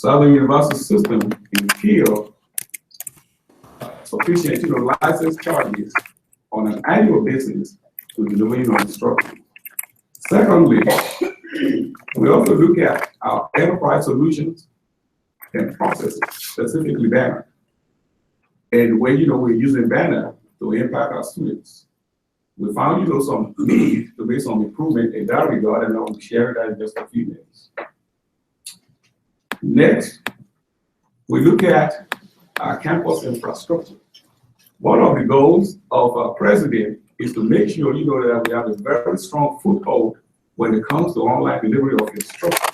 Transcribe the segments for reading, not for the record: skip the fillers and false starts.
Southern University system incur sufficient, license charges on an annual basis to deliver, instruction. Secondly, we also look at our enterprise solutions and processes, specifically Banner, and where, we're using Banner to impact our students. We found, some need to make some improvement in that regard, and I'll share that in just a few minutes. Next, we look at our campus infrastructure. One of the goals of our president is to make sure, that we have a very strong foothold when it comes to online delivery of instruction.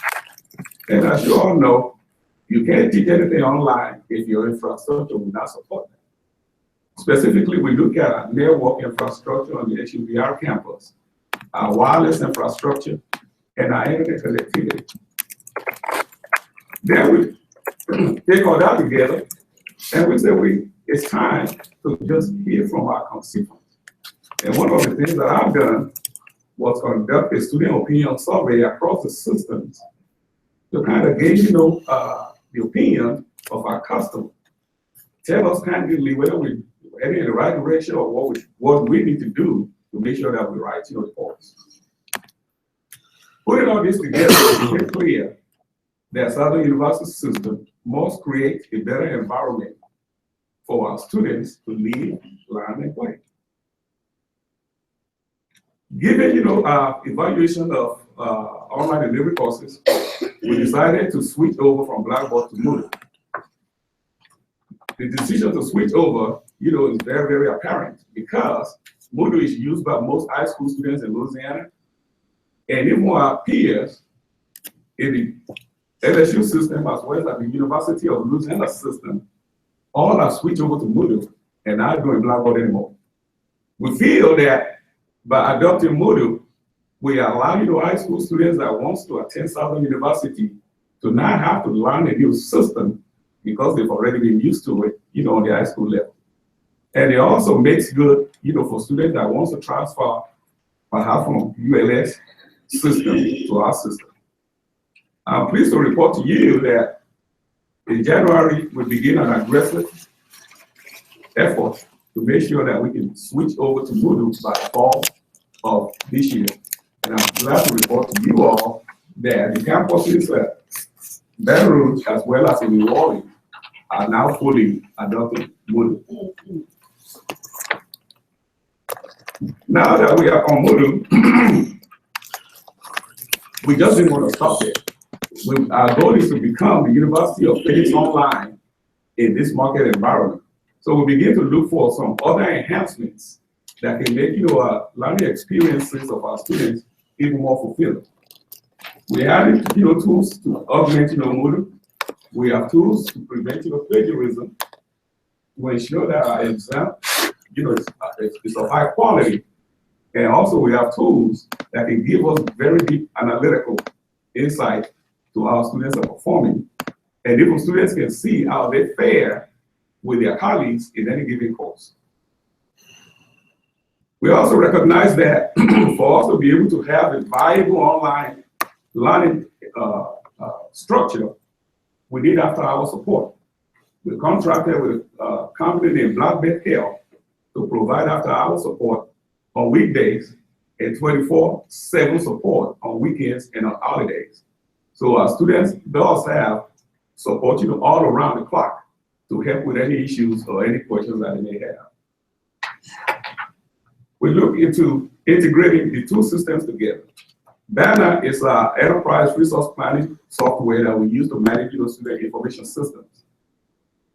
And as you all know, you can't teach anything online if your infrastructure will not support that. Specifically, we look at our network infrastructure on the HUBR campus, our wireless infrastructure, and our internet connectivity. Then we take all that together, and we say it's time to just hear from our constituents. And one of the things that I've done was conduct a student opinion survey across the systems to kind of gauge, the opinion of our customers. Tell us candidly whether we're heading in the right direction or what we need to do to make sure that we write, the course. Putting all this together, it's clear that Southern University system must create a better environment for our students to live, learn, and play. Given, our evaluation of online delivery courses, we decided to switch over from Blackboard to Moodle. The decision to switch over, is very, very apparent because Moodle is used by most high school students in Louisiana, and even our peers in the LSU system as well as the University of Louisiana system, all have switched over to Moodle and not doing Blackboard anymore. We feel that by adopting Moodle, we allow, high school students that wants to attend Southern University to not have to learn a new system because they've already been used to it, on the high school level. And it also makes good, for students that wants to transfer perhaps from ULS system to our system. I'm pleased to report to you that in January, we begin an aggressive effort to make sure that we can switch over to Moodle by fall of this year. And I'm glad to report to you all that the campuses at Baton Rouge as well as in New Orleans are now fully adopting Moodle. Now that we are on Moodle, we just didn't want to stop there. Our goal is to become the University of Phoenix Online in this market environment. So we begin to look for some other enhancements that can make our learning experiences of our students even more fulfilling. We have tools to augment Moodle. We have tools to prevent plagiarism, to ensure that our exam is of high quality. And also we have tools that can give us very deep analytical insight to how students are performing. And even students can see how they fare with their colleagues in any given course. We also recognize that for us to be able to have a viable online learning structure, we need after-hour support. We contracted with a company named Black Bear Health to provide after-hour support on weekdays and 24/7 support on weekends and on holidays. So our students does have support all around the clock to help with any issues or any questions that they may have. We look into integrating the two systems together. Banner is our enterprise resource planning software that we use to manage student information systems.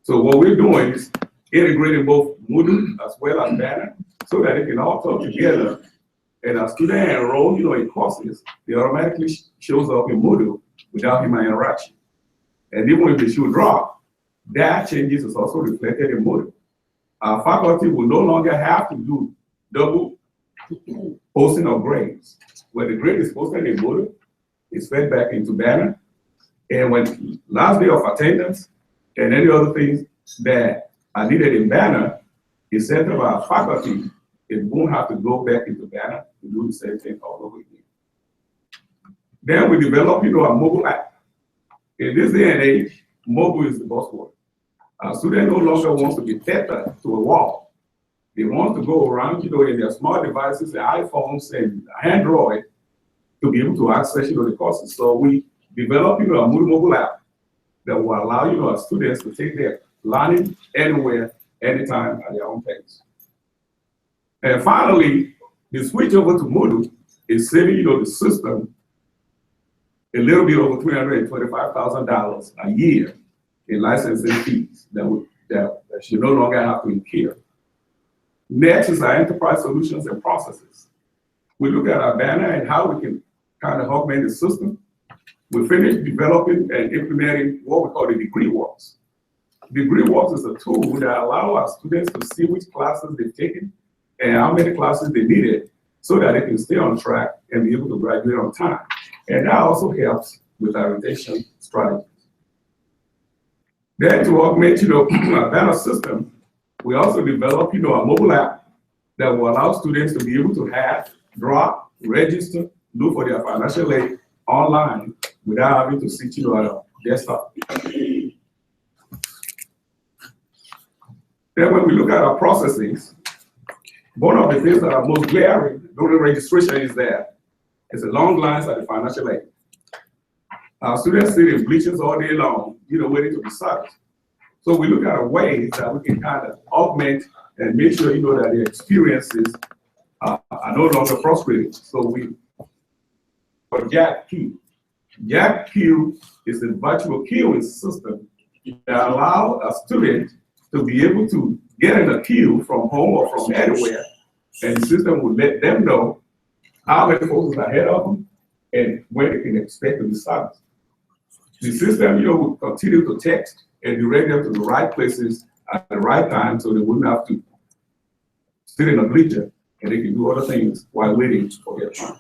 So what we're doing is integrating both Moodle as well as Banner so that they can all talk together. And as students enroll in courses, they automatically shows up in Moodle without human interaction. And even if they should drop, that changes is also reflected in Moodle. Our faculty will no longer have to do double posting of grades. When the grade is posted in Moodle, it's fed back into Banner. And when last day of attendance and any other things that are needed in Banner is sent to our faculty, it won't have to go back into Banner to do the same thing all over again. Then we develop, a mobile app. In this day and age, mobile is the buzzword. Students no longer want to be tethered to a wall. They want to go around, in their smart devices, their iPhones and Android to be able to access, the courses. So we develop, a Moodle mobile app that will allow, our students to take their learning anywhere, anytime at their own pace. And finally, the switch over to Moodle is saving, the system a little bit over $325,000 a year in licensing fees that you no longer have to incur. Next is our enterprise solutions and processes. We look at our banner and how we can kind of augment the system. We finished developing and implementing what we call the DegreeWorks. DegreeWorks is a tool that allows our students to see which classes they've taken and how many classes they needed so that they can stay on track and be able to graduate on time. And that also helps with our retention strategies. Then to augment, our banner system, we also develop, a mobile app that will allow students to be able to have, drop, register, look for their financial aid online without having to sit, at a desktop. Then when we look at our processes, one of the things that are most glaring during registration is that it's a long lines at the financial aid. Our students sit in bleachers all day long, waiting to be serviced. So we look at ways that we can kind of augment and make sure, that the experiences are no longer frustrating. So for Jack Q. Jack Q is a virtual queuing system that allows a student to be able to get in a queue from home or from anywhere, and the system will let them know how many folks are ahead of them and when they can expect to be serviced. The system, will continue to text and direct them to the right places at the right time so they wouldn't have to sit in a bleacher and they can do other things while waiting for their turn.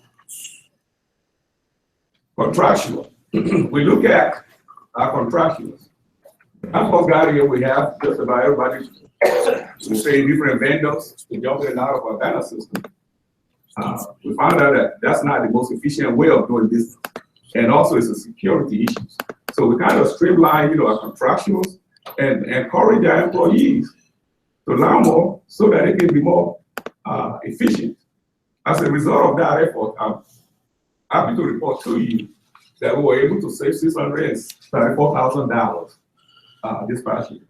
Contractual. We look at our contractuals. Our first guide here, we have just about everybody, we say different vendors to jump in and out of our banner system. We found out that that's not the most efficient way of doing business. And also it's a security issue. So we kind of streamline, our contractuals and encourage our employees to learn more so that they can be more efficient. As a result of that effort, I'm happy to report to you that we were able to save $634,000 this past year.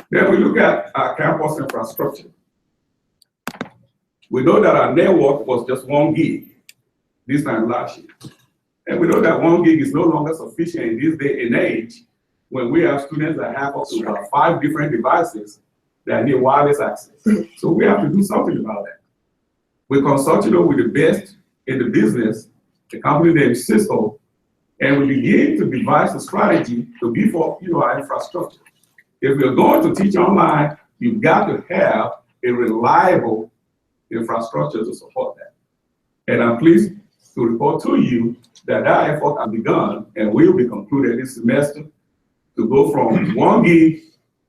Then we look at our campus infrastructure. We know that our network was just 1 gig this time last year. And we know that 1 gig is no longer sufficient in this day and age when we have students that have up to about 5 different devices that need wireless access. So we have to do something about that. We consulted with the best in the business, the company named Cisco, and we begin to devise a strategy to beef up our infrastructure. If we're going to teach online, you've got to have a reliable infrastructure to support that. And I'm pleased to report to you that that effort has begun and will be concluded this semester to go from 1 gig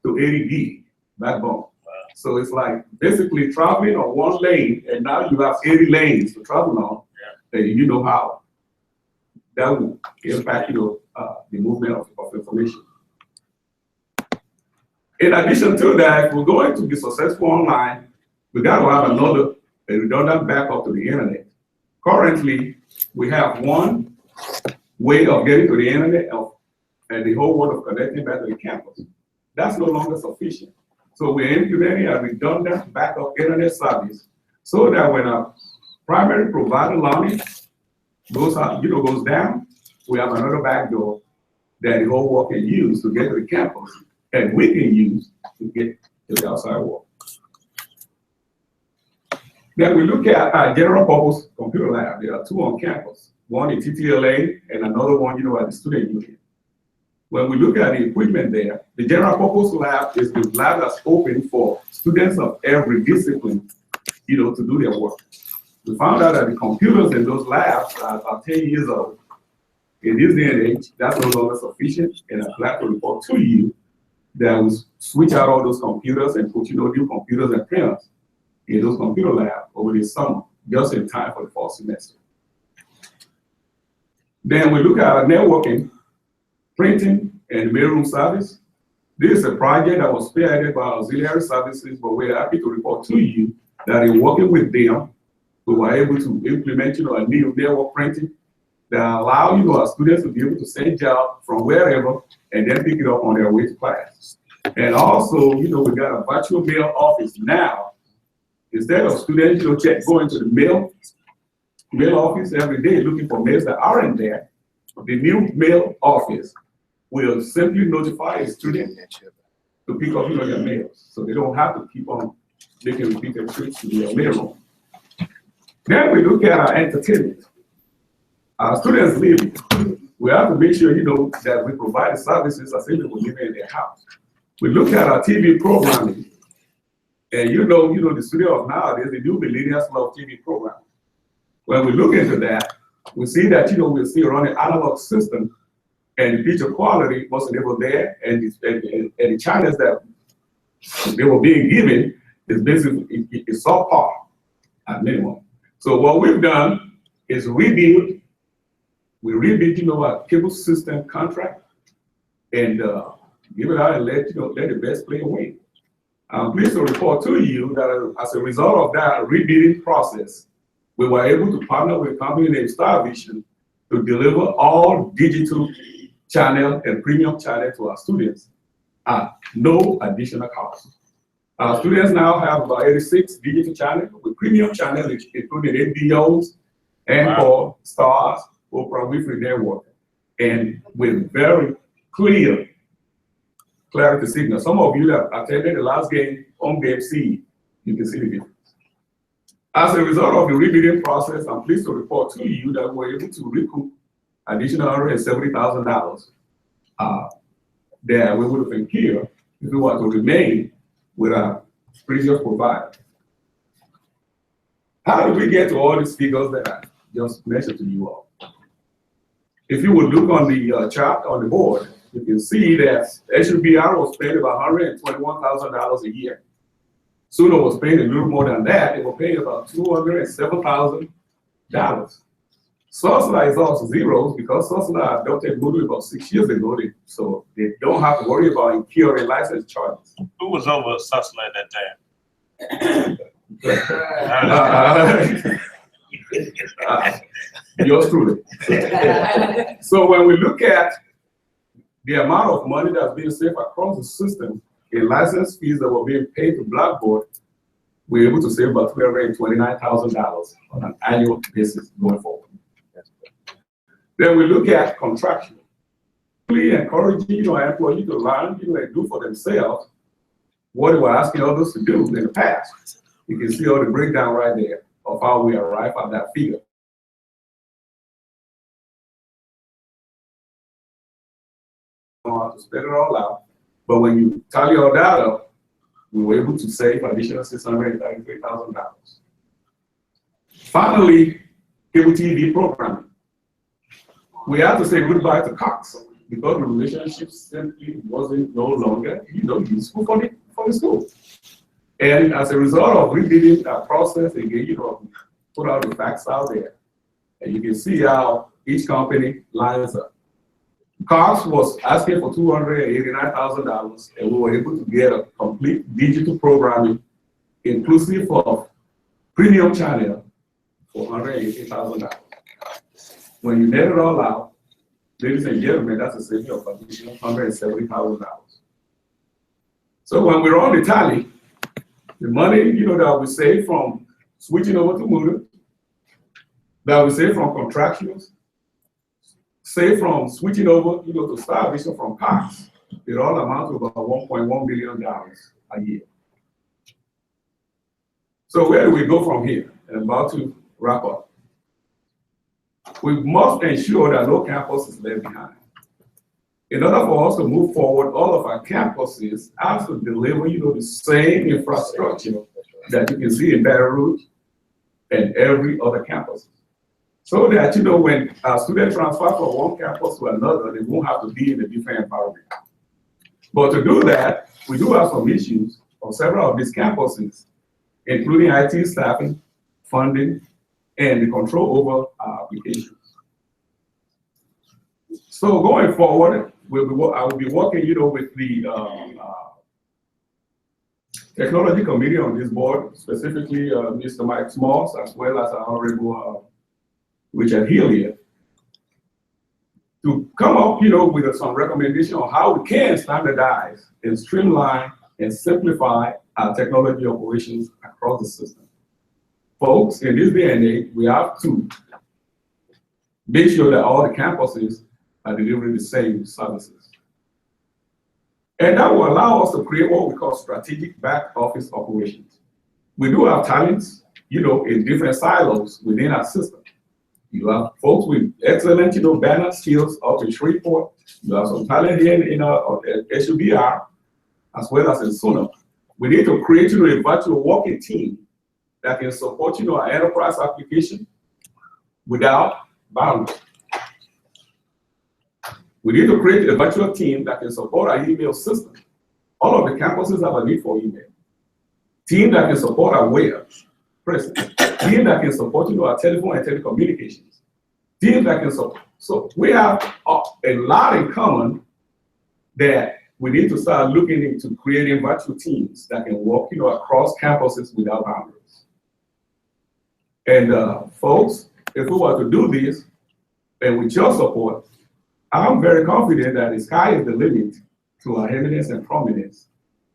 to 80 gig backbone. So it's like basically traveling on 1 lane, and now you have 80 lanes to travel on, and you know how that will impact the movement of information. In addition to that, if we're going to be successful online, we got to have another redundant backup to the internet. Currently, we have one way of getting to the internet and the whole world of connecting back to the campus. That's no longer sufficient. So we're implementing a redundant backup internet service so that when a primary provider learning goes down, we have another backdoor that the whole world can use to get to the campus, and we can use to get to the outside world. Then we look at our general purpose computer lab. There are 2 on campus, one in TTLA and another one, at the student union. When we look at the equipment there, the general purpose lab is the lab that's open for students of every discipline, to do their work. We found out that the computers in those labs are about 10 years old. In this day and age, that's no longer sufficient, and I'm glad to report to you that we switch out all those computers and put new computers and printers in those computer labs over this summer, just in time for the fall semester. Then we look at our networking. printing and mailroom service. This is a project that was spearheaded by Auxiliary Services, but we're happy to report to you that in working with them, we were able to implement, a new network printing that allow, our students to be able to send jobs from wherever and then pick it up on their way to class. And also, we got a virtual mail office now. Instead of students, going to the mail office every day looking for mails that aren't there, the new mail office will simply notify a student to pick up, their mails, so they don't have to keep on making repeated trips to their mail room. Then we look at our entertainment. Our students leaving. We have to make sure, that we provide the services as if they were living in their house. We look at our TV programming, and the studio of nowadays, the new millennials love TV programming. When we look into that, we see that, we're still running analog system, and the picture quality wasn't ever there, and the channels that they were being given is basically it's subpar at minimum. So what we've done is rebuild. We rebuild, our cable system contract, and give it out and let the best player win. I'm pleased to report to you that as a result of that rebuilding process, we were able to partner with a company named StarVision to deliver all digital channel and premium channel to our students at no additional cost. Our students now have about 86 digital channels with premium channels, including HBOs, Encore, Stars, Oprah Winfrey Network, and with very clear clarity signal. Some of you that attended the last game, home game C, you can see the difference. As a result of the rebuilding process, I'm pleased to report to you that we were able to recoup additional $170,000 that we would have incurred if we were to remain with our previous provider. How did we get to all these figures that I just mentioned to you all? If you would look on the chart on the board, you can see that SUBR was paying about $121,000 a year. SUNO was paying a little more than that. They were paying about $207,000. SOSLA is also zeros because SOSLA adopted Moodle about 6 years ago, so they don't have to worry about incurring license charges. Who was over SOSLA at that time? Yours truly. So when we look at the amount of money that's being saved across the system in license fees that were being paid to Blackboard, we're able to save about $329,000 on an annual basis going forward. Then we look at contraction. Really encouraging our employees to learn, and do for themselves what they were asking others to do in the past. You can see all the breakdown right there of how we arrive at that figure. To split it all out, but when you tally all that up, we were able to save additional $633,000. Finally, cable TV programming. We had to say goodbye to Cox because the relationship simply wasn't no longer, useful for the school. And as a result of rebuilding that process, again, put out the facts out there, and you can see how each company lines up. Cox was asking for $289,000, and we were able to get a complete digital programming, inclusive of premium channel, for $180,000. When you net it all out, ladies and gentlemen, that's a saving of additional $170,000. So when we run the tally, the money that we save from switching over to Moodle, that we save from contractions, save from switching over to StarVision from Cox, it all amounts to about $1.1 billion a year. So where do we go from here? I'm about to wrap up. We must ensure that no campus is left behind. In order for us to move forward, all of our campuses have to deliver, the same infrastructure that you can see in Baton Rouge and every other campus. So that, when our students transfer from one campus to another, they won't have to be in a different environment. But to do that, we do have some issues on several of these campuses, including IT staffing, funding, and the control over our applications. So going forward, I will be working, with the technology committee on this board, specifically Mr. Mike Smalls, as well as our Honorable Richard Hilliard, to come up, with some recommendation on how we can standardize and streamline and simplify our technology operations across the system. Folks, in this day and age, we have to make sure that all the campuses are delivering the same services. And that will allow us to create what we call strategic back office operations. We do have talents, in different silos within our system. You have folks with excellent, banner skills up in Shreveport. You have some talent here in SUBR, as well as in SUNA. We need to create, a virtual working team that can support, our enterprise application without boundaries. We need to create a virtual team that can support our email system. All of the campuses have a need for email. Team that can support our web presence. Team that can support, our telephone and telecommunications. Team that can support. So we have a lot in common that we need to start looking into creating virtual teams that can work, across campuses without boundaries. And folks, if we were to do this, and with your support, I'm very confident that the sky is the limit to our eminence and prominence.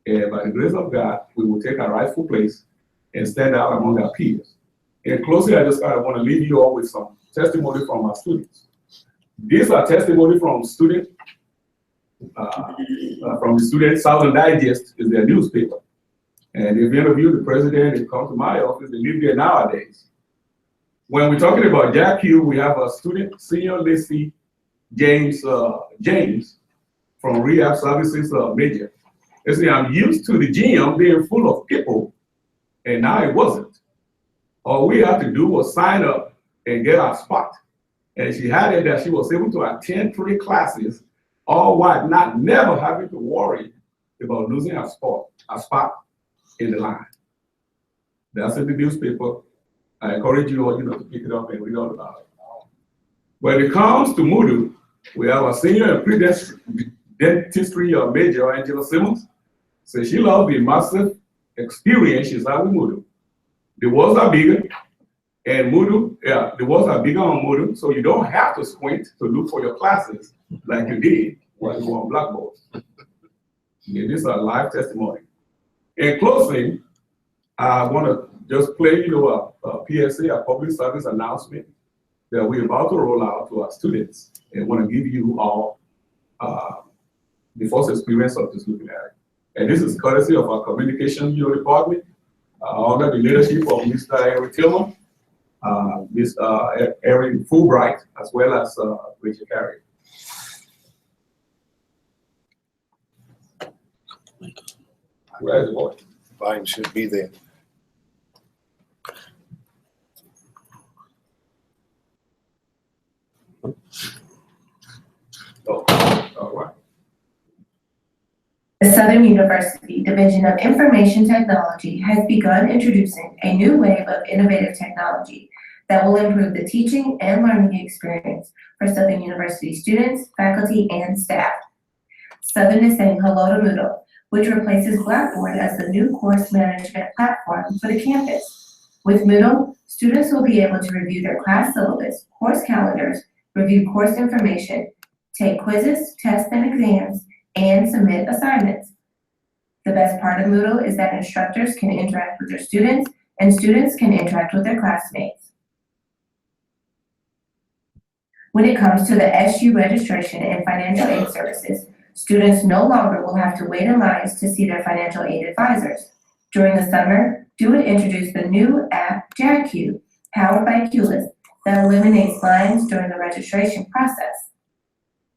And by the grace of God, we will take our rightful place and stand out among our peers. And closely, I just kind of want to leave you all with some testimony from our students. These are testimony from students, from the students. Southern Digest is their newspaper. And if you interview the president and come to my office, they live there nowadays. When we're talking about JAQ, we have a student, Senior Lacey James from Rehab Services Major. They say, I'm used to the gym being full of people, and now it wasn't. All we had to do was sign up and get our spot. And she had it that she was able to attend 3 classes, all while never having to worry about losing a spot in the line. That's in the newspaper. I encourage you all, to pick it up and read all about it. When it comes to Moodle, we have a senior and pre-dentistry major, Angela Simmons. So she loves the massive experience she's had with Moodle. The walls are bigger, and Moodle, the walls are bigger on Moodle, so you don't have to squint to look for your classes like you did while you were on Blackboard. Yeah, this is a live testimony. In closing, I want to just play, a PSA, a public service announcement that we're about to roll out to our students, and want to give you all the first experience of this looking at it. And this is courtesy of our communication department, under the leadership of Mr. Eric Tillman, Ms. Erin Fulbright, as well as Richard Carey. Where's the voice? Volume should be there. Oh, all right. The Southern University Division of Information Technology has begun introducing a new wave of innovative technology that will improve the teaching and learning experience for Southern University students, faculty, and staff. Southern is saying hello to Moodle, which replaces Blackboard as the new course management platform for the campus. With Moodle, students will be able to review their class syllabus, course calendars, review course information, take quizzes, tests, and exams, and submit assignments. The best part of Moodle is that instructors can interact with their students, and students can interact with their classmates. When it comes to the SU registration and financial aid services, students no longer will have to wait in lines to see their financial aid advisors. During the summer, DoIT introduced the new app JAQ, powered by QList, that eliminates lines during the registration process.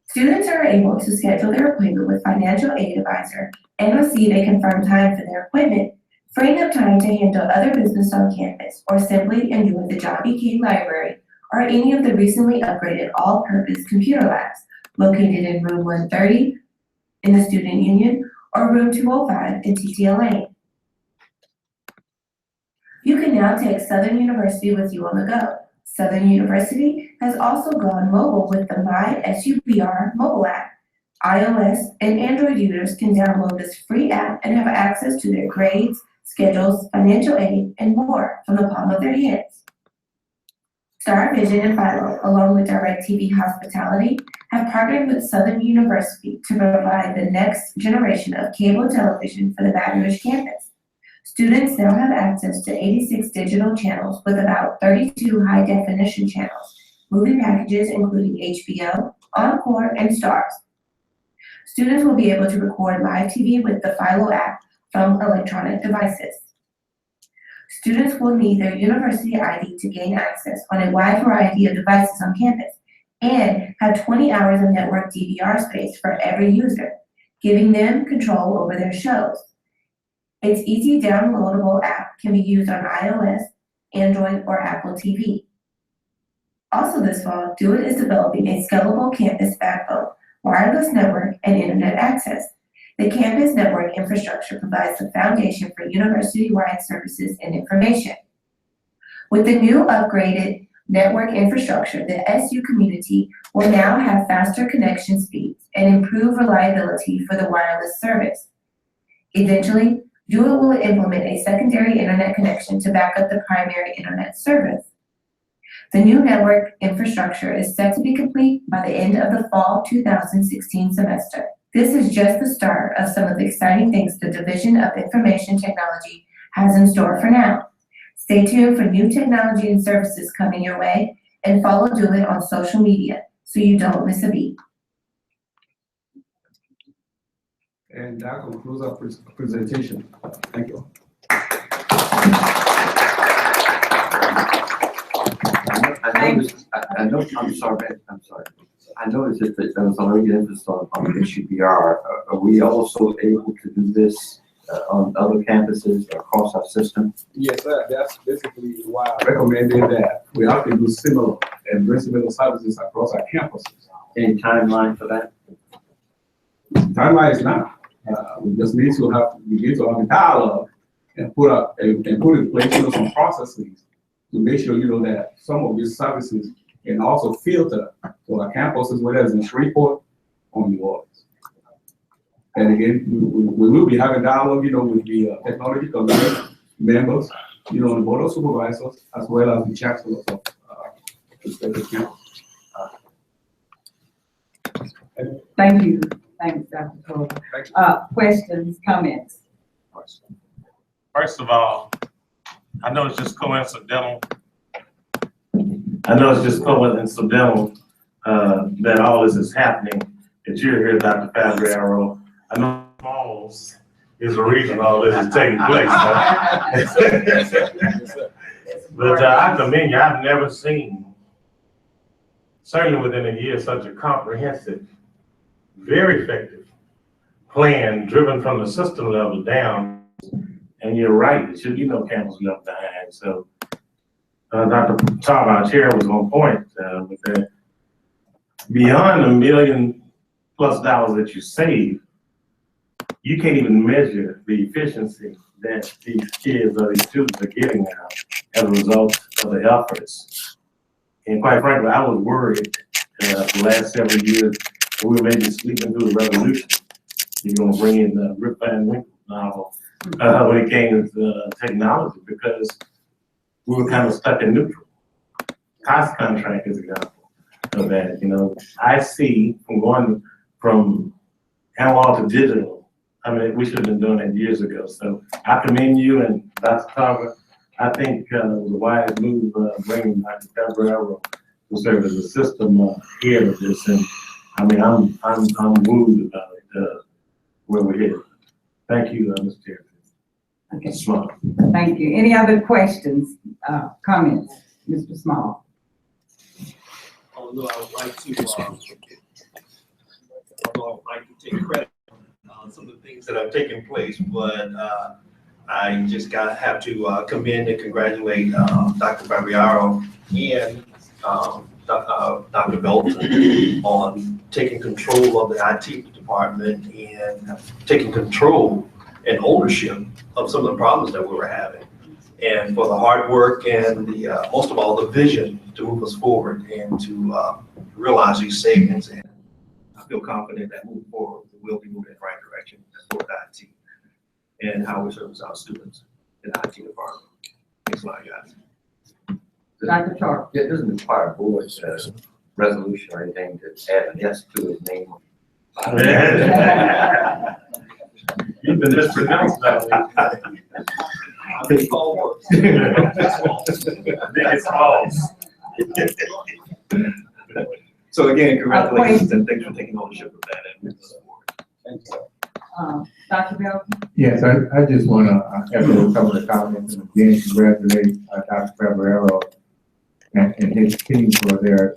Students are able to schedule their appointment with financial aid advisor and receive a confirmed time for their appointment, freeing up time to handle other business on campus or simply enjoy the John B. King Library or any of the recently upgraded all-purpose computer labs located in room 130 in the Student Union or room 205 in TTL Lane. You can now take Southern University with you on the go. Southern University has also gone mobile with the My SUBR mobile app. iOS and Android users can download this free app and have access to their grades, schedules, financial aid, and more from the palm of their hands. Star Vision and Philo, along with DirecTV Hospitality, have partnered with Southern University to provide the next generation of cable television for the Baton Rouge campus. Students now have access to 86 digital channels with about 32 high-definition channels, movie packages including HBO, Encore, and Stars. Students will be able to record live TV with the Philo app from electronic devices. Students will need their university ID to gain access on a wide variety of devices on campus and have 20 hours of network DVR space for every user, giving them control over their shows. Its easy downloadable app can be used on iOS, Android, or Apple TV. Also this fall, DoIT is developing a scalable campus backbone, wireless network, and internet access. The campus network infrastructure provides the foundation for university-wide services and information. With the new upgraded network infrastructure, the SU community will now have faster connection speeds and improved reliability for the wireless service. Eventually, DoIT will implement a secondary internet connection to back up the primary internet service. The new network infrastructure is set to be complete by the end of the fall 2016 semester. This is just the start of some of the exciting things the Division of Information Technology has in store for now. Stay tuned for new technology and services coming your way, and follow DoIT on social media so you don't miss a beat. And that concludes our presentation. Thank you. I know, I'm sorry. I noticed that there was already emphasis on HUBR. Are we also able to do this on other campuses across our system? Yes, sir. That's basically why I recommended that we have to do similar and bring similar services across our campuses. Any timeline for that? Timeline is now. We just need to have a dialogue and put in place some processes to make sure that some of these services can also filter to our campuses, whether it's in Shreveport or New Orleans. And again, we will be having dialogue, with the technology committee members, the board of supervisors, as well as the chancellors of respective campuses. Thank you. Thanks, Dr. Cole. Questions, comments? First of all, I know it's just coincidental. That all this is happening, that you're here, Dr. Fabriaro. I know Smalls is the reason all this is taking place. But I commend you. I've never seen, certainly within a year, such a comprehensive, very effective plan driven from the system level down. And you're right, it should be no campus left behind. So Dr. Top, our chair, was on point with that. Beyond $1 million+ that you save, you can't even measure the efficiency that these kids or these students are getting now as a result of the efforts. And quite frankly, I was worried the last several years that we were maybe sleeping through the revolution. You're going to bring in the Rip Van Winkle novel when it came to technology, because we were kind of stuck in neutral. Cost contract is an example of that. I see from going from analog to digital, we should have been doing that years ago. So I commend you and Dr. Carver. I think it was a wise move bringing Dr. Fabriaro to serve as a system head of this. And I'm moved about it, where we're headed. Thank you, Mr. Chair. Okay. Small. Thank you. Any other questions, comments, Mr. Small? Although I would like to take credit on some of the things that have taken place, but I just have to commend and congratulate Dr. Fabriaro and Dr. Belton on taking control of the IT department and taking control and ownership of some of the problems that we were having, and for the hard work and the most of all the vision to move us forward and to realize these savings. And feel confident that moving forward, we'll be moving in the right direction as far as IT and how we service our students in the IT department. Thanks a lot, guys. Dr. Charles. It doesn't require a board resolution or anything to add an S to his name. You've been mispronounced that Big ball works. Biggest balls. So again, congratulations and thanks for taking ownership of that and moving forward. Dr. Belton. Yes, I just want to echo some of the comments and again congratulate Dr. Fabrero and his team for their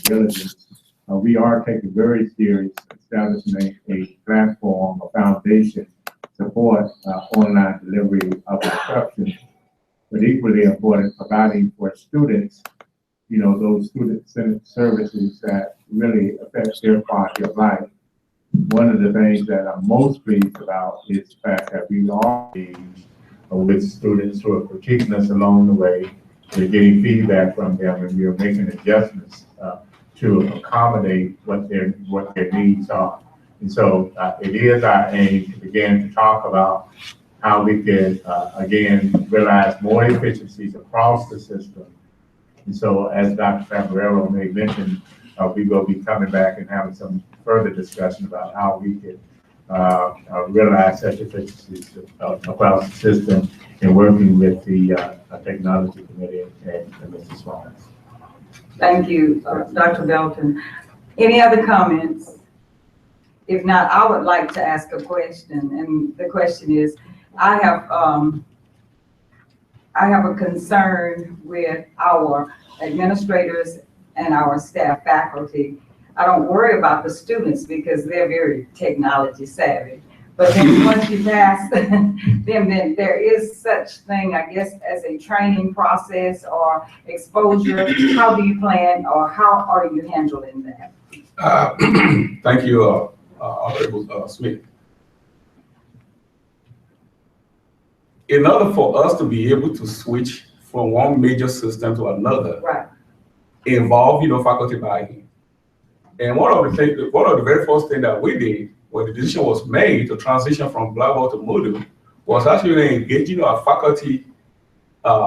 diligence. We are taking very serious establishing a platform, a foundation support online delivery of instruction, but equally important, providing for students, you know, those student-centered services that really affect their quality of life. One of the things that I'm most pleased about is the fact that we are with students who are critiquing us along the way. We're getting feedback from them, and we're making adjustments to accommodate what their needs are. And so it is our aim to begin to talk about how we can, again, realize more efficiencies across the system. And so as Dr. Fabrero may mention, we will be coming back and having some further discussion about how we can realize such efficiencies across the system and working with the technology committee and Mr. Swan. Thank you, Dr. Belton. Any other comments? If not, I would like to ask a question, and the question is, I have a concern with our administrators and our staff faculty. I don't worry about the students because they're very technology savvy. But then once you pass, then there is such thing, I guess, as a training process or exposure. How do you plan, or how are you handling that? Thank you, Honorable Smith. In order for us to be able to switch from one major system to another, Right. involve, you know, faculty buy-in. And one of the very first things that we did when the decision was made to transition from Blackboard to Moodle was actually engaging our faculty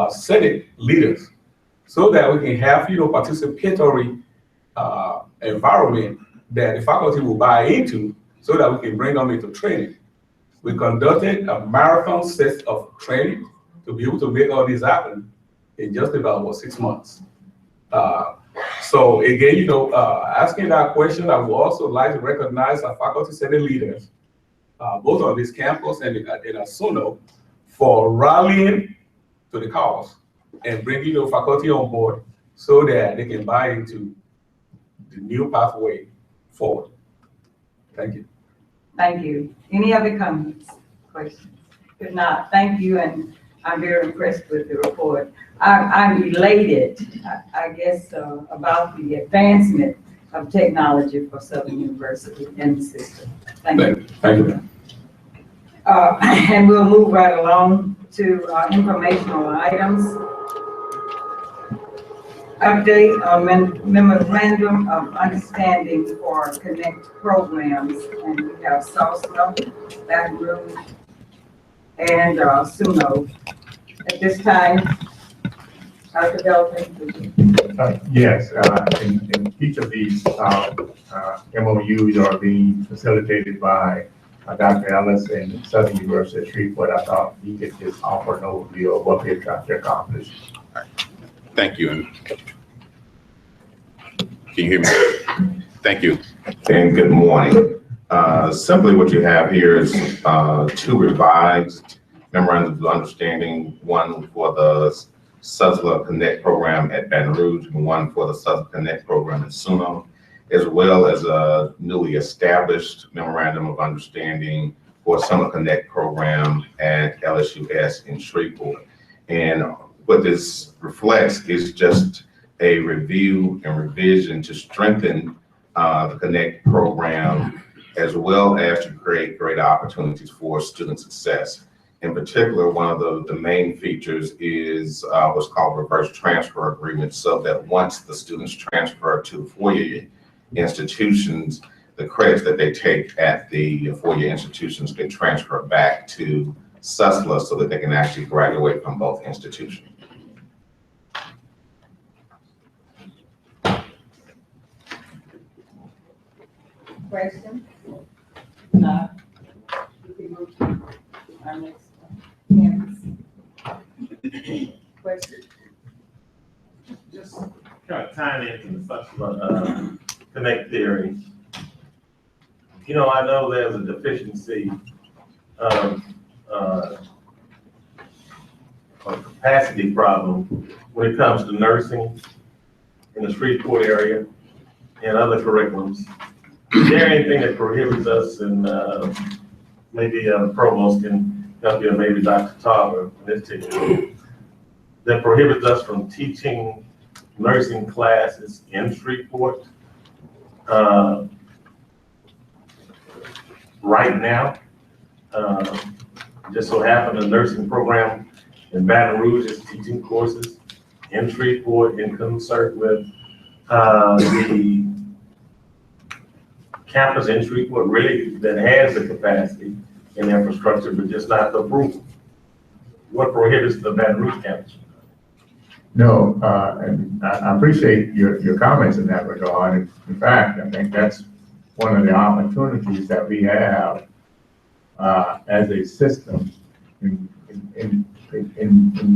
Senate leaders so that we can have, you know, participatory environment that the faculty will buy into so that we can bring them into training. We conducted a marathon set of training to be able to make all this happen in just about 6 months. So again, you know, asking that question, I would also like to recognize our faculty Senate leaders, both on this campus and in Asuno, for rallying to the cause and bringing the faculty on board so that they can buy into the new pathway forward. Thank you. Thank you. Any other comments, questions? If not, thank you, and I'm very impressed with the report. I'm elated, I guess, about the advancement of technology for Southern University and the system. Thank you. Thank you. And we'll move right along to informational items. Update on memorandum of understanding for Connect programs, and we have Salsa, Baton Rouge, and Suno. At this time, Dr. Belton. Yes, and each of these MOUs are being facilitated by Dr. Ellis and Southern University at Shreveport. I thought he could just offer an overview of what they're trying to accomplish. Thank you. Can you hear me? Thank you. And good morning. Simply what you have here is 2 revised memorandums of understanding, one for the SUSLA Connect program at Baton Rouge and one for the SUSLA Connect program at Suno, as well as a newly established memorandum of understanding for Summer Connect program at LSUS in Shreveport. And what this reflects is just a review and revision to strengthen the Connect program, as well as to create greater opportunities for student success. In particular, one of the main features is what's called reverse transfer agreements, so that once the students transfer to 4-year institutions, the credits that they take at the four-year institutions can transfer back to SUSLA so that they can actually graduate from both institutions. Question? No. We can move to our next campus. Question? Just kind of tying into the SUSLA Connect theory. You know, I know there's a deficiency of a capacity problem when it comes to nursing in the Shreveport area and other curriculums. Is there anything that prohibits us, and maybe Provost can help you, maybe Dr. Tarver, in this case, that prohibits us from teaching nursing classes in Shreveport right now? Just so happened the nursing program in Baton Rouge is teaching courses in Shreveport in concert with the campus in Shreveport really that has the capacity and infrastructure, but just not the approval. What prohibits the Baton Rouge campus? No, and I appreciate your comments in that regard. In fact, I think that's one of the opportunities that we have as a system in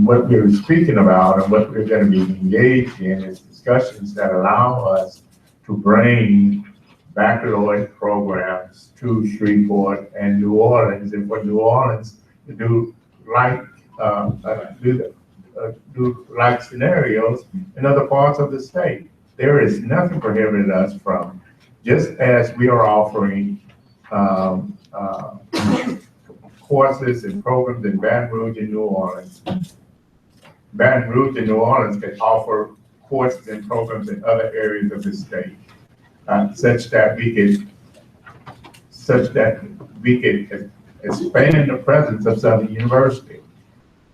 what we're speaking about, and what we're going to be engaged in is discussions that allow us to bring baccalaureate programs to Shreveport and New Orleans, and for New Orleans to do like scenarios in other parts of the state. There is nothing prohibiting us from, just as we are offering courses and programs in Baton Rouge and New Orleans. Baton Rouge and New Orleans can offer courses and programs in other areas of the state, such that we could expand the presence of Southern University.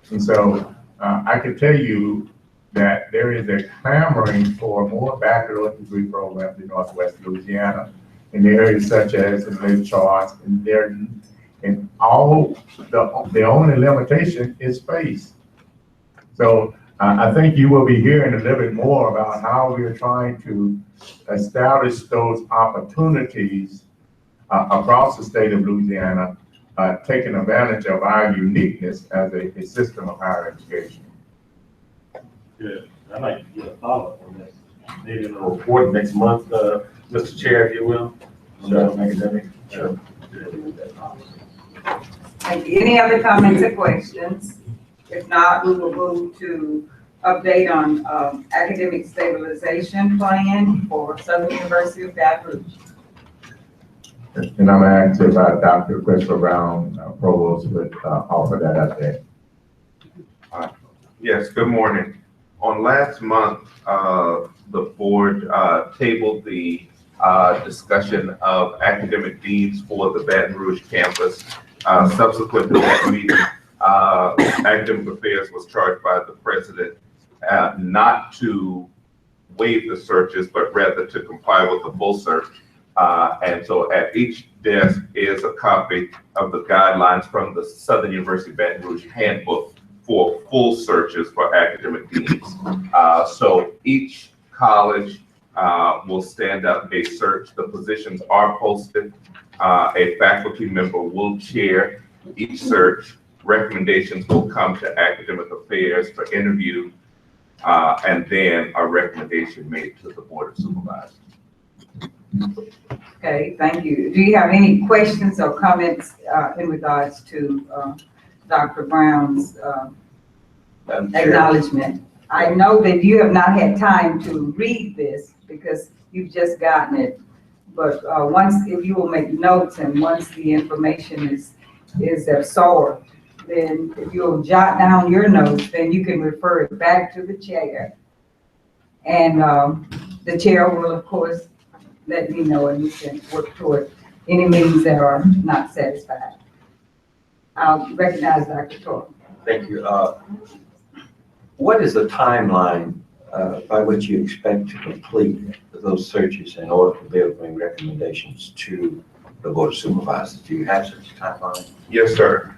And so I can tell you that there is a clamoring for more baccalaureate degree programs in Northwest Louisiana, in areas such as in Lake Charles, and all the only limitation is space. So I think you will be hearing a little bit more about how we're trying to establish those opportunities across the state of Louisiana, taking advantage of our uniqueness as a system of higher education. Good. I'd like to get a follow-up on that. Maybe in a report next month, Mr. Chair, if you will. Sure. Academic. Sure. Thank you. Any other comments or questions? If not, we will move to update on academic stabilization plan for Southern University of Baton Rouge. And I'm asking about Dr. Christopher Brown, Provost, would offer that update. Yes, good morning. On last month, the board tabled the discussion of academic needs for the Baton Rouge campus. Subsequent to that meeting, Academic Affairs was charged by the president not to waive the searches, but rather to comply with the full search. And so at each desk is a copy of the guidelines from the Southern University Baton Rouge handbook for full searches for academic needs. So each college will stand up a search. The positions are posted. A faculty member will chair each search. Recommendations will come to Academic Affairs for interview, and then a recommendation made to the Board of Supervisors. Okay, thank you. Do you have any questions or comments in regards to Dr. Brown's acknowledgement? I know that you have not had time to read this because you've just gotten it, but if you will make notes, and once the information is absorbed, then if you'll jot down your notes, then you can refer it back to the chair. And the chair will, of course, let me know, and we can work toward any meetings that are not satisfied. I'll recognize Dr. Torres. Thank you. What is the timeline by which you expect to complete the those searches in order for them to bring recommendations to the Board of Supervisors? Do you have such a timeline? Yes, sir.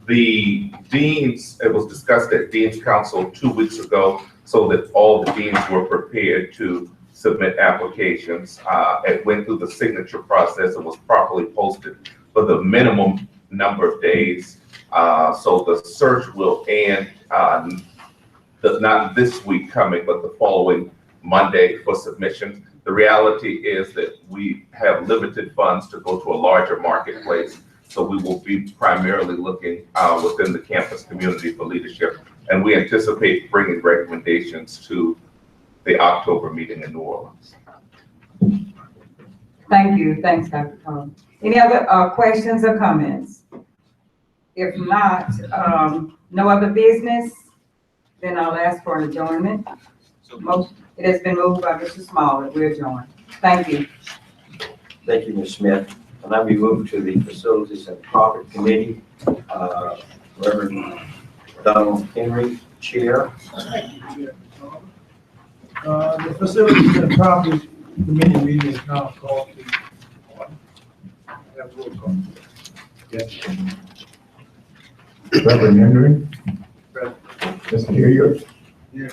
The deans, it was discussed at Dean's Council 2 weeks ago, so that all the deans were prepared to submit applications. It went through the signature process and was properly posted for the minimum number of days. So the search will end, not this week coming, but the following Monday for submission. The reality is that we have limited funds to go to a larger marketplace. So we will be primarily looking within the campus community for leadership. And we anticipate bringing recommendations to the October meeting in New Orleans. Thank you. Thanks, Dr. Carter. Any other questions or comments? If not, no other business, then I'll ask for an adjournment. It has been moved by Mr. Smalley. We're adjourned. Thank you. Thank you, Ms. Smith. And now we move to the Facilities and Profit Committee. Reverend Donald Henry, Chair. The Facilities and Property Committee meeting is now called to order. Have roll call. Yes. Reverend Henry. Present. Mr. Hilliard. Here.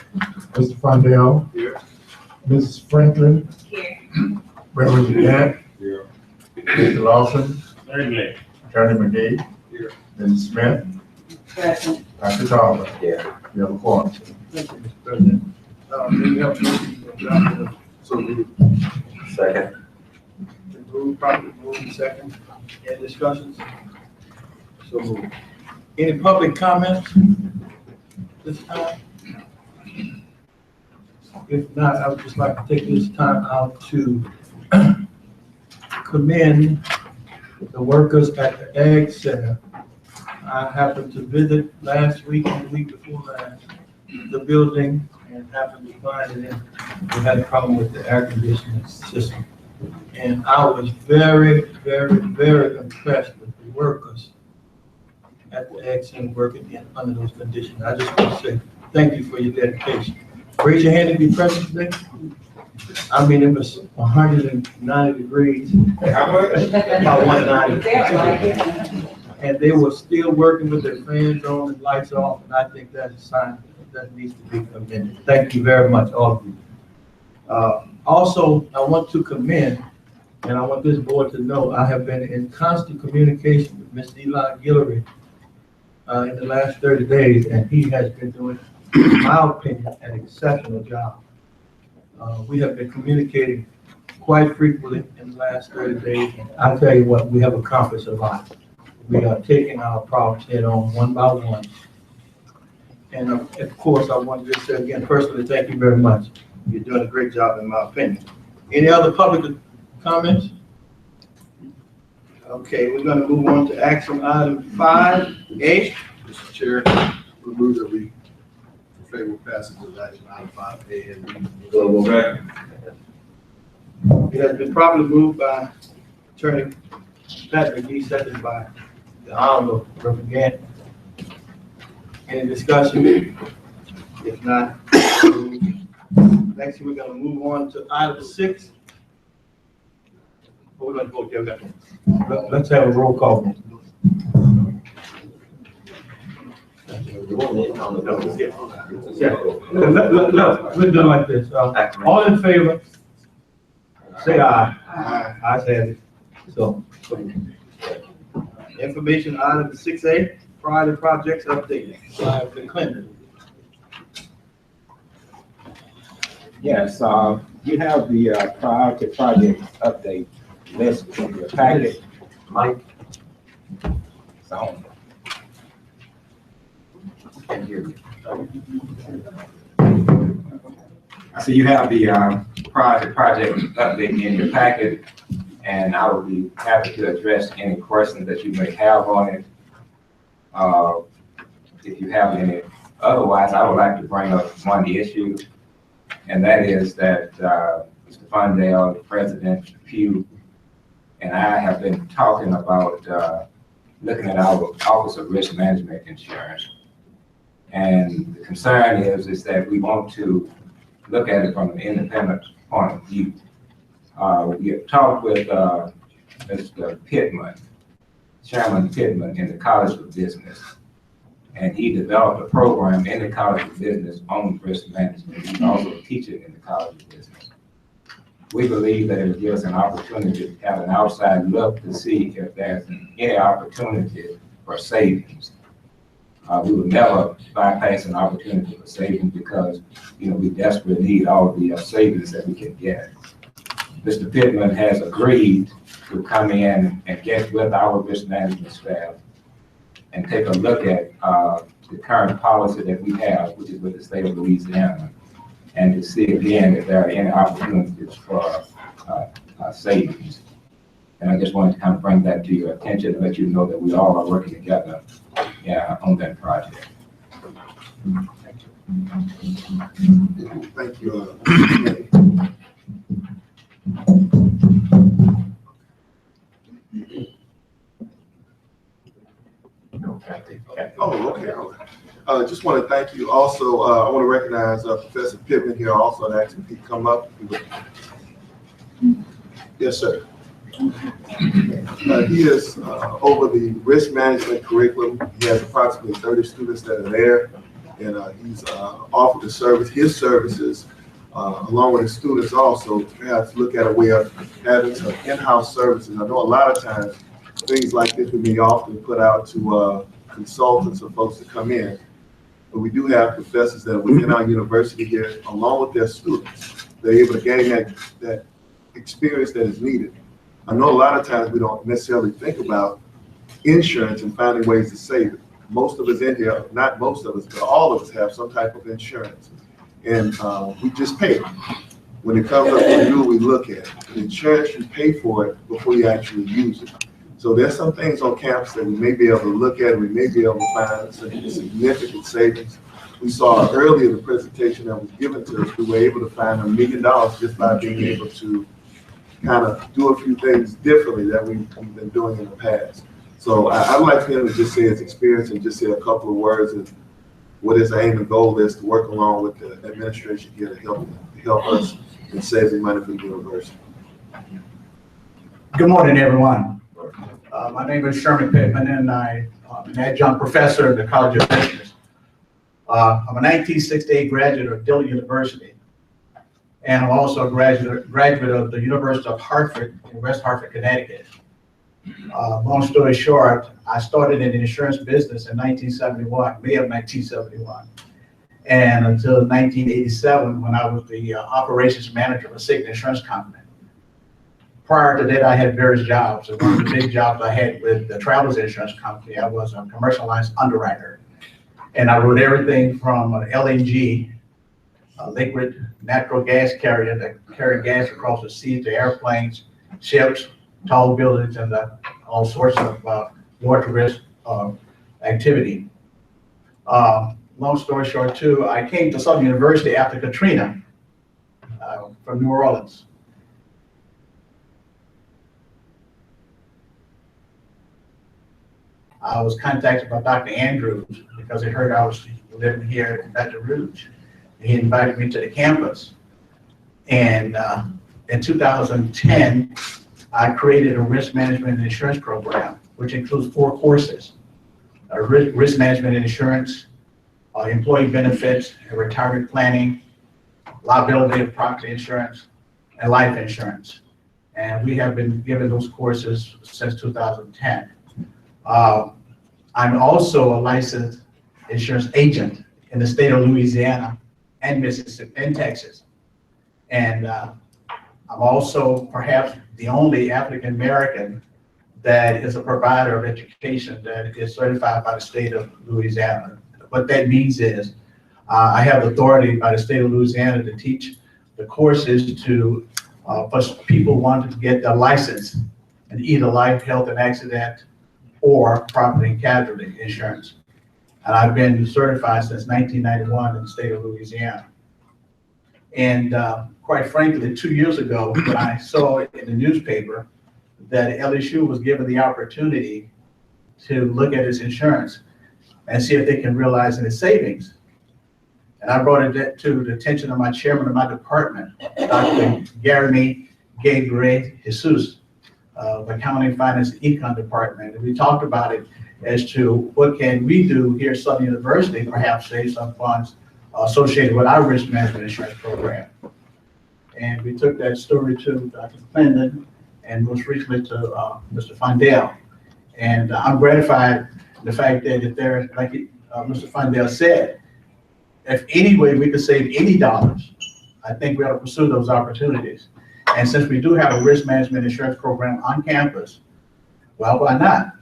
Mr. Fondell. Here. Mrs. Franklin. Here. Reverend Jeanette. Here. Mr. Lawson. Certainly. Attorney McGee. Here. Mrs. Smith. Present. Dr. Carver. Yeah. You have a quorum. Thank you, Mr. President. Do we have a motion to adopt? So moved. Second. Move, properly moved, second. Any discussions? So moved. Any public comments this time? If not, I would just like to take this time out to commend the workers at the Ag Center. I happened to visit last week and the week before last, the building, and happened to find it in, we had a problem with the air conditioning system. And I was very, very, very impressed with the workers at the Ag Center working under those conditions. I just want to say thank you for your dedication. Raise your hand if you're present today. I mean, it was 190 degrees. About 190. And they were still working with their fans on and lights off, and I think that's a sign that needs to be commended. Thank you very much, all of you. Also, I want to commend, and I want this board to know, I have been in constant communication with Mr. Eli Guillory in the last 30 days, and he has been doing, in my opinion, an exceptional job. We have been communicating quite frequently in the last 30 days, and I'll tell you what, we have accomplished a lot. We are taking our problems head on one by one. And of course, I want to just say again, personally, thank you very much. You're doing a great job, in my opinion. Any other public comments? Okay, we're going to move on to action item 5A. Mr. Chair, we move that we favor passage of action item 5A and Global. It has been properly moved by Attorney Patrick McGee, seconded by the Honorable Reverend Gantt. Any discussion? If not, next we're going to move on to item 6. We're going to vote there. Let's have a roll call. Yeah. Look, we're doing like this. All in favor, say aye. Aye, say it. So, information item 6A, priority projects update by the Clinton. Yes, you have the priority project update list in your packet. Mike? So, Can't hear me. so you have the priority project update in your packet, and I will be happy to address any questions that you may have on it. If you have any. Otherwise, I would like to bring up one issue, and that is that Mr. Fondell, the President, Pugh, and I have been talking about looking at our Office of Risk Management Insurance. And the concern is that we want to look at it from an independent point of view. We have talked with Mr. Pittman, Chairman Pittman in the College of Business, and he developed a program in the College of Business on risk management. He's also teaching in the College of Business. We believe that it will give us an opportunity to have an outside look to see if there's any opportunity for savings. We would never bypass an opportunity for savings because, we desperately need all the savings that we can get. Mr. Pittman has agreed to come in and get with our risk management staff and take a look at the current policy that we have, which is with the state of Louisiana, and to see again if there are any opportunities for savings. And I just wanted to kind of bring that to your attention and let you know that we all are working together on that project. Thank you. Oh, okay. Just want to thank you. Also, I want to recognize Professor Pittman here. Also, and ask if he come up. Yes, sir. He is over the risk management curriculum. He has approximately 30 students that are there, and he's offered his services along with his students also to perhaps look at a way of having some in-house services. I know a lot of times things like this would be often put out to consultants or folks to come in, but we do have professors that are within our university here, along with their students. They're able to gain that experience that is needed. I know a lot of times we don't necessarily think about insurance and finding ways to save it. Most of us in here, not most of us, but all of us have some type of insurance. And we just pay it. When it comes up to renewal, we look at it. The insurance, you pay for it before you actually use it. So there's some things on campus that we may be able to look at, we may be able to find some significant savings. We saw earlier the presentation that was given to us, we were able to find $1 million just by being able to kind of do a few things differently that we've been doing in the past. So I'd like for him to just say his experience and just say a couple of words and what his aim and goal is to work along with the administration here to help us in saving money for the university. Good morning, everyone. My name is Sherman Pittman, and I'm an adjunct professor at the College of Business. I'm a 1968 graduate of Dillon University, and I'm also a graduate of the University of Hartford in West Hartford, Connecticut. Long story short, I started in the insurance business in 1971, May of 1971. And until 1987, when I was the operations manager of a Cigna insurance company. Prior to that, I had various jobs. And one of the big jobs I had with the Travelers Insurance Company, I was a commercial lines underwriter. And I wrote everything from an LNG, a liquid natural gas carrier that carried gas across the sea to airplanes, ships, tall buildings, and all sorts of water risk activity. Long story short, too, I came to Southern University after Katrina from New Orleans. I was contacted by Dr. Andrews because he heard I was living here in Baton Rouge. He invited me to the campus. And in 2010, I created a risk management and insurance program, which includes 4 courses: risk management and insurance, employee benefits and retirement planning, liability and property insurance, and life insurance. And we have been given those courses since 2010. I'm also a licensed insurance agent in the state of Louisiana and Mississippi and Texas. And I'm also perhaps the only African American that is a provider of education that is certified by the state of Louisiana. What that means is I have authority by the state of Louisiana to teach the courses to for people wanting to get their license in either life, health, and accident or property and casualty insurance. And I've been certified since 1991 in the state of Louisiana. And quite frankly, 2 years ago, when I saw in the newspaper that LSU was given the opportunity to look at its insurance and see if they can realize any savings, And I brought it to the attention of my chairman of my department, Dr. Jeremy Gabriel Jesus, of Accounting, Finance, and Econ Department. And we talked about it as to what can we do here at Southern University, perhaps save some funds associated with our risk management insurance program. And we took that story to Dr. Clinton and most recently to Mr. Fondell. And I'm gratified the fact that if there, like Mr. Fondell said, if any way we could save any dollars, I think we ought to pursue those opportunities. And since we do have a risk management insurance program on campus, well, why not?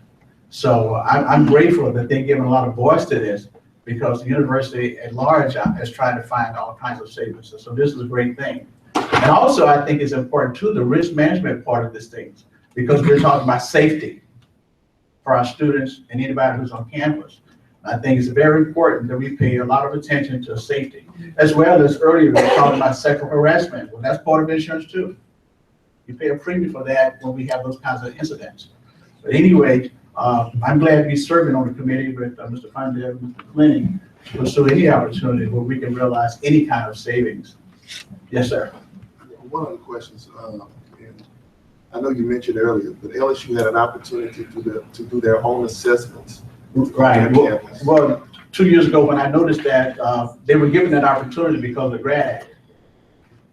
So I'm grateful that they're giving a lot of voice to this, because the university at large is trying to find all kinds of savings. So this is a great thing. And also, I think it's important too, the risk management part of this thing, because we're talking about safety for our students and anybody who's on campus. I think it's very important that we pay a lot of attention to safety, as well as earlier we were talking about sexual harassment. Well, that's part of insurance too. You pay a premium for that when we have those kinds of incidents. But anyway, I'm glad to be serving on the committee with Mr. Fondell and Mr. Clinton to pursue any opportunity where we can realize any kind of savings. Yes, sir. One of the questions, and I know you mentioned earlier, but LSU had an opportunity to do their own assessments. Right. Well, 2 years ago when I noticed that they were given that opportunity because of the GRAD Act.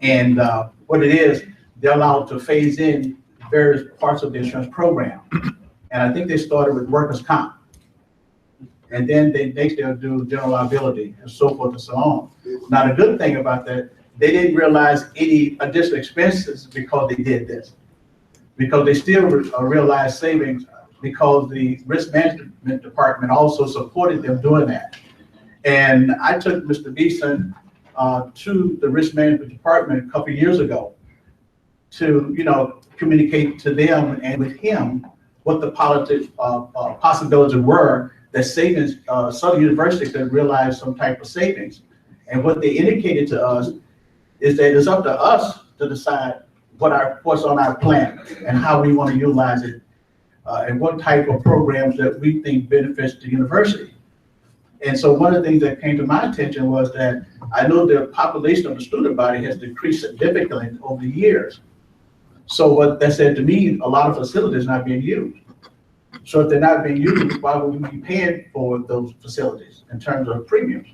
And what it is, they're allowed to phase in various parts of the insurance program. And I think they started with workers' comp. And then next they'll do general liability and so forth and so on. Now, the good thing about that, they didn't realize any additional expenses because they did this. Because they still realized savings because the risk management department also supported them doing that. And I took Mr. Beeson to the risk management department a couple of years ago to, communicate to them and with him what the possibilities were that savings, Southern University could realize some type of savings. And what they indicated to us is that it's up to us to decide what's on our plan and how we want to utilize it, and what type of programs that we think benefits the university. And so one of the things that came to my attention was that I know the population of the student body has decreased significantly over the years. So what that said to me, a lot of facilities not being used. So if they're not being used, why would we be paying for those facilities in terms of premiums?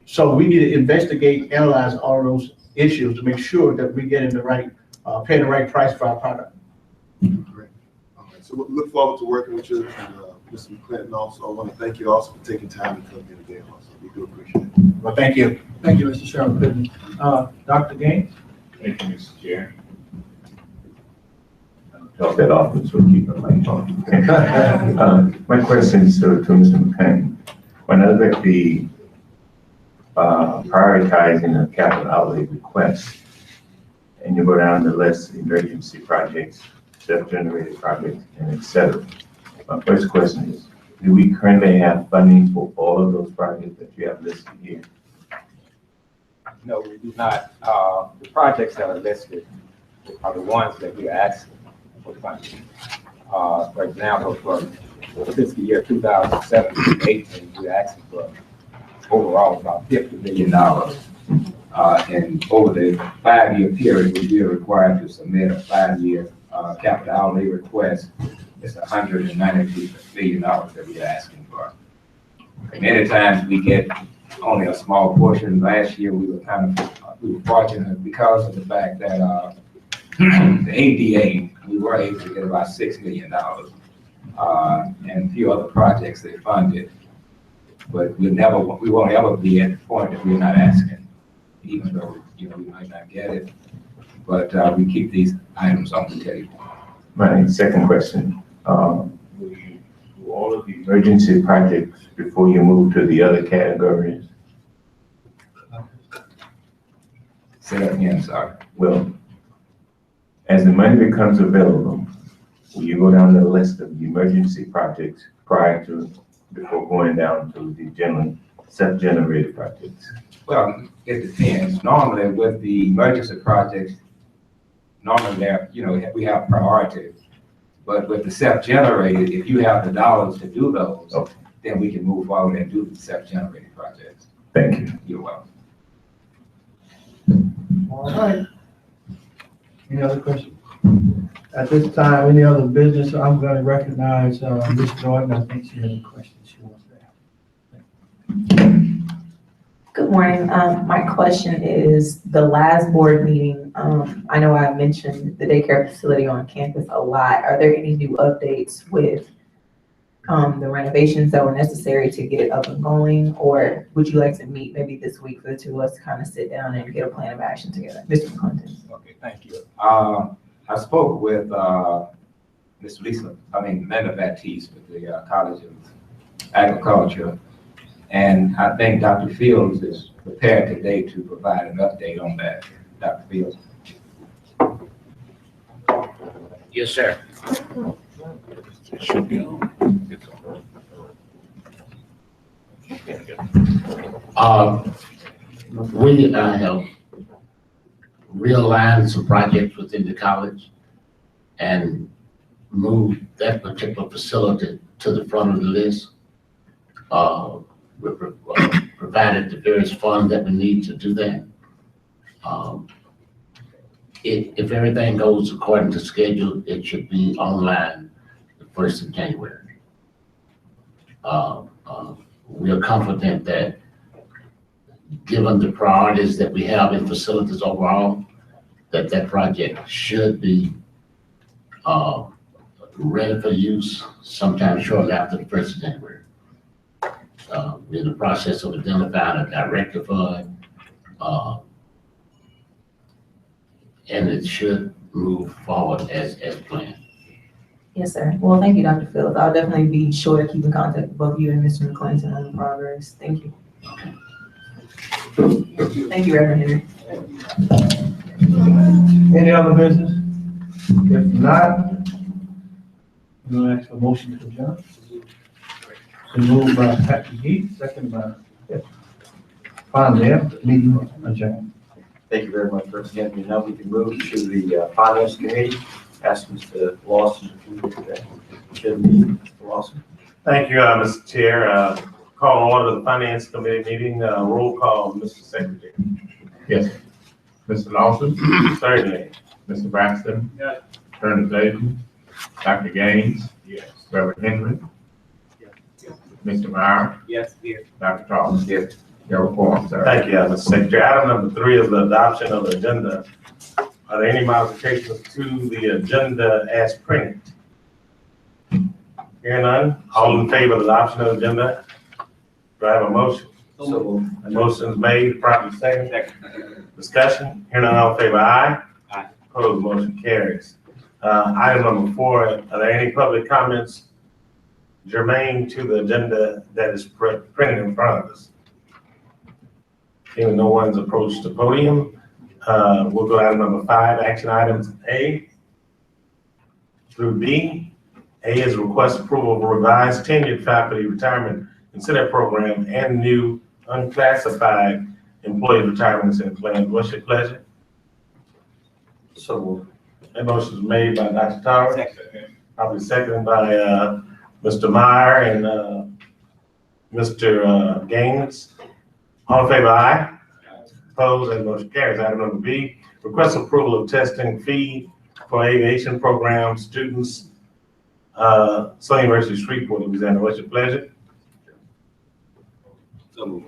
So we need to investigate, analyze all those issues to make sure that we get in the right, paying the right price for our product. Great. All right. So we look forward to working with you, and Mr. Clinton also. I want to thank you also for taking time to come here today also. We do appreciate it. Well, thank you. Thank you, Mr. Sherman. Dr. Gaines? Thank you, Mr. Chair. Talk that off, so keep it like talking. My question is to Mr. McCann. When I look at the prioritizing of capital outlay requests, and you go down the list, emergency projects, self-generated projects, and et cetera. My first question is, do we currently have funding for all of those projects that you have listed here? No, we do not. The projects that are listed are the ones that we are asking for funding. For example, for the fiscal year 2017-18, we're asking for overall about $50 million. And over the 5-year period, we are required to submit a 5-year capital outlay request. It's $192 billion that we're asking for. Many times we get only a small portion. Last year we were fortunate because of the fact that the ADA, we were able to get about $6 million, and a few other projects they funded. But we won't ever be at the point that we're not asking, even though we might not get it. But we keep these items on the table. My second question, will you do all of the emergency projects before you move to the other categories? Say that again, sorry. Well, as the money becomes available, will you go down the list of the emergency projects before going down to the general self-generated projects? Well, it depends. Normally with the emergency projects, we have priority. But with the self-generated, if you have the dollars to do those, Okay. then we can move forward and do the self-generated projects. Thank you. You're welcome. All right. Any other questions? At this time, any other business, I'm gonna recognize, Ms. Jordan. I think she has a question she wants to ask. Good morning. My question is, the last board meeting, I know I mentioned the daycare facility on campus a lot. Are there any new updates with the renovations that were necessary to get it up and going? Or would you like to meet maybe this week for the two of us to kind of sit down and get a plan of action together? Mr. McClinton. Okay, thank you. I spoke with, Ms. Linda Baptiste with the College of Agriculture. And I think Dr. Fields is prepared today to provide an update on that. Dr. Fields? Yes, sir. It should be on. It's on. We have realigned some projects within the college and moved that particular facility to the front of the list. We provided the various funds that we need to do that. If everything goes according to schedule, it should be online the 1st of January. We are confident that given the priorities that we have in facilities overall, that project should be ready for use sometime shortly after the 1st of January. We're in the process of identifying a director for it, and it should move forward as planned. Yes, sir. Well, thank you, Dr. Fields. I'll definitely be sure to keep in contact with both you and Mr. McClinton on the progress. Thank you. Thank you, Reverend Henry. Any other business? If not, I'm gonna ask for a motion to adjourn. So moved by Patrick Heath, second by Fondell, meeting adjourned. Thank you very much, President. Now we can move to the Finance Committee. Ask Mr. Lawson to come to that. Mr. Lawson. Thank you, Mr. Chair. Call order the Finance Committee meeting. Roll call, Mr. Secretary. Yes. Mr. Lawson, Certainly. Mr. Braxton. Yes. Attorney Clayton, Dr. Gaines, Yes. Reverend Henry. Mr. Meyer, Yes, here. Dr. Charles. Yes. Your report, sir. Thank you, Mr. Secretary. Item number 3 is the adoption of the agenda. Are there any modifications to the agenda as printed? Hearing none, all in favor of the adoption of the agenda? Do I have a motion? So A motion is made, properly second. Discussion, hearing none, all in favor, aye? Aye. Opposed, motion carries. Item number 4, are there any public comments germane to the agenda that is printed in front of us? Seeing no one's approached the podium, we'll go to item number 5, action items A through B. A is request approval of a revised tenured faculty retirement incentive program and new unclassified employee retirement incentive plan. What's your pleasure? So That motion is made by Dr. Tower, probably seconded by Mr. Meyer and Mr. Gaines. All in favor, aye? Opposed, that motion carries. Item number B, request approval of testing fee for aviation program students, Sun University, Shreveport, Louisiana. What's your pleasure? So moved.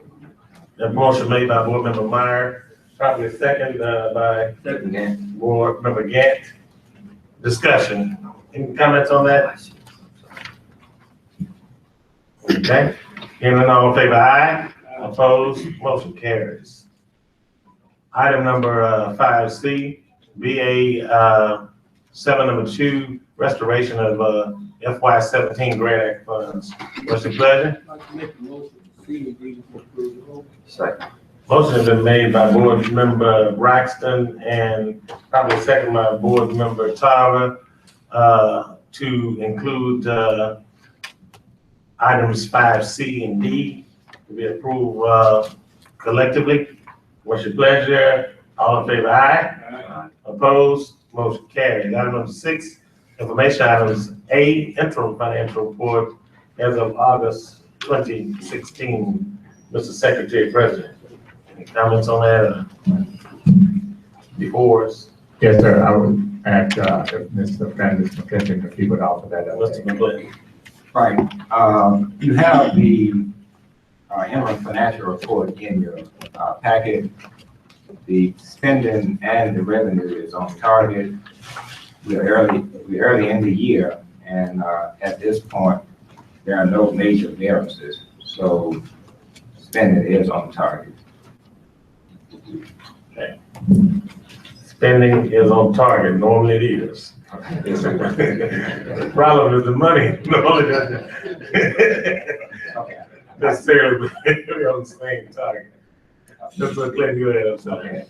That motion made by Board Member Meyer, probably seconded by Board Member Gant. Discussion. Any comments on that? Okay. Hearing none, all in favor, aye? Opposed, motion carries. Item number 5C, BA 7 restoration of FY17 grant act funds. What's your pleasure? second. Motion has been made by Board Member Braxton and probably second by Board Member Tyler to include items 5C and D to be approved collectively. What's your pleasure? All in favor, aye? Opposed? Motion carries. Item number 6, information items A, interim financial report as of August 2016. Mr. Secretary President, any comments on that before us? Yes, sir. I would ask, if Mr. Candace McClinton could keep it off of that. Mr. McClinton. Right, you have the interim financial report in your packet. The spending and the revenue is on target. We're early in the year, and at this point, there are no major variances. So spending is on target. Okay. Spending is on target, normally it is. The problem is the money, normally doesn't necessarily be on the same target. That's what Clinton, go ahead, I'm sorry.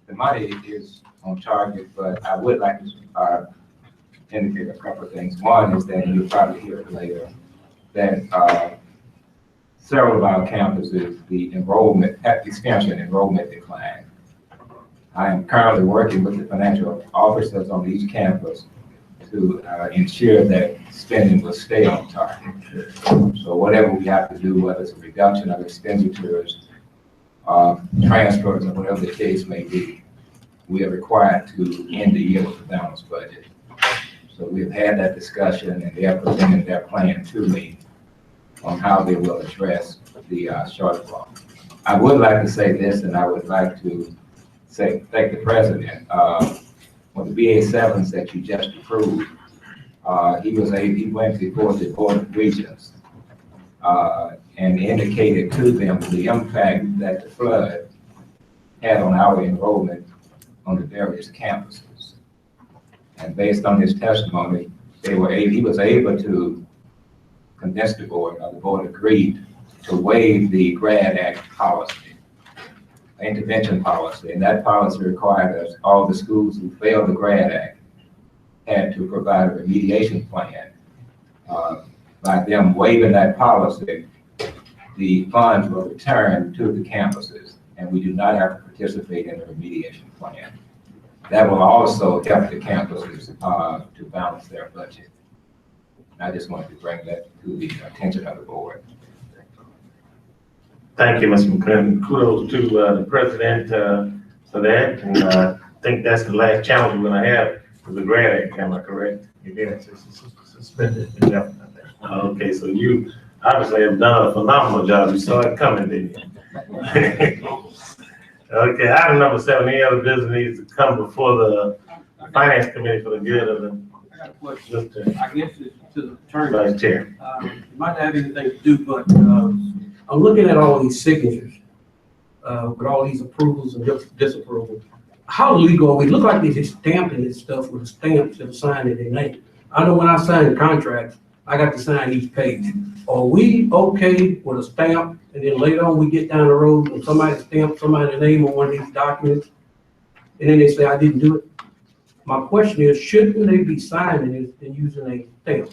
The money is on target, but I would like to indicate a couple of things. One is that you'll probably hear it later, that several of our campuses, the enrollment, at the expansion enrollment decline. I am currently working with the financial officers on each campus to ensure that spending will stay on target. So whatever we have to do, whether it's a reduction of expenditures, transfers, or whatever the case may be, we are required to end the year with a balanced budget. So we've had that discussion, and they are presenting their plan to me on how they will address the shortfall. I would like to say this, and I would like to thank the president. On the BA7s that you just approved, he went before the Board of Regents and indicated to them the impact that the flood had on our enrollment on the various campuses. And based on his testimony, he was able to convince the board, or the board agreed to waive the GRAD Act policy, intervention policy, and that policy required us, all the schools who failed the GRAD Act had to provide a remediation plan. By them waiving that policy, the funds were returned to the campuses, and we do not have to participate in the remediation plan. That will also help the campuses to balance their budget. I just wanted to bring that to the attention of the board. Thank you, Mr. McClinton. Kudos to the president for that, and I think that's the last challenge we're gonna have with the GRAD Act. Am I correct? It is suspended indefinitely. Okay, so you obviously have done a phenomenal job. You saw it coming, didn't you? Okay, item number 7, any other business needs to come before the finance committee for the good of the. I got a question. I guess it's to the attorney. Vice Chair. It might not have anything to do, but I'm looking at all these signatures with all these approvals and disapprovals. How legal are we? Look like they're just stamping this stuff with a stamp to sign it in name. I know when I sign contracts, I got to sign each page. Are we okay with a stamp, and then later on we get down the road and somebody stamps somebody's name on one of these documents, and then they say, I didn't do it? My question is, shouldn't they be signing it and using a stamp?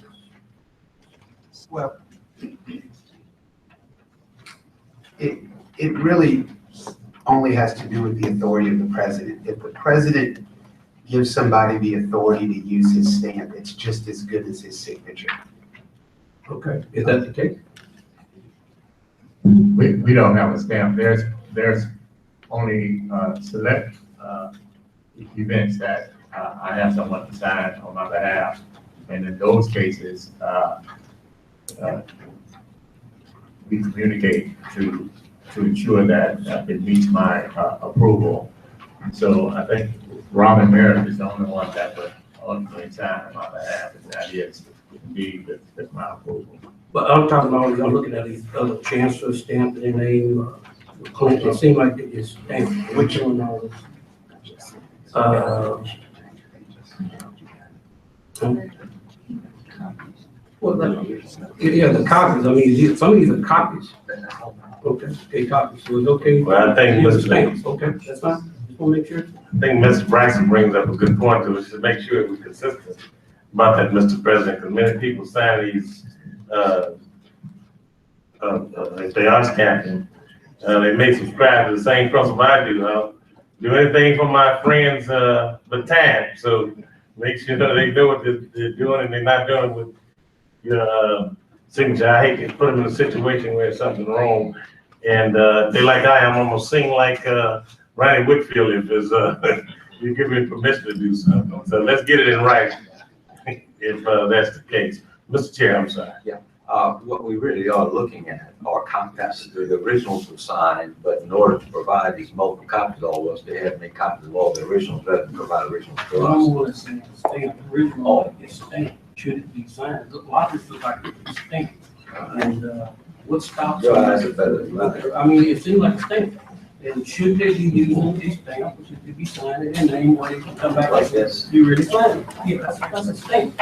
Well, it really only has to do with the authority of the president. If the president gives somebody the authority to use his stamp, it's just as good as his signature. Okay, is that the case? We don't have a stamp. There's only select events that I have someone to sign on my behalf. And in those cases, we communicate to ensure that it meets my approval. So I think Robin Merritt is the only one that would ultimately sign on my behalf, and that is indeed with my approval. But I'm talking about, I'm looking at these other chancellors stamping their name, Clinton, it seemed like they just stamped which one all this. Well, yeah, the copies, I mean, some of these are copies. Okay, copies, so it's okay. Well, I think Mr. Okay, that's fine, just want to make sure. I think Mr. Braxton brings up a good point, because we should make sure we're consistent about that, Mr. President, because many people sign these, if they are stamping, they may subscribe to the same principle I do. I'll do anything for my friends, but time, so make sure that they know what they're doing and they're not doing with your signature. I hate to put them in a situation where something's wrong. And, they like I am, almost sing like, Ronnie Whitfield if it's, you give me permission to do something. So let's get it in writing, if, that's the case. Mr. Chair, I'm sorry. What we really are looking at are copies. The originals were signed, but in order to provide these multiple copies of all of us, they had to make copies of all the originals, rather than provide originals to I'm us. gonna say the stamp, original is stamped, should it be signed? A lot of this look like it's stamped. And, what stops? Your eyes are better than mine. I mean, it seems like a stamp. And should they be using this stamp, or should they be signing it, and then when they can come back Like this. you really signed it? Yeah, that's a stamp.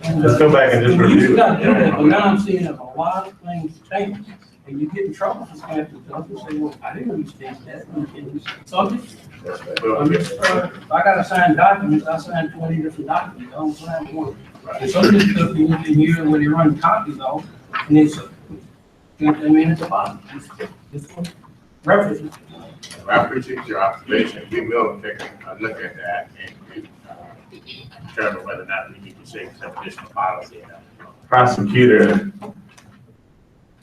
And, Let's go back and just we used review to not do it. that, but now I'm seeing a lot of things stamped, and you get in trouble for stamping stuff, and say, well, I didn't understand that. So I'm just, if I gotta sign documents, I sign 20 different documents, I don't sign one. And some of this stuff you look in here when they run copies off, and it's, I mean, it's a bottom. It's references. I appreciate your observation. We will take a look at that and determine whether or not we need to shape some additional policy. Prosecutor,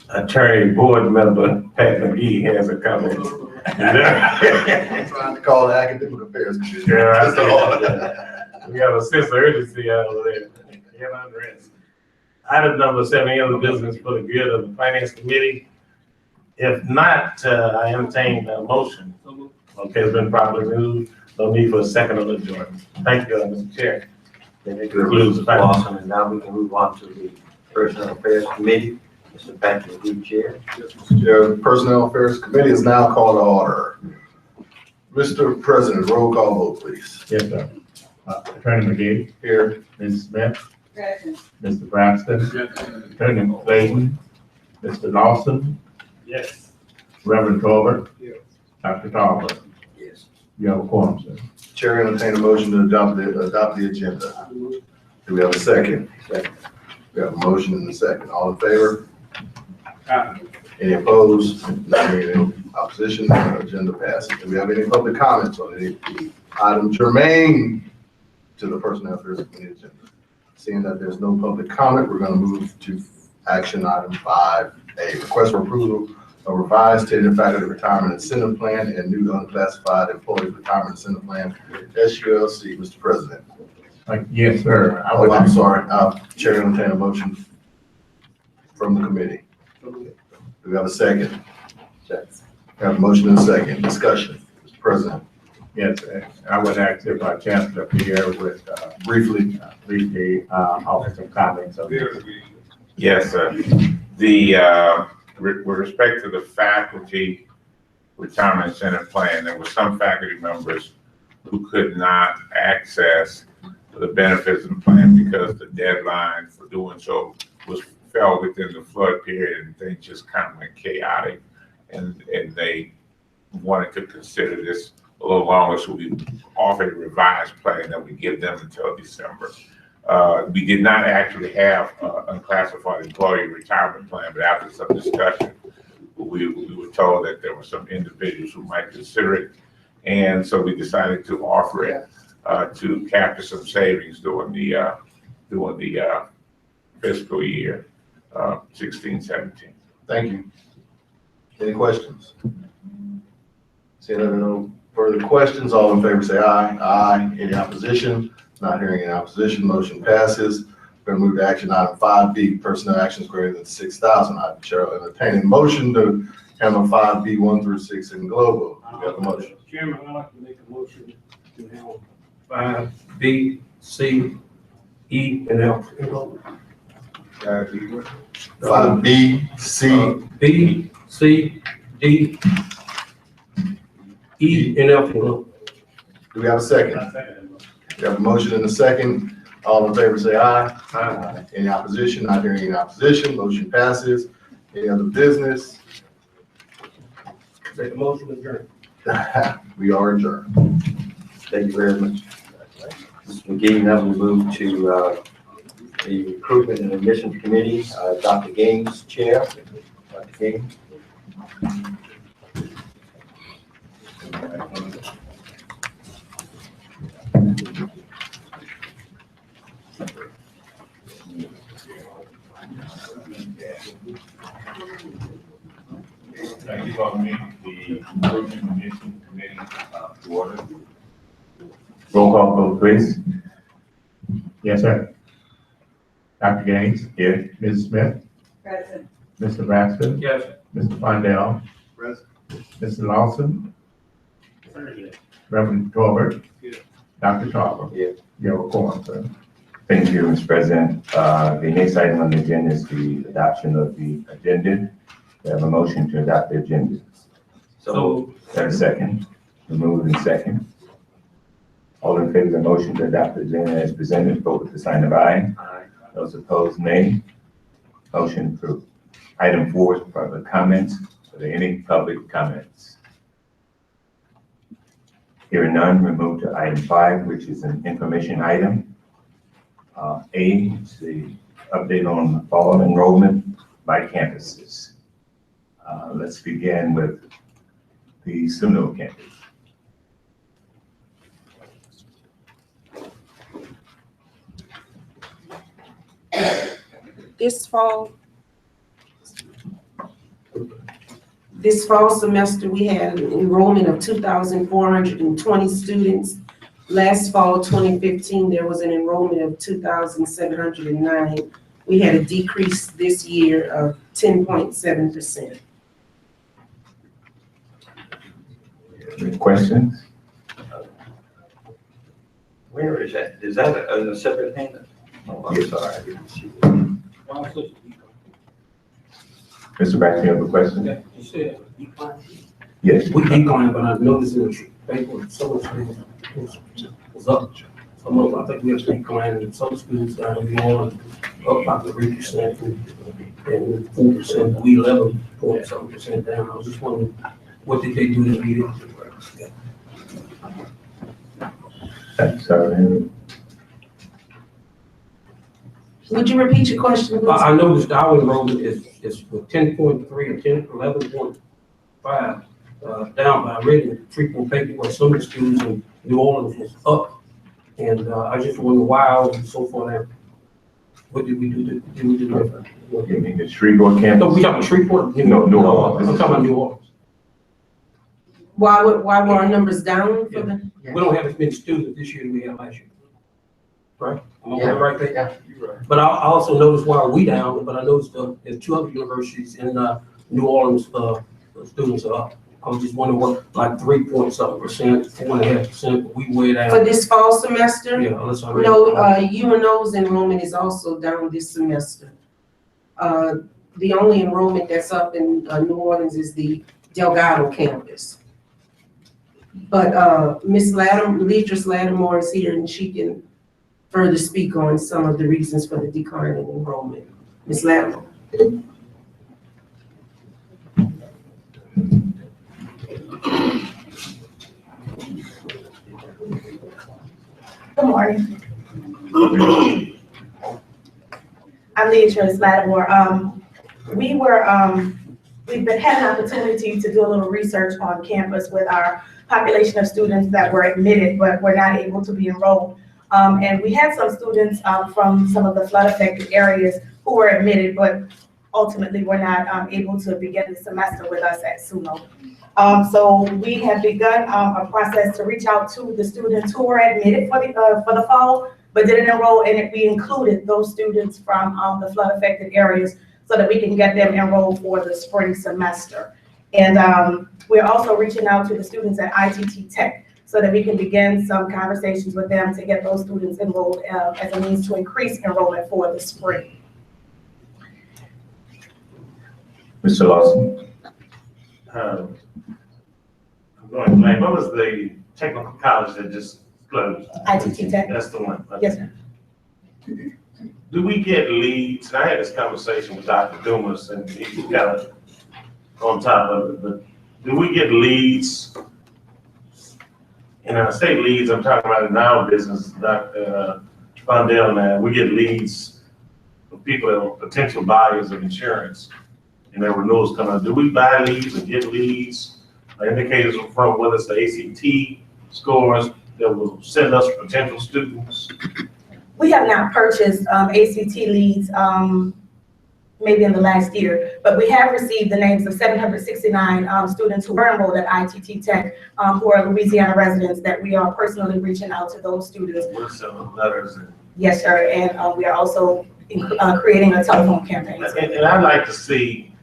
attorney, board member, Pat McGee has a comment. I'm trying to call the academic affairs committee. Yeah, I see that. We have a sense of urgency over there. Can't unrest. Item number 7, any other business for the good of the finance committee? If not, I entertain a motion. Okay, it's been properly moved. No need for a second on the adjournment. Thank you, Mr. Chair. Thank you, Mr. Lawson, and now we can move on to the Personnel Affairs Committee. Mr. Patrick, the chair. Chair, the Personnel Affairs Committee is now called to order. Mr. President, roll call vote, please. Yes, sir. Attorney McGee, Here. Ms. Smith, Present. Mr. Braxton, Attorney Clayton, Mr. Lawson, Yes. Reverend Tolbert, Dr. Talbot. Yes. You have a quorum, sir. Chair, entertain a motion to adopt the agenda. Do we have a second? Second. We have a motion and a second. All in favor? Any opposed? Not hearing any opposition, the agenda passes. Do we have any public comments on any item germane to the Personnel Affairs Committee agenda? Seeing that there's no public comment, we're gonna move to action item 5A, request for approval of revised tenured faculty retirement incentive plan and new unclassified employees retirement incentive plan, SULC. Mr. President. Yes, sir. I'm sorry, Chair, entertain a motion from the committee. Do we have a second? Second. We have a motion and a second. Discussion. Mr. President. Yes, I would ask if our Chancellor Pierre would Briefly. offer some comments. Yes, sir. The, with respect to the faculty retirement incentive plan, there were some faculty members who could not access the benefits of the plan because the deadline for doing so fell within the flood period, and things just kind of went chaotic. And they wanted to consider this a little longer, so we offered a revised plan that we give them until December. We did not actually have unclassified employee retirement plan, but after some discussion, we were told that there were some individuals who might consider it. And so we decided to offer it to capture some savings during the fiscal year 16-17. Thank you. Any questions? Seeing that there are no further questions, all in favor say aye. Aye. Any opposition? Not hearing any opposition, motion passes. We're gonna move to action item 5B, personnel actions greater than 6,000. I shall entertain a motion to handle 5B 1 through 6 in global. Do we have a motion? Chairman, I'd like to make a motion to handle 5, B, C, E, and F. 5B, C. B, C, D, E, and F. Do we have a second? We have a motion and a second. All in favor say aye. Aye. Any opposition? Not hearing any opposition, motion passes. Any other business? Make a motion to adjourn. We are adjourned. Thank you very much. Mr. McGee, now we move to the Recruitment and Admissions Committee. Dr. Gaines, Chair. Dr. Gaines. Thank you, Alderman. The Improvement Commission Committee, to order. Roll call vote, please. Yes, sir. Dr. Gaines? Here. Mrs. Smith? Present. Mr. Braxton? Yes. Mr. Fondell? Present. Mr. Lawson? Reverend Tolbert? Dr. Tarver? Yes. You have a quorum, sir. Thank you, Mr. President. The next item on the agenda is the adoption of the agenda. We have a motion to adopt the agenda. So, Have a second. We move in second. All in favor of the motion to adopt the agenda as presented, vote with the sign of aye. Those opposed, nay. Motion approved. Item 4 is public comments. Are there any public comments? Hearing none, we move to item 5, which is an information item. A is the update on fall enrollment by campuses. Let's begin with the Suno campus. This fall semester, we had an enrollment of 2,420 students. Last fall, 2015, there was an enrollment of 2,709. We had a decrease this year of 10.7%. Any questions? Where is that? Is that a separate payment? Oh, I'm sorry, I didn't see it. Mr. Braxton, you have a question? yeah, you said decline. Yes. We declined, but I noticed in the paper, some of the students was up. Some of, I think we have declined, and some students down in New Orleans up by 3% and 4%, we 11.7% down. I was just wondering, what did they do to beat it? Sorry. Would you repeat your question, please? I noticed our enrollment is with 10.3 or 11.5, down by reading 3.8, where some of the students in New Orleans was up. And I just wonder why I was so far down. What did we do? Did we do different? You mean the Shreveport campus? No, we talking about Shreveport? No, New Orleans. I'm talking about New Orleans. Why were our numbers down for the? We don't have as many students this year as we had last year. Right? Am I Yeah. right there? Yeah, you're right. But I also noticed why are we down, but I noticed there's 2 other universities in New Orleans, the students are up. I was just wondering what, like 3.something%, 4.5%, but we way down. For this fall semester? Yeah, that's already. No, UNO's enrollment is also down this semester. The only enrollment that's up in New Orleans is the Delgado campus. But Ms. Ledris Lattimore is here and she can further speak on some of the reasons for the decline in enrollment. Ms. Lattimore. Good morning. I'm Ledris Lattimore. We've had an opportunity to do a little research on campus with our population of students that were admitted but were not able to be enrolled. And we had some students from some of the flood affected areas who were admitted, but ultimately were not able to begin the semester with us at SUNO. So we have begun a process to reach out to the students who were admitted for the fall, but didn't enroll, and we included those students from the flood affected areas so that we can get them enrolled for the spring semester. And we're also reaching out to the students at ITT Tech so that we can begin some conversations with them to get those students enrolled as a means to increase enrollment for the spring. Mr. Lawson? I'm going to blame, what was the technical college that just closed? ITT Tech? That's the one. Yes, sir. Do we get leads? And I had this conversation with Dr. Dumas and he got it on top of it, but do we get leads? And when I say leads, I'm talking about in our business, Dr. Fondell, man, we get leads from people that are potential buyers of insurance and their renewals coming up. Do we buy leads and get leads, indicators from whether it's the ACT scores that will send us potential students? We have not purchased ACT leads maybe in the last year, but we have received the names of 769 students who were enrolled at ITT Tech, who are Louisiana residents, that we are personally reaching out to those students. We're sending letters and. Yes, sir, and we are also creating a telephone campaign. And I'd like to see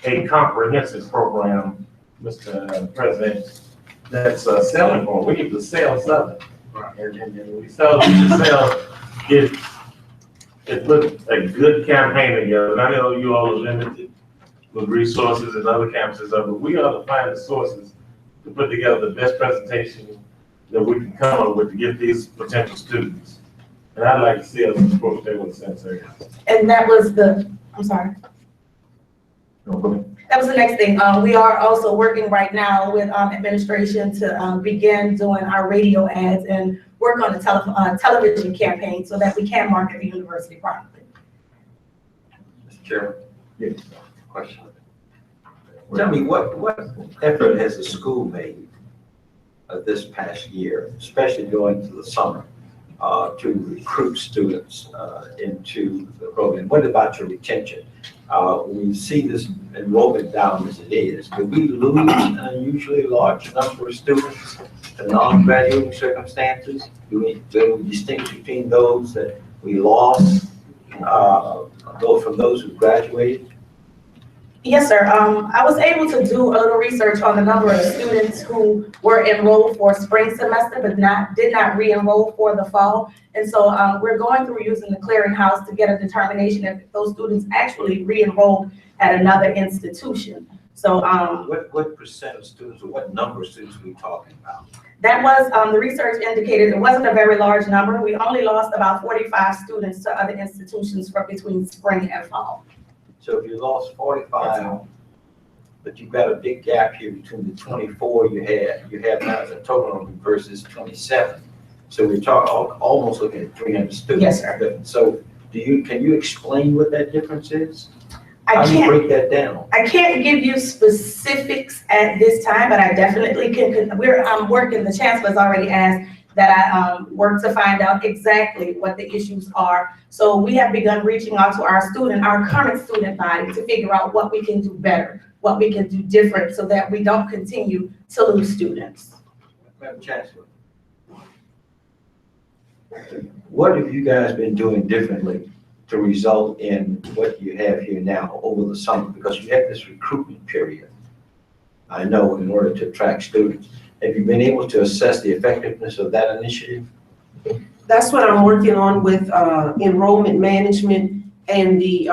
a comprehensive program, Mr. President, that's selling more. We need to sell something. And we sell, it looked a good campaign together. And I know you all are limited with resources and other campuses, but we ought to find the sources to put together the best presentation that we can come up with to give these potential students. And I'd like to see us approach that with sincerity. And that was I'm sorry. That was the next thing. We are also working right now with administration to begin doing our radio ads and work on the television campaign so that we can market the university properly. Mr. Chairman? Yes. Question. Tell me, what effort has the school made this past year, especially going to the summer, to recruit students into the program? What about your retention? We see this enrollment down as it is. Do we lose unusually large number of students to non-graduating circumstances? Do we distinguish between those that we lost, from those who graduated? Yes, sir. I was able to do a little research on the number of students who were enrolled for spring semester, but did not re-enroll for the fall. And so we're going through using the clearinghouse to get a determination if those students actually re-enrolled at another institution. So what percent of students, or what number of students are we talking about? that was, the research indicated it wasn't a very large number. We only lost about 45 students to other institutions for between spring and fall. So if you lost 45, but you've got a big gap here between the 24 you have now as a total versus 27. So we're talking almost looking at 300 students. Yes, sir. So can you explain what that difference is? How do you break that down? I can't give you specifics at this time, but I definitely can. I'm working, the chancellor's already asked that I work to find out exactly what the issues are. So we have begun reaching out to our current student body to figure out what we can do better, what we can do different so that we don't continue to lose students. Madam Chancellor, what have you guys been doing differently to result in what you have here now over the summer? Because you have this recruitment period, I know, in order to attract students. Have you been able to assess the effectiveness of that initiative? That's what I'm working on with enrollment management and the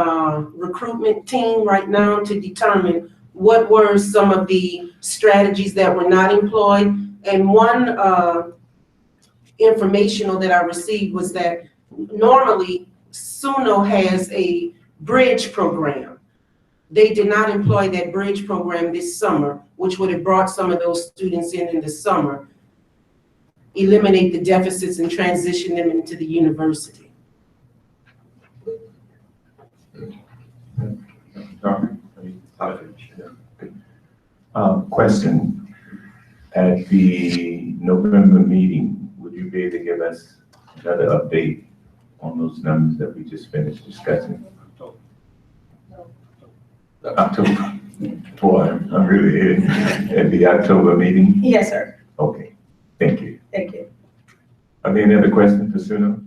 recruitment team right now to determine what were some of the strategies that were not employed. And one informational that I received was that normally SUNO has a bridge program. They did not employ that bridge program this summer, which would have brought some of those students in the summer, eliminate the deficits and transition them into the university. Question. At the November meeting, would you be able to give us another update on those numbers that we just finished discussing? October. Boy, I'm really here. At the October meeting? Yes, sir. Okay, thank you. Thank you. Are there any other questions for Suno?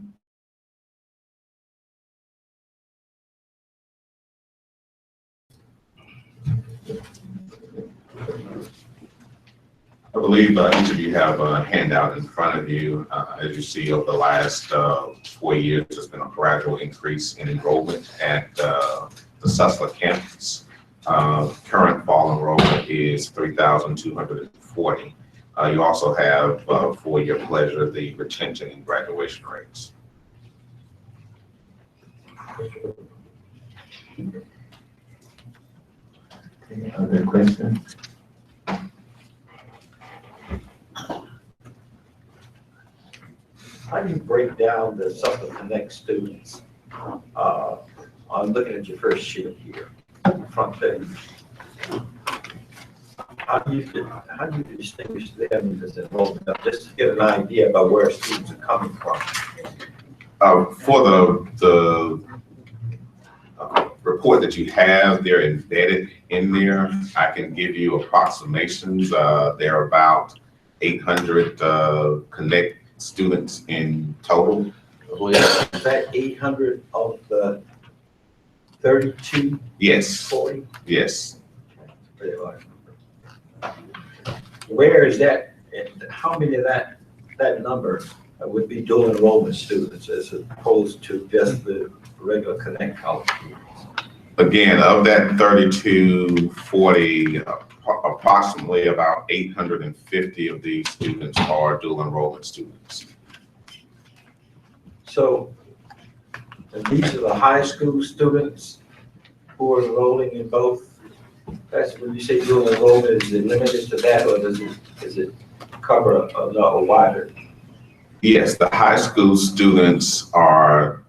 I believe each of you have a handout in front of you. As you see, over the last 4 years, there's been a gradual increase in enrollment at the Sustler campus. Current fall enrollment is 3,240. You also have, for your pleasure, the retention and graduation rates. Any other questions? How do you break down the Sustler Connect students? I'm looking at your first sheet here, front page. How do you distinguish them in this enrollment? Just to get an idea about where students are coming from. For the report that you have, they're embedded in there. I can give you approximations. There are about 800 Connect students in total. Is that 800 of the 32? Yes. 40? Yes. Where is that, how many of that number would be dual enrollment students as opposed to just the regular Connect College students? Again, of that 3240, approximately about 850 of these students are dual enrollment students. So, and these are the high school students who are enrolling in both? That's when you say dual enrollment, is it limited to that, or does it cover a wider? Yes, the high school students are,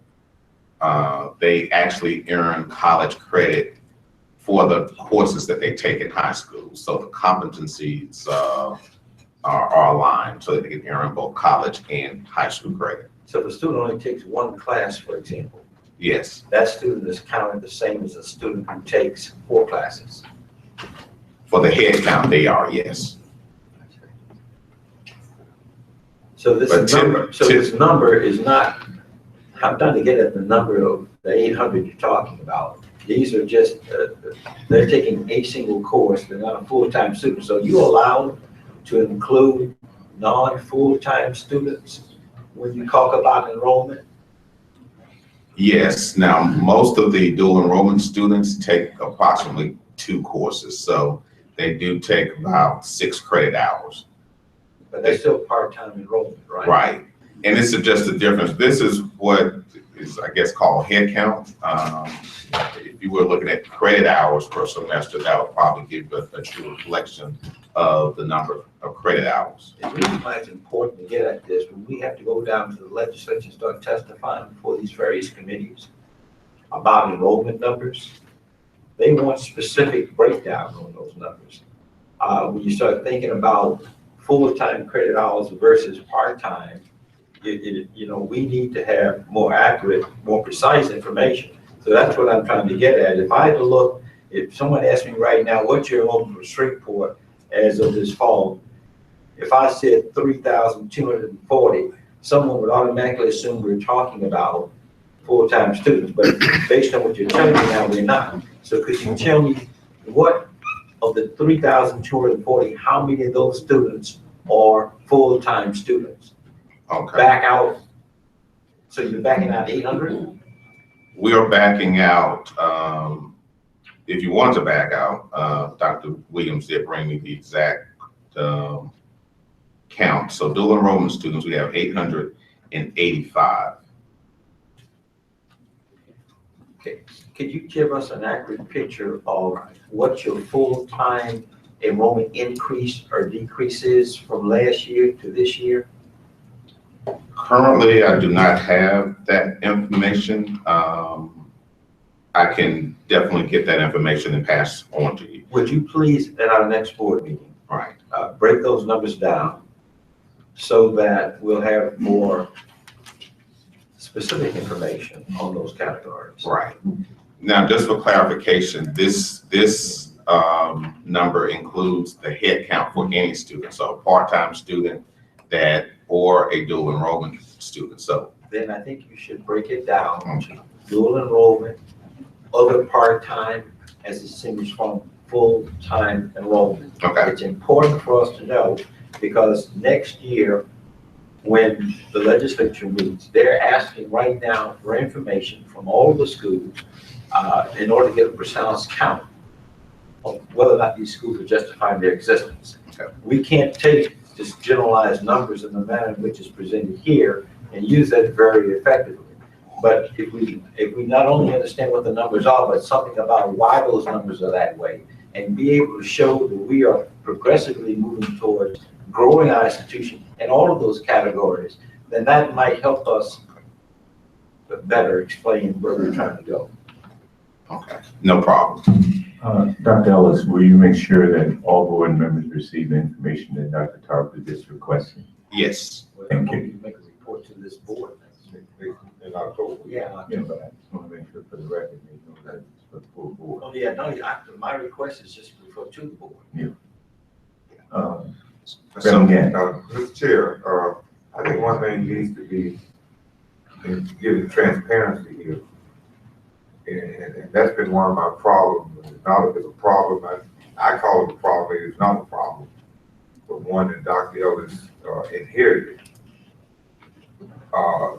they actually earn college credit for the courses that they take in high school. So the competencies are aligned so that they can earn both college and high school credit. So if a student only takes one class, for example, yes, that student is counted the same as a student who takes 4 classes. For the head count, they are, yes. So this number is not, I'm trying to get at the number of the 800 you're talking about. These are just, they're taking a single course, they're not a full-time student. So you allowed to include non-full-time students when you talk about enrollment? Yes, now most of the dual enrollment students take approximately 2 courses. So they do take about 6 credit hours. But they're still part-time enrollment, right? Right, and this is just the difference. This is what is, I guess, called head count. If you were looking at credit hours per semester, that would probably give a true reflection of the number of credit hours. The reason why it's important to get at this, when we have to go down to the legislature and start testifying before these various committees about enrollment numbers, they want specific breakdown on those numbers. When you start thinking about full-time credit hours versus part-time, you know, we need to have more accurate, more precise information. So that's what I'm trying to get at. If I had to look, if someone asked me right now, what's your enrollment for Shreveport as of this fall? If I said 3,240, someone would automatically assume we're talking about full-time students, but based on what you're telling me now, we're not. So could you tell me what of the 3,240, how many of those students are full-time students? Okay. Back out, so you're backing out 800? We are backing out, if you want to back out, Dr. Williams did bring me the exact count. So dual enrollment students, we have 885. Okay, could you give us an accurate picture of what your full-time enrollment increase or decrease is from last year to this year? Currently, I do not have that information. I can definitely get that information and pass on to you. Would you please, at our next board meeting, Right. Break those numbers down so that we'll have more specific information on those categories? Right. Now, just for clarification, this number includes the head count for any student, so a part-time student that or a dual enrollment student. So then I think you should break it down to dual enrollment, other part-time as distinguished from full-time enrollment. Okay. It's important for us to know because next year, when the legislature meets, they're asking right now for information from all of the schools in order to get a precise count of whether or not these schools are justifying their existence. Okay. We can't take just generalized numbers in the manner in which it's presented here and use that very effectively. But if we not only understand what the numbers are, but something about why those numbers are that way, and be able to show that we are progressively moving towards growing our institution in all of those categories, then that might help us better explain where we're trying to go. Okay, no problem. Dr. Ellis, will you make sure that all board members receive the information that Dr. Tarver just requested? Yes. Thank you. Make a report to this board. in October. Yeah. Yeah, but I just want to make sure for the record, you know, that it's for the full board. Oh, yeah, no, my request is just refer to the board. Mr. Chair, I think one thing needs to be is getting transparency here. And that's been one of my problems. Not if it's a problem, I call it a problem, it's not a problem. But one that Dr. Ellis inherited.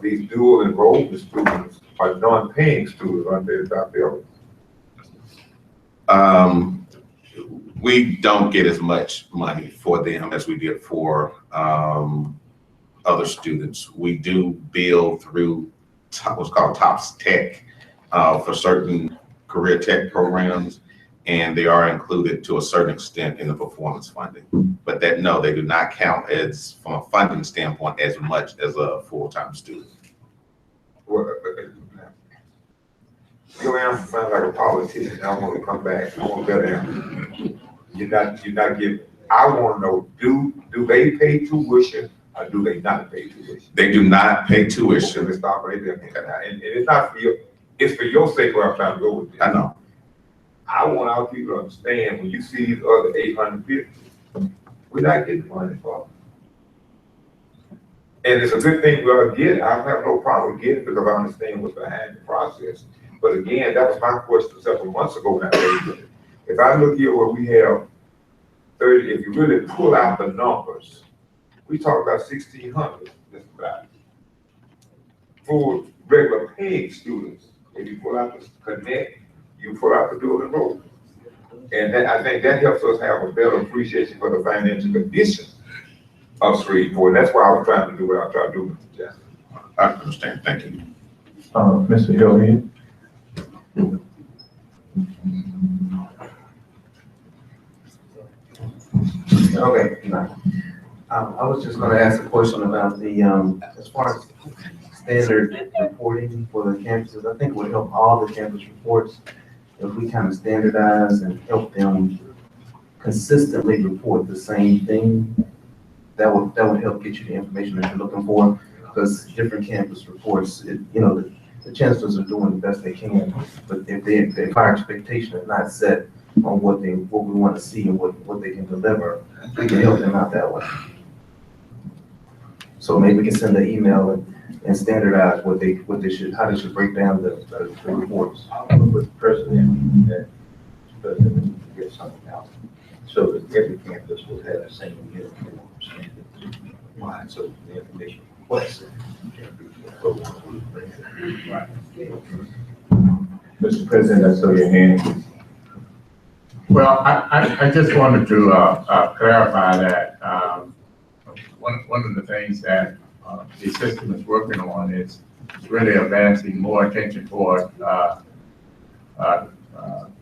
These dual enrollment students are non-paying students, aren't they, Dr. Ellis? We don't get as much money for them as we get for other students. We do bill through what's called TOPS Tech for certain career tech programs, and they are included to a certain extent in the performance funding. But that, no, they do not count as, from a funding standpoint, as much as a full-time student. Well, your answer sounds like a politician. I want to come back. I want that answer. You're not giving. I want to know, do they pay tuition or do they not pay tuition? They do not pay tuition. Let's stop right there. And it's not for you. It's for your sake where I'm trying to go with this. I know. I want our people to understand when you see these other 850, we're not getting money for them. And it's a good thing we are getting. I have no problem with getting it because I understand what's behind the process. But again, that was my question several months ago now. If I look here where we have 30, if you really pull out the numbers, we talk about 1,600, just about. For regular paying students, if you pull out the connect, you pull out the dual enrollment. And I think that helps us have a better appreciation for the financial condition of Shreveport. And that's why I was trying to do what I tried to do, Mr. Jackson. I understand. Thank you. Mr. Hillhead? Okay, I was just gonna ask a question about the, as far as standard reporting for the campuses. I think it would help all the campus reports if we kind of standardize and help them consistently report the same thing. That would help get you the information that you're looking for, because different campus reports, the chancellors are doing the best they can, but if our expectation is not set on what we want to see and what they can deliver, we can help them out that way. So maybe we can send an email and standardize how they should break down the reports. With the president, that president get something out, so that every campus will have the same uniform standard line, so the information requested. Mr. President, I saw your hand. Well, I just wanted to clarify that one of the things that the system is working on is really advancing more attention toward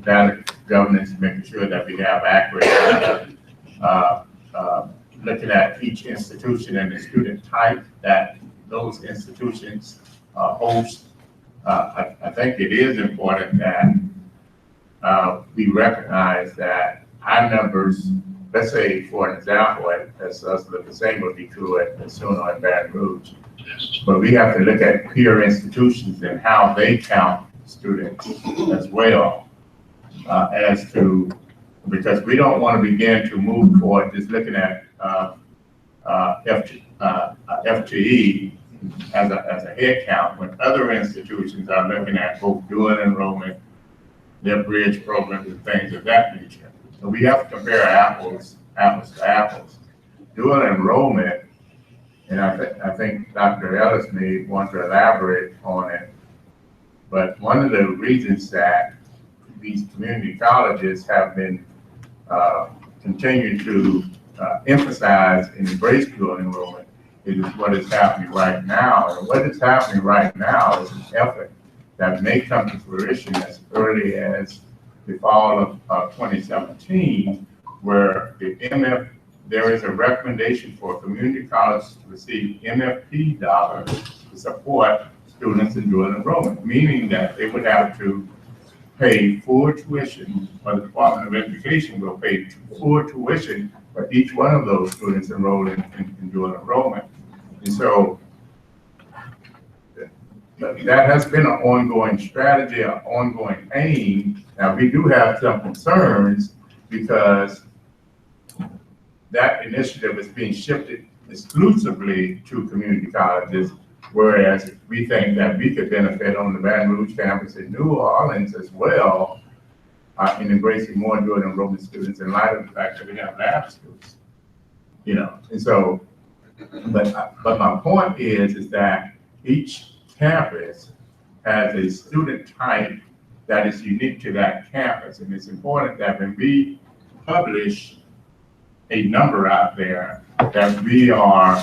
data governance, making sure that we have accurate data, looking at each institution and the student type that those institutions host. I think it is important that we recognize that our numbers, let's say for an example, as the same would be true at SUNO and Baton Rouge. But we have to look at peer institutions and how they count students as well, because we don't want to begin to move toward just looking at FTE as a head count when other institutions are looking at both dual enrollment, their bridge programs and things of that nature. So we have to compare apples to apples. Dual enrollment, and I think Dr. Ellis may want to elaborate on it, but one of the reasons that these community colleges have been continuing to emphasize and embrace dual enrollment is what is happening right now. And what is happening right now is an effort that may come to fruition as early as the fall of 2017, where there is a recommendation for community colleges to receive MFP dollars to support students in dual enrollment, meaning that they would have to pay full tuition, or the Department of Education will pay full tuition for each one of those students enrolled in dual enrollment. And so But that has been an ongoing strategy, an ongoing aim. Now, we do have some concerns because that initiative is being shifted exclusively to community colleges, whereas we think that we could benefit on the Baton Rouge campus in New Orleans as well, in embracing more dual enrollment students in light of the fact that we have lab schools. You know, and so, but my point is that each campus has a student type that is unique to that campus. And it's important that when we publish a number out there, that we are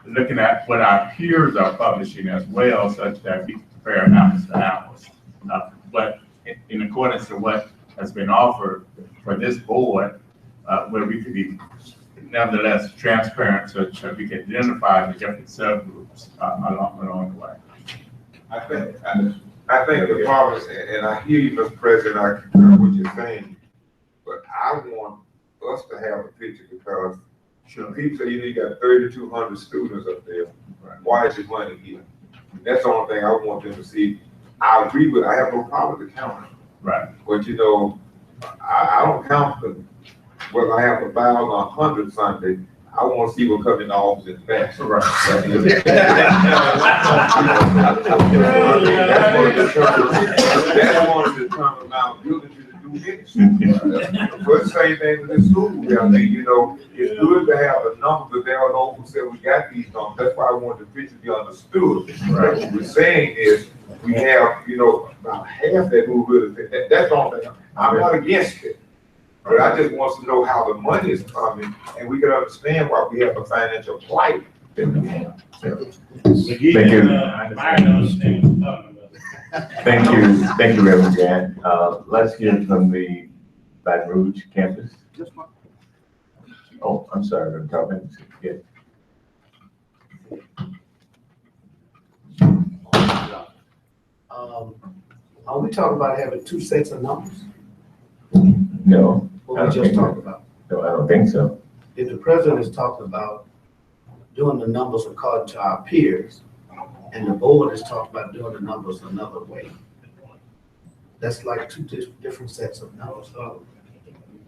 looking at what our peers are publishing as well, such that we compare apples to apples. But in accordance to what has been offered for this board, where we could be nevertheless transparent, such that we can identify the different subgroups along the way. I think the problem is, and I hear you, Mr. President, I concur what you're saying, but I want us to have a picture because people say, you got 3,200 students up there. Why is your money here? That's the only thing I want them to see. I agree with, I have no problem with the counting. Right. But I don't count them. Whether I have 1,000 or 100 Sunday, I want to see what comes in the office in advance. Right. That's one of the determine my ability to do this. But same thing with the school. I mean, it's good to have the numbers, but there are those who say we got these numbers. That's why I want the picture to be understood. Right. What we're saying is we have, about half that who really, that's the only thing. I'm not against it. But I just want to know how the money is coming, and we can understand why we have a financial plight that we have. Thank you. Thank you, Reverend Jan. Let's hear from the Baton Rouge campus. Oh, I'm sorry, I'm talking. Yeah. Are we talking about having two sets of numbers? No. What we just talked about? No, I don't think so. If the president is talking about doing the numbers according to our peers, and the board is talking about doing the numbers another way, that's like two different sets of numbers.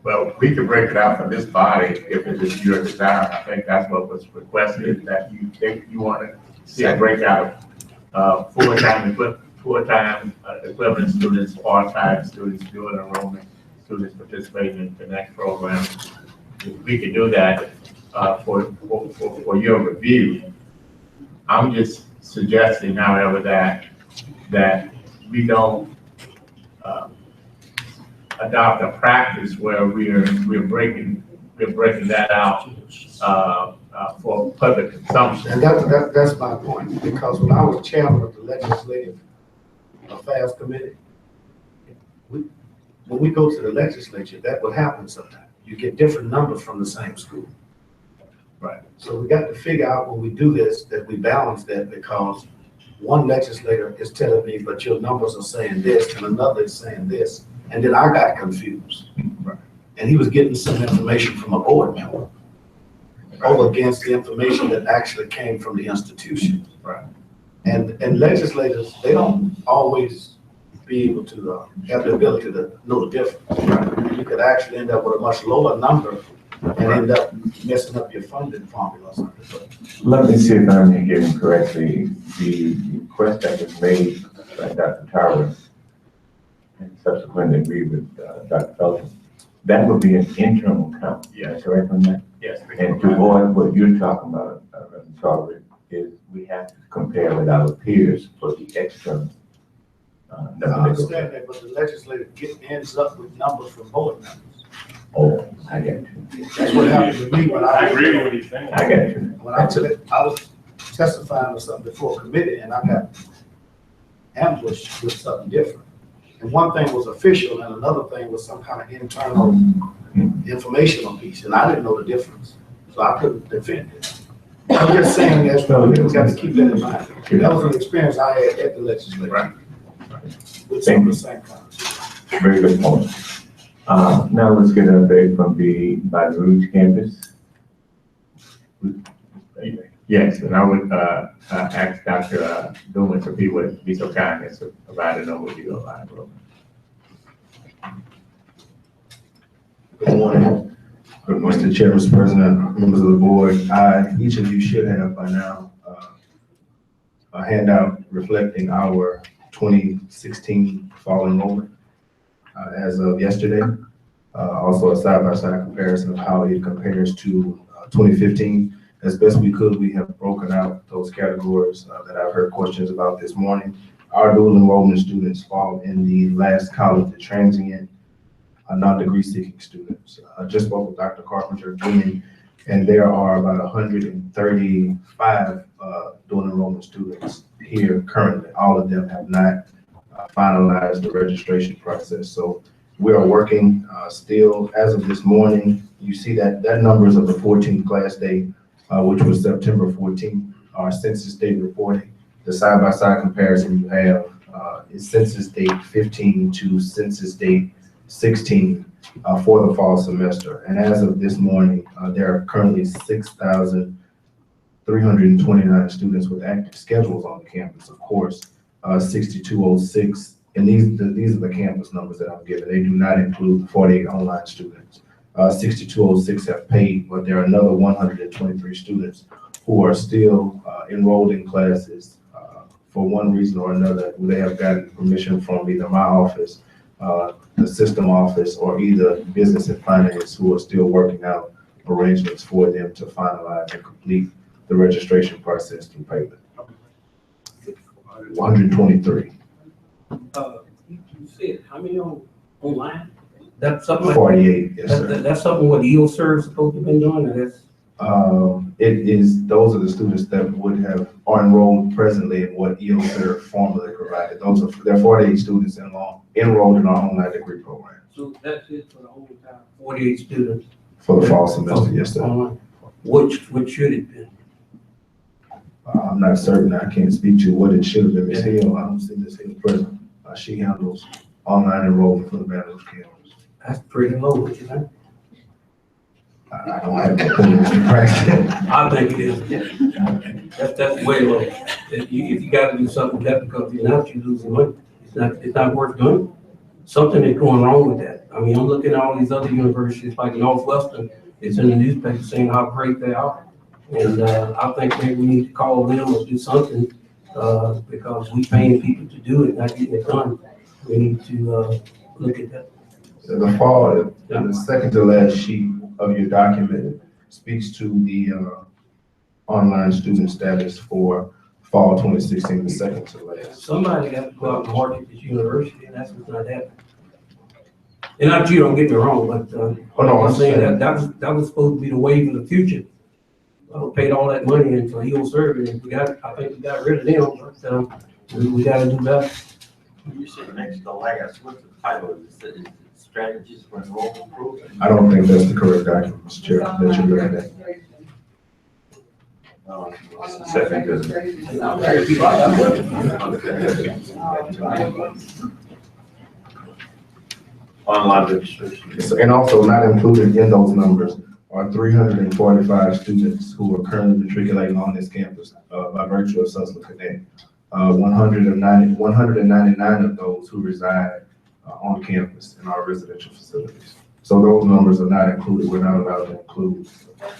Well, we can break it out for this body if it is your desire. I think that's what was requested, that you think you want to see a breakout of full-time equivalent students, part-time students, dual enrollment students participating in the Connect program. We can do that for your review. I'm just suggesting, however, that we don't adopt a practice where we're breaking that out for public consumption. And that's my point, because when I was chairman of the Legislative Affairs Committee, when we go to the legislature, that would happen sometimes. You get different numbers from the same school. Right. So we got to figure out when we do this, that we balance that, because one legislator is telling me, but your numbers are saying this, and another is saying this. And then I got confused. Right. And he was getting some information from a board member over against the information that actually came from the institution. Right. And legislators, they don't always be able to have the ability to know the difference. Right. You could actually end up with a much lower number and end up messing up your funding formula or something. Let me see if I'm getting correctly. The request that was made by Dr. Towers and subsequently agreed with Dr. Felton, that would be an internal count. Yes. Correct on that? Yes. And to avoid what you're talking about, Reverend Towers, is we have to compare with our peers for the external. I understand that, but the legislature ends up with numbers from board members. Oh, I get you. That's what happened to me when I agree with what he's saying. I get you. When I was testifying or something before a committee, and I got ambushed with something different. And one thing was official, and another thing was some kind of internal informational piece, and I didn't know the difference, so I couldn't defend it. I'm just saying that we got to keep that in mind. That was an experience I had at the legislature. Right. With some of the same kind. Very good point. Now let's get an update from the Baton Rouge campus. Yes, and I would, ask Dr. Dumas if he would be so kind as to provide an overview of our program. Good morning. Mr. Chair, Mr. President, members of the board. Each of you should have by now a handout reflecting our 2016 fall enrollment as of yesterday. Also a side-by-side comparison of how it compares to 2015. As best we could, we have broken out those categories that I've heard questions about this morning. Our dual enrollment students fall in the last column, the transient non-degree seeking students. I just spoke with Dr. Carpenter again, and there are about 135 dual enrollment students here currently. All of them have not finalized the registration process. So we are working still as of this morning. You see that number is of the 14th class day, which was September 14th, our census date reporting. The side-by-side comparison you have is census date 15 to census date 16 for the fall semester. And as of this morning, there are currently 6,329 students with active schedules on the campus. Of course, 6,206, and these are the campus numbers that I'm giving. They do not include 48 online students. 6,206 have paid, but there are another 123 students who are still enrolled in classes for one reason or another. They have gotten permission from either my office, the system office, or either business and finance, who are still working out arrangements for them to finalize and complete the registration process through payment. 123. You said, how many online? That's something like. 48, yes, sir. That's something what EOSERV is supposed to have been doing, or that's? Those are the students that are enrolled presently in what EOSERV formally provided. There are 48 students enrolled in our online degree program. So that's it for the whole time, 48 students? For the fall semester, yes, sir. Online. What should it be? I'm not certain. I can't speak to what it should have been. Ms. Hill, I don't see Ms. Hill present. She handles online enrollment for the Baton Rouge campus. That's pretty low, what you think? I don't have no opinion, Mr. President. I think it is. That's way low. If you gotta do something with that because you're losing money, it's not worth doing. Something is going wrong with that. I mean, I'm looking at all these other universities like Northwestern, it's in the newspaper saying how great they are. And I think maybe we need to call them or do something because we paying people to do it, not getting it done. We need to look at that. The fall, the second to last sheet of your document speaks to the online student status for fall 2016, the second to last. Somebody got to go out and market this university, and that's what's not happening. And not you, don't get me wrong, but I'm saying that was supposed to be the wave of the future. Paid all that money into EOSERV, and I think we got rid of them, but we got to do better. You said next to last, what's the title? Is it Strategies for Enrollment Improvement? I don't think that's the correct document, Mr. Chair, that you're looking at. Online registration. And also not included in those numbers are 345 students who are currently matriculating on this campus by virtue of Susla Connect. 199 of those who reside on campus in our residential facilities. So those numbers are not included. We're not allowed to include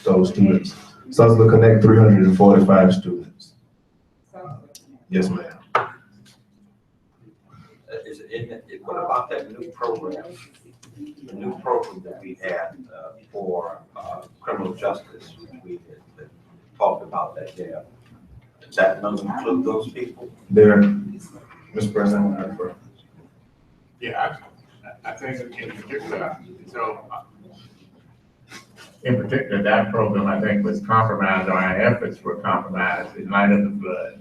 those students. Susla Connect, 345 students. Yes, ma'am. What about that new program? The new program that we had for criminal justice, we had talked about that there. Does that number include those people? There, Mr. President. Yeah, I think in particular, in particular, that program, I think, was compromised, or our efforts were compromised in light of the flood.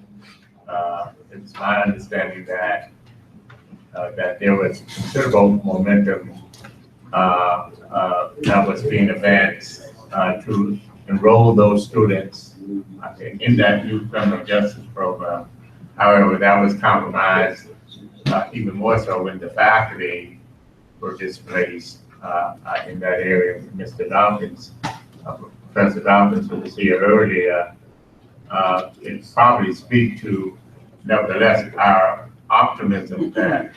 It's my understanding that there was considerable momentum that was being advanced to enroll those students in that new criminal justice program. However, that was compromised even more so when the faculty were displaced in that area. Mr. Dawkins, Professor Dawkins, who was here earlier, it probably speak to, nevertheless, our optimism that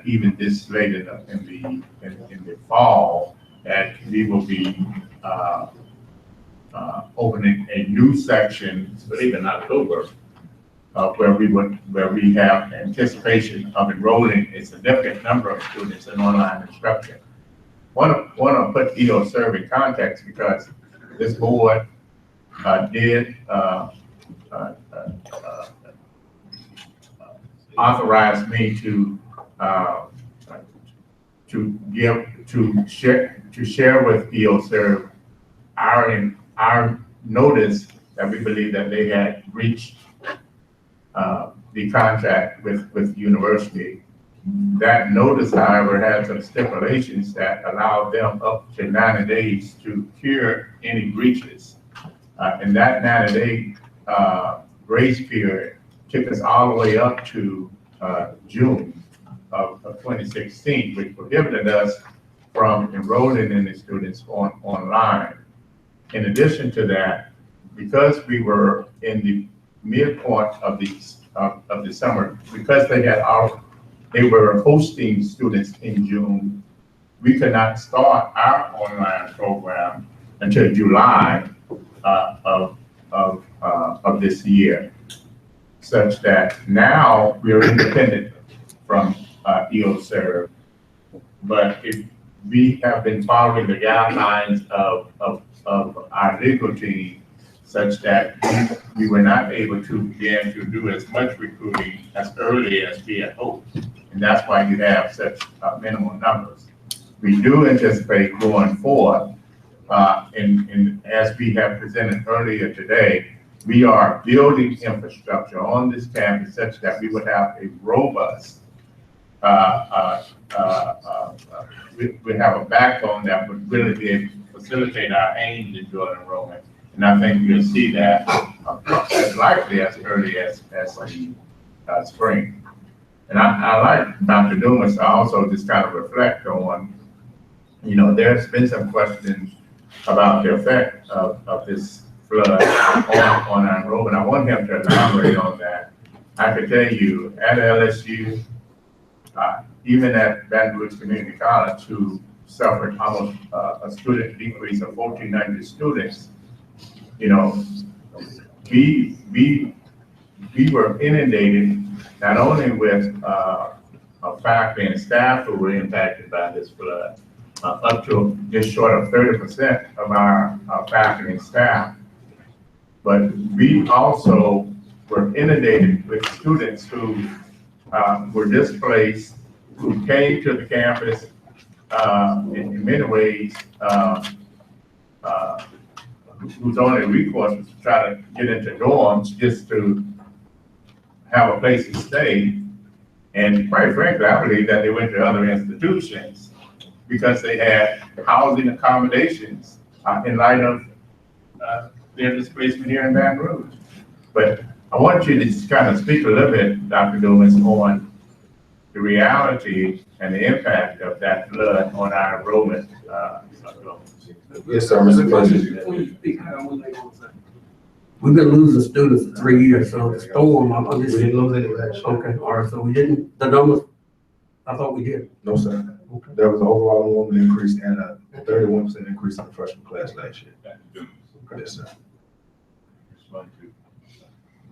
even this late in the fall, that we will be opening a new section, I believe in October, where we have anticipation of enrolling a significant number of students in online instruction. Want to put EOServe in context because this board did authorize me to share with EOServe our notice that we believe that they had reached the contract with university. That notice, however, had some stipulations that allowed them up to 90 days to cure any breaches. And that 90-day grace period took us all the way up to June of 2016, which prohibited us from enrolling any students online. In addition to that, because we were in the midpoint of the summer, because they were hosting students in June, we could not start our online program until July of this year, such that now we are independent from EOServe. But we have been following the guidelines of our legal team, such that we were not able to begin to do as much recruiting as early as we had hoped. And that's why you have such minimal numbers. We do anticipate going forward, and as we have presented earlier today, we are building infrastructure on this campus such that we would have a robust, we have a backbone that would really be able to facilitate our aim to join enrollment. And I think you'll see that as likely as early as the spring. And I like Dr. Dumas to also just kind of reflect on, there's been some questions about the effect of this flood on our enrollment. I want him to elaborate on that. I could tell you at LSU, even at Baton Rouge Community College, who suffered almost a student decrease of 1,400 students, we were inundated not only with faculty and staff who were impacted by this flood, up to just short of 30% of our faculty and staff, but we also were inundated with students who were displaced, who came to the campus in many ways, whose only recourse was to try to get into dorms just to have a place to stay. And quite frankly, I believe that they went to other institutions because they had housing accommodations in light of their displacement here in Baton Rouge. But I want you to just kind of speak a little bit, Dr. Dumas, on the reality and the impact of that flood on our enrollment. Yes, sir, Mr. President. We've been losing students for 3 years, so the storm, I'm just. We didn't lose any last year. Okay, all right, so we didn't, the numbers, I thought we did. No, sir. There was an overall enrollment increase and a 31% increase in the freshman class last year. Yes, sir.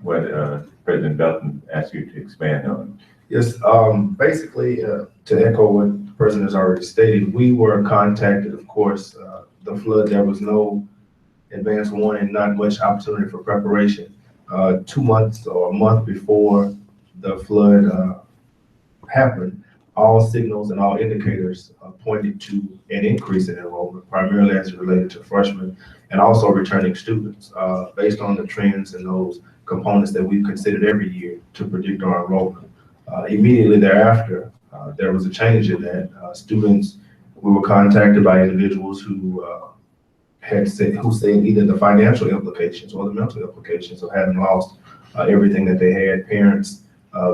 What President Belton asked you to expand on. Yes, basically, to echo what the president has already stated, we were contacted, of course, the flood, there was no advance warning, not much opportunity for preparation. 2 months or a month before the flood happened, all signals and all indicators pointed to an increase in enrollment, primarily as it related to freshmen and also returning students, based on the trends and those components that we've considered every year to predict our enrollment. Immediately thereafter, there was a change in that. Students, we were contacted by individuals who said either the financial implications or the mental implications of having lost everything that they had, parents,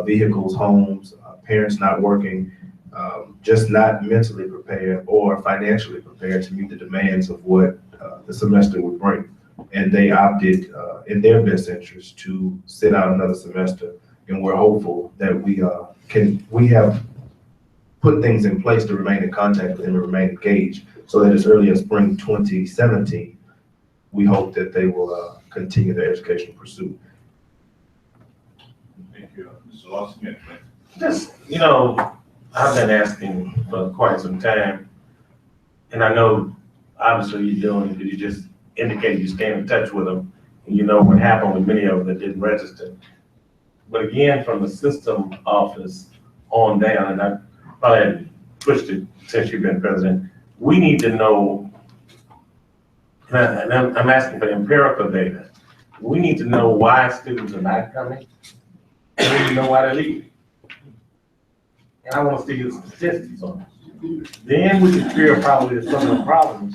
vehicles, homes, parents not working, just not mentally prepared or financially prepared to meet the demands of what the semester would bring. and they opted, in their best interest to sit out another semester. And we're hopeful that we have put things in place to remain in contact with them and remain engaged, so that as early as spring 2017, we hope that they will continue their educational pursuit. Thank you. Mr. Lawson. Just, I've been asking for quite some time, and I know obviously you're doing it, because you just indicated you stay in touch with them, and you know what happened with many of them that didn't register. But again, from the system office on down, and I probably had pushed it since you've been president, we need to know, and I'm asking for empirical data. We need to know why students are not coming, and we need to know why they're leaving. And I want to see the statistics on it. Then we can figure probably some of the problems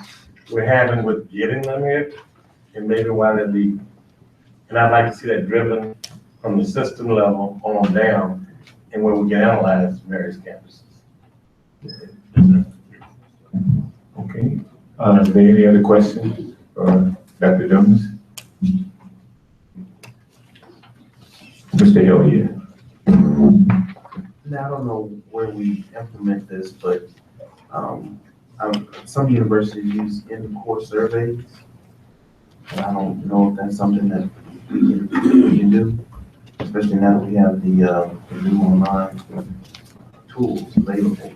we're having with getting them here, and maybe why they're leaving. And I'd like to see that driven from the system level on down, and where we can analyze various campuses. Okay. Are there any other questions for Dr. Jones? Mr. Hilliard. Now, I don't know where we implement this, but some universities use in-course surveys. And I don't know if that's something that we can do, especially now that we have the new online tools available.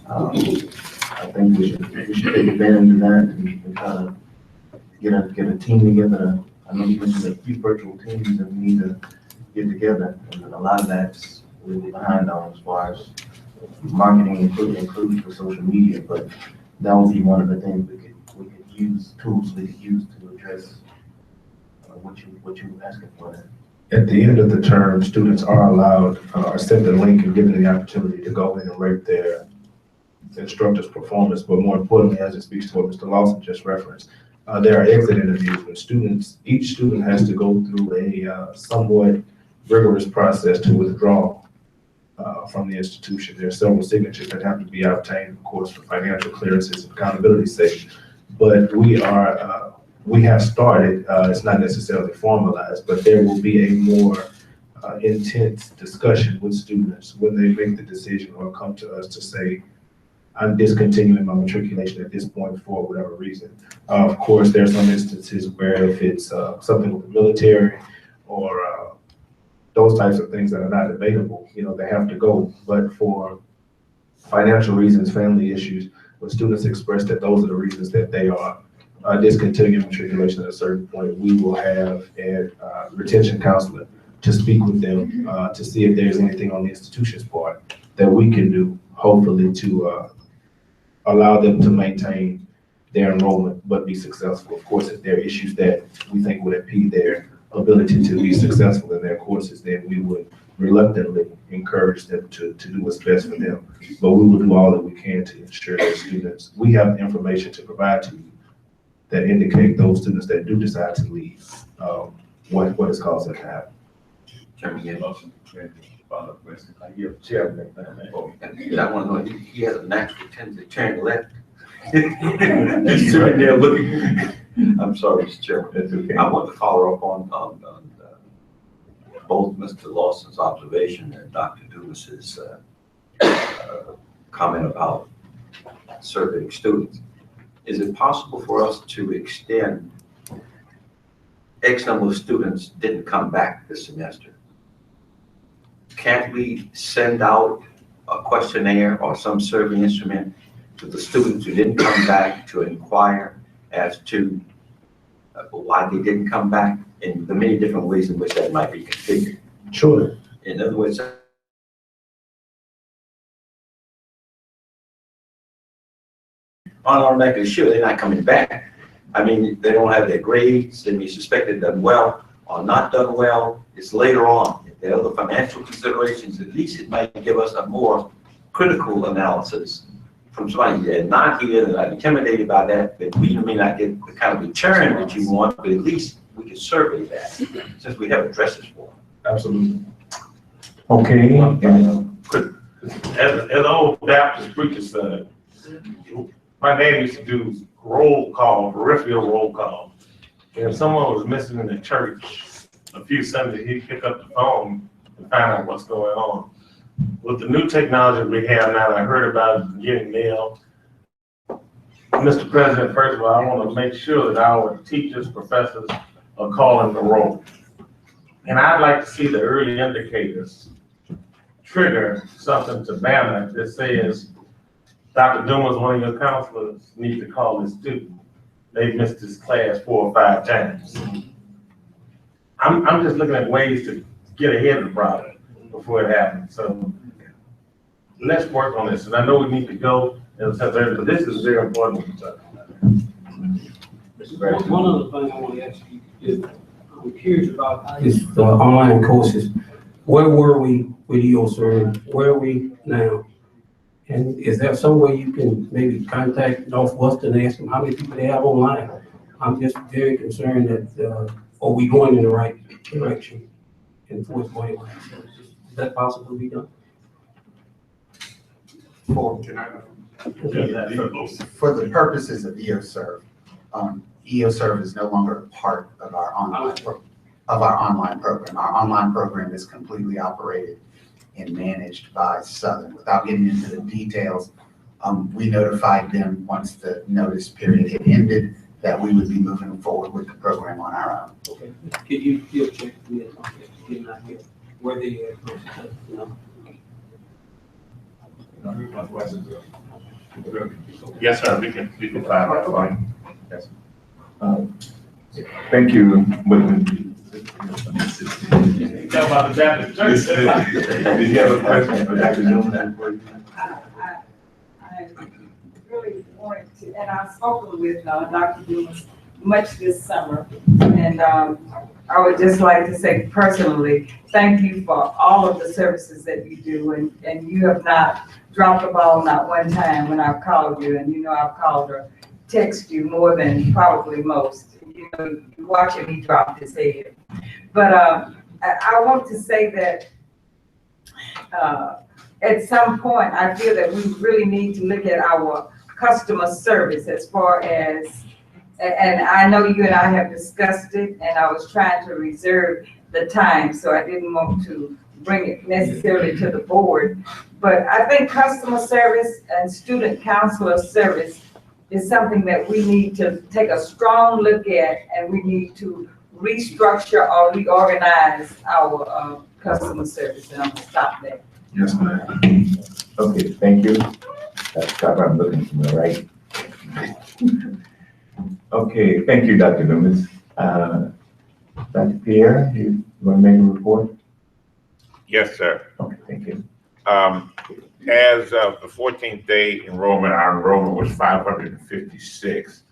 I think we should take advantage of that and kind of get a team together. I know you mentioned a few virtual teams that we need to get together, and a lot of that's really behind on as far as marketing, including for social media, but that would be one of the things we could use, tools we could use to address what you were asking for. At the end of the term, students are allowed, are sent a link and given the opportunity to go in and rate their instructor's performance, but more importantly, as it speaks to what Mr. Lawson just referenced, there are exit interviews when each student has to go through a somewhat rigorous process to withdraw from the institution. There are several signatures that have to be obtained, of course, for financial clearances and accountability sake. But we have started, it's not necessarily formalized, but there will be a more intense discussion with students when they make the decision or come to us to say, I'm discontinuing my matriculation at this point for whatever reason. Of course, there are some instances where if it's something with the military or those types of things that are not debatable, they have to go. But for financial reasons, family issues, when students express that those are the reasons that they are discontinuing matriculation at a certain point, we will have a retention counselor to speak with them to see if there's anything on the institution's part that we can do, hopefully to allow them to maintain their enrollment but be successful. Of course, if there are issues that we think would impede their ability to be successful in their courses, then we would reluctantly encourage them to do what's best for them. But we will do all that we can to ensure that students, we have information to provide to you that indicate those students that do decide to leave, what has caused that to happen. Chairman, yeah. Follow-up question. Chairman, I want to know, he has a natural tendency to turn left. He's right there looking. I'm sorry, Mr. Chairman. That's okay. I want to follow up on both Mr. Lawson's observation and Dr. Dumas's comment about surveying students. Is it possible for us to extend X number of students didn't come back this semester? Can't we send out a questionnaire or some survey instrument to the students who didn't come back to inquire as to why they didn't come back, and the many different ways in which that might be configured? Sure. In other words, automatically sure they're not coming back. I mean, they don't have their grades, they may suspect they've done well or not done well. It's later on. If there are other financial considerations, at least it might give us a more critical analysis from somebody that's not here, that are intimidated by that, that we may not get the kind of return that you want, but at least we can survey that, since we have addresses for it. Absolutely. Okay. As an old Baptist preacher said, my dad used to do roll call, peripheral roll call. If someone was missing in the church a few Sundays, he'd pick up the phone and find out what's going on. With the new technology we have now, I heard about getting mail. Mr. President, first of all, I want to make sure that our teachers, professors are calling the roll. And I'd like to see the early indicators trigger something to Banner that says, Dr. Dumas, one of your counselors, needs to call this student. They've missed this class 4 or 5 times. I'm just looking at ways to get ahead of the problem before it happens. So let's work on this. And I know we need to go, but this is very important. One other thing I want to ask you is, I'm curious about is the online courses. Where were we with EOSERV? Where are we now? And is there some way you can maybe contact Northwestern and ask them how many people they have online? I'm just very concerned that, are we going in the right direction in fourth grade? Is that possible to be done? For the purposes of EOSERV, EOSERV is no longer a part of our online program. Our online program is completely operated and managed by Southern. Without getting into the details, we notified them once the notice period had ended that we would be moving forward with the program on our own. Okay. Can you still check me or something to get an idea where they are? Yes, sir, we can find that for you. Yes. Thank you. Talk about the Baptist church. Did you have a question for Dr. Newman? I really wanted to, and I've spoken with Dr. Dumas much this summer, and I would just like to say personally, thank you for all of the services that you do, and you have not dropped the ball not one time when I've called you, and you know I've called or text you more than probably most. You know, you're watching me drop this head. But I want to say that at some point, I feel that we really need to look at our customer service as far as, and I know you and I have discussed it, and I was trying to reserve the time, so I didn't want to bring it necessarily to the board. But I think customer service and student counselor service is something that we need to take a strong look at, and we need to restructure or reorganize our customer service, and I'm gonna stop there. Yes, ma'am. Okay, thank you. That's what I'm looking for, right? Okay, thank you, Dr. Loomis. Dr. Pierre, you want to make a report? Yes, sir. Okay, thank you. As of the 14th day enrollment, our enrollment was 556.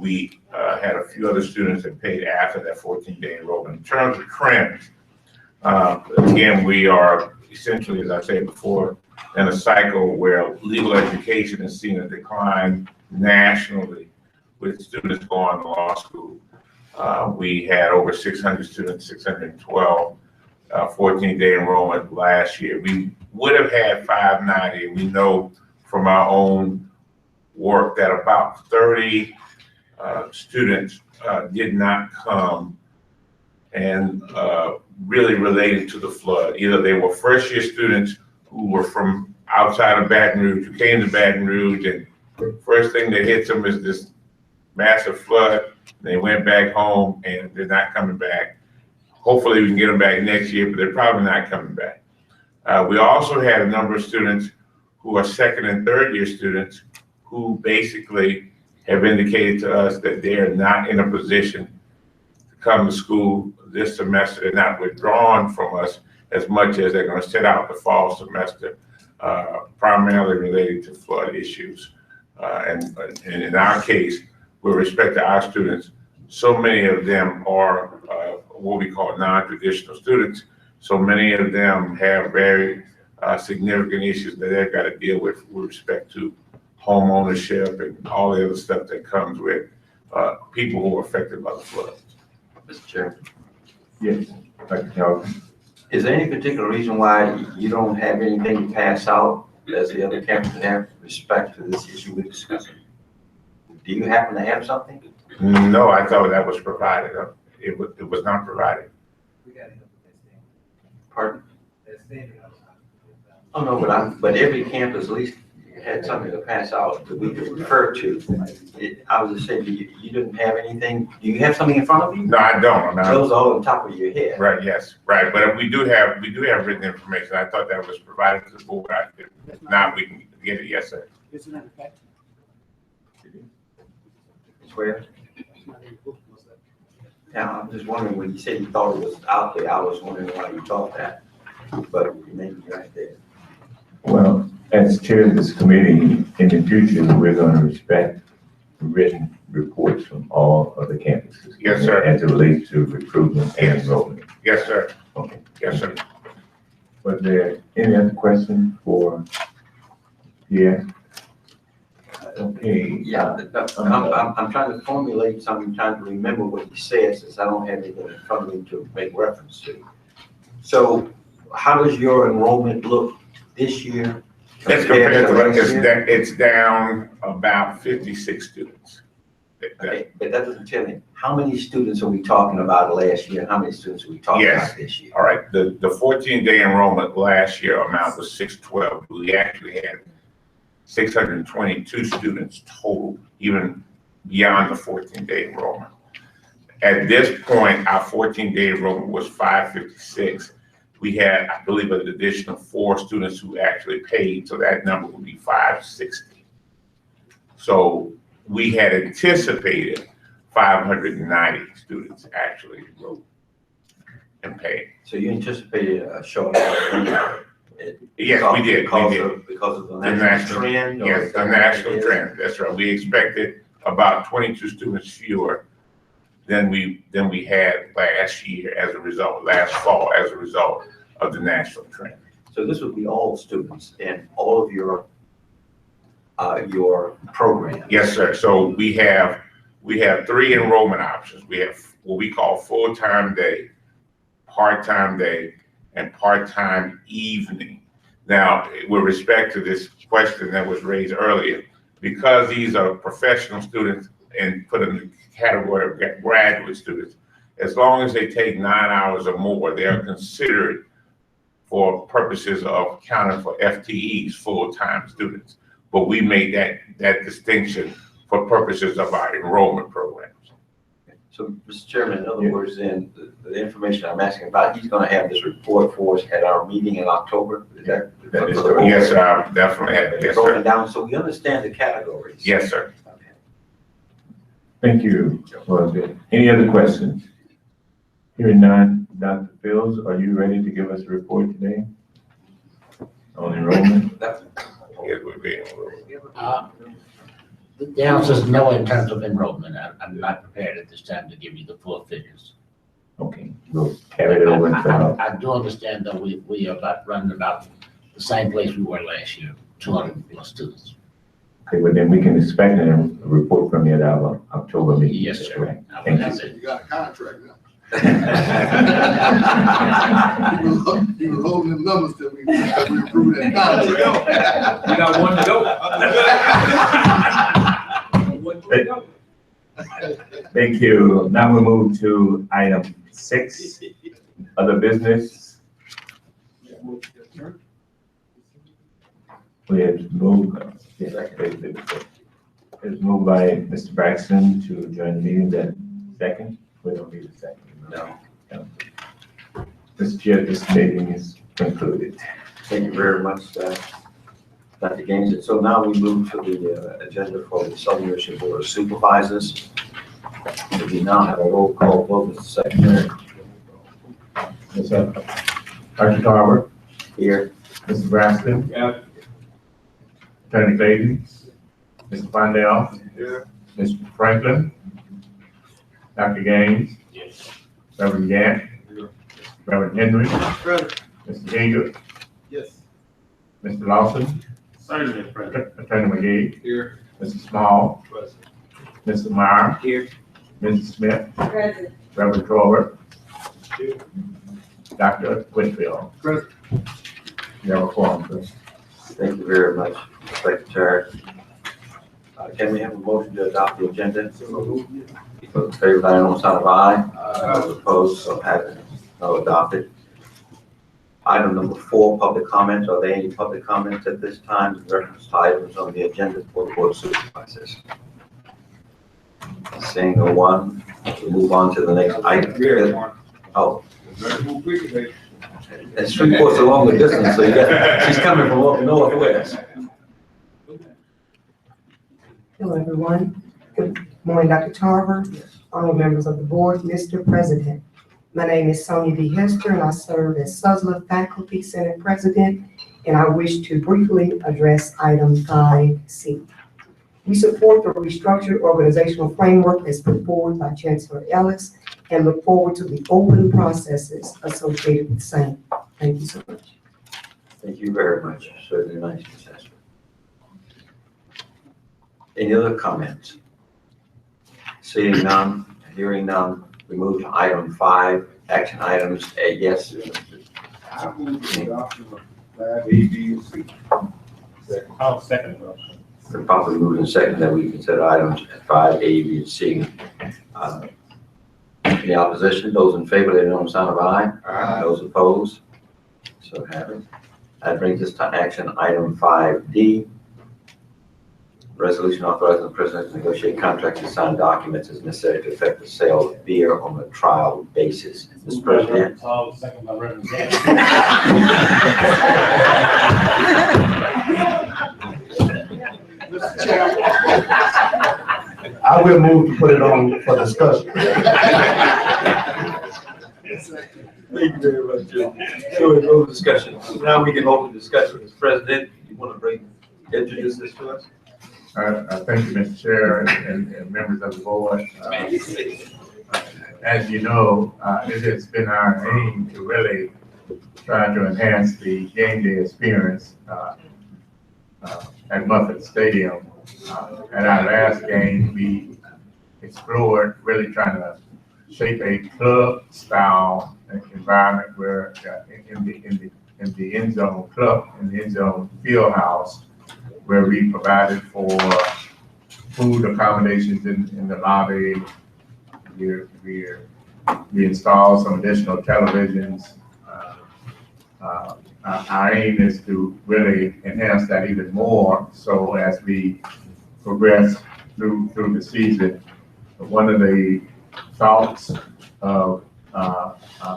We had a few other students that paid after that 14-day enrollment. In terms of trends, again, we are essentially, as I said before, in a cycle where legal education is seeing a decline nationally with students going to law school. We had over 600 students, 612, 14-day enrollment last year. We would have had 590. We know from our own work that about 30 students did not come and really related to the flood. Either they were first-year students who were from outside of Baton Rouge, who came to Baton Rouge, and first thing that hits them is this massive flood. They went back home and they're not coming back. Hopefully we can get them back next year, but they're probably not coming back. We also had a number of students who are second and third year students who basically have indicated to us that they are not in a position to come to school this semester. They're not withdrawn from us as much as they're going to sit out the fall semester, primarily related to flood issues. And in our case, with respect to our students, so many of them are what we call non-traditional students. So many of them have very significant issues that they've got to deal with respect to home ownership and all the other stuff that comes with people who are affected by the flood. Mr. Chairman. Yes, Dr. Calvin. Is there any particular reason why you don't have anything to pass out as the other campuses have with respect to this issue we're discussing? Do you happen to have something? No, I thought that was provided. It was not provided. Pardon? Oh, no, but every campus at least had something to pass out that we could refer to. I was just saying, you didn't have anything, do you have something in front of you? No, I don't. Those are all on top of your head. Right, yes, right, but we do have written information. I thought that was provided to the board. If not, we can get it, yes, sir. Isn't that okay? Where? Yeah, I'm just wondering, when you said you thought it was out there, I was wondering why you thought that, but maybe right there. Well, as chair of this committee, in the future, we're going to respect written reports from all of the campuses. Yes, sir. As it relates to recruitment and enrollment. Yes, sir. Okay. Yes, sir. Was there any other question for Pierre? Okay. Yeah, I'm trying to formulate something, trying to remember what he said, since I don't have anything in front of me to make reference to. So how does your enrollment look this year? As compared to last year? It's down about 56 students. Okay, but that doesn't tell me, how many students are we talking about last year, and how many students are we talking Yes. about this year? All right, the 14-day enrollment last year amount was 612. We actually had 622 students total, even beyond the 14-day enrollment. At this point, our 14-day enrollment was 556. We had, I believe, an additional 4 students who actually paid, so that number would be 560. So we had anticipated 590 students actually enrolled and paid. So you anticipated a shortfall? Yes, we did. Because of the national trend? or Yes, the something national like this? trend, that's right. We expected about 22 students fewer than we had last year as a result, last fall as a result of the national trend. So this would be all students in all of your programs? Yes, sir. So we have 3 enrollment options. We have what we call full-time day, part-time day, and part-time evening. Now, with respect to this question that was raised earlier, because these are professional students and put in the category of graduate students, as long as they take 9 hours or more, they are considered for purposes of counting for FTEs, full-time students. But we made that distinction for purposes of our enrollment programs. So, Mr. Chairman, in other words, then, the information I'm asking about, he's gonna have this report for us at our meeting in October? Is that? Yes, sir, I definitely have, yes, Broken sir. down, so we understand the categories. Yes, sir. Thank you. Any other questions? Hearing none, Dr. Fields, are you ready to give us a report today on enrollment? Yes, we're being The answer is no in terms of enrollment. I'm not prepared at this time to give you the full figures. Okay, we'll carry it over to. I do understand that we are running about the same place we were last year, 200 plus students. Okay, well then we can expect a report from you at our October meeting. Yes, sir. Correct. Thank you. You got a contract now. You were holding the numbers till we approved that contract. We got one to go. Thank you. Now we move to item 6, other business. We have moved, it's moved by Mr. Braxton to join the meeting. That second? We don't need a second. No. Mr. Chair, this meeting is concluded. Thank you very much, Dr. Gaines. And so now we move to the agenda for the Southern Michigan Board of Supervisors. We now have a roll call vote, Mr. Secretary. Yes, sir. Dr. Tarver. Here. Mr. Braxton. Yeah. Attorney Clayton. Mr. Fondell. Yeah. Mr. Franklin. Dr. Gaines. Yes. Reverend Gant. Reverend Henry. Present. Mr. Hager. Yes. Mr. Lawson. Certainly, President. Attorney McGee. Here. Mr. Small. Present. Mr. Meyer. Here. Mrs. Smith. Present. Reverend Trover. Here. Dr. Whitfield. Present. You have a forum, sir. Thank you very much, Secretary. Can we have a motion to adopt the agenda? Those in favor, by no sign of aye. Those opposed, so have it. So adopted. Item number 4, public comments. Are there any public comments at this time in reference to items on the agenda for the Board of Supervisors? Seeing no one, we'll move on to the next item. Oh. It's 3/4 along the distance, so she's coming from up northwest. Hello, everyone. Good morning, Dr. Tarver, honorable members of the board, Mr. President. My name is Sonia B. Hester, and I serve as Suzzla Faculty Senate President, and I wish to briefly address item 5C. We support the restructured organizational framework as put forward by Chancellor Ellis and look forward to the open processes associated with the same. Thank you so much. Thank you very much. Certainly nice, Ms. Hester. Any other comments? Seeing none, hearing none, we move to item 5, action items. Yes. I move the adoption of 5A, B, and C. I'll second. We're probably moving second that we consider items 5A, B, and C. Any opposition? Those in favor, let it know on the sign of aye. Aye. Those opposed? So have it. That brings us to action item 5D. Resolution authorizing the president to negotiate contracts and sign documents as necessary to effect the sale of beer on a trial basis. Mr. President. Second by Reverend I will move to put it on for discussion. Thank you very much, Jim. So we go to discussion. Now we can open discussion. Mr. President, you want to introduce this to us? Thank you, Mr. Chair and members of the board. As you know, it has been our aim to really try to enhance the game day experience at Muffet Stadium. At our last game, we explored really trying to shape a club-style environment where in the end zone club, in the end zone field house, where we provided for food accommodations in the lobby. We installed some additional televisions. Our aim is to really enhance that even more. So as we progress through the season, one of the thoughts of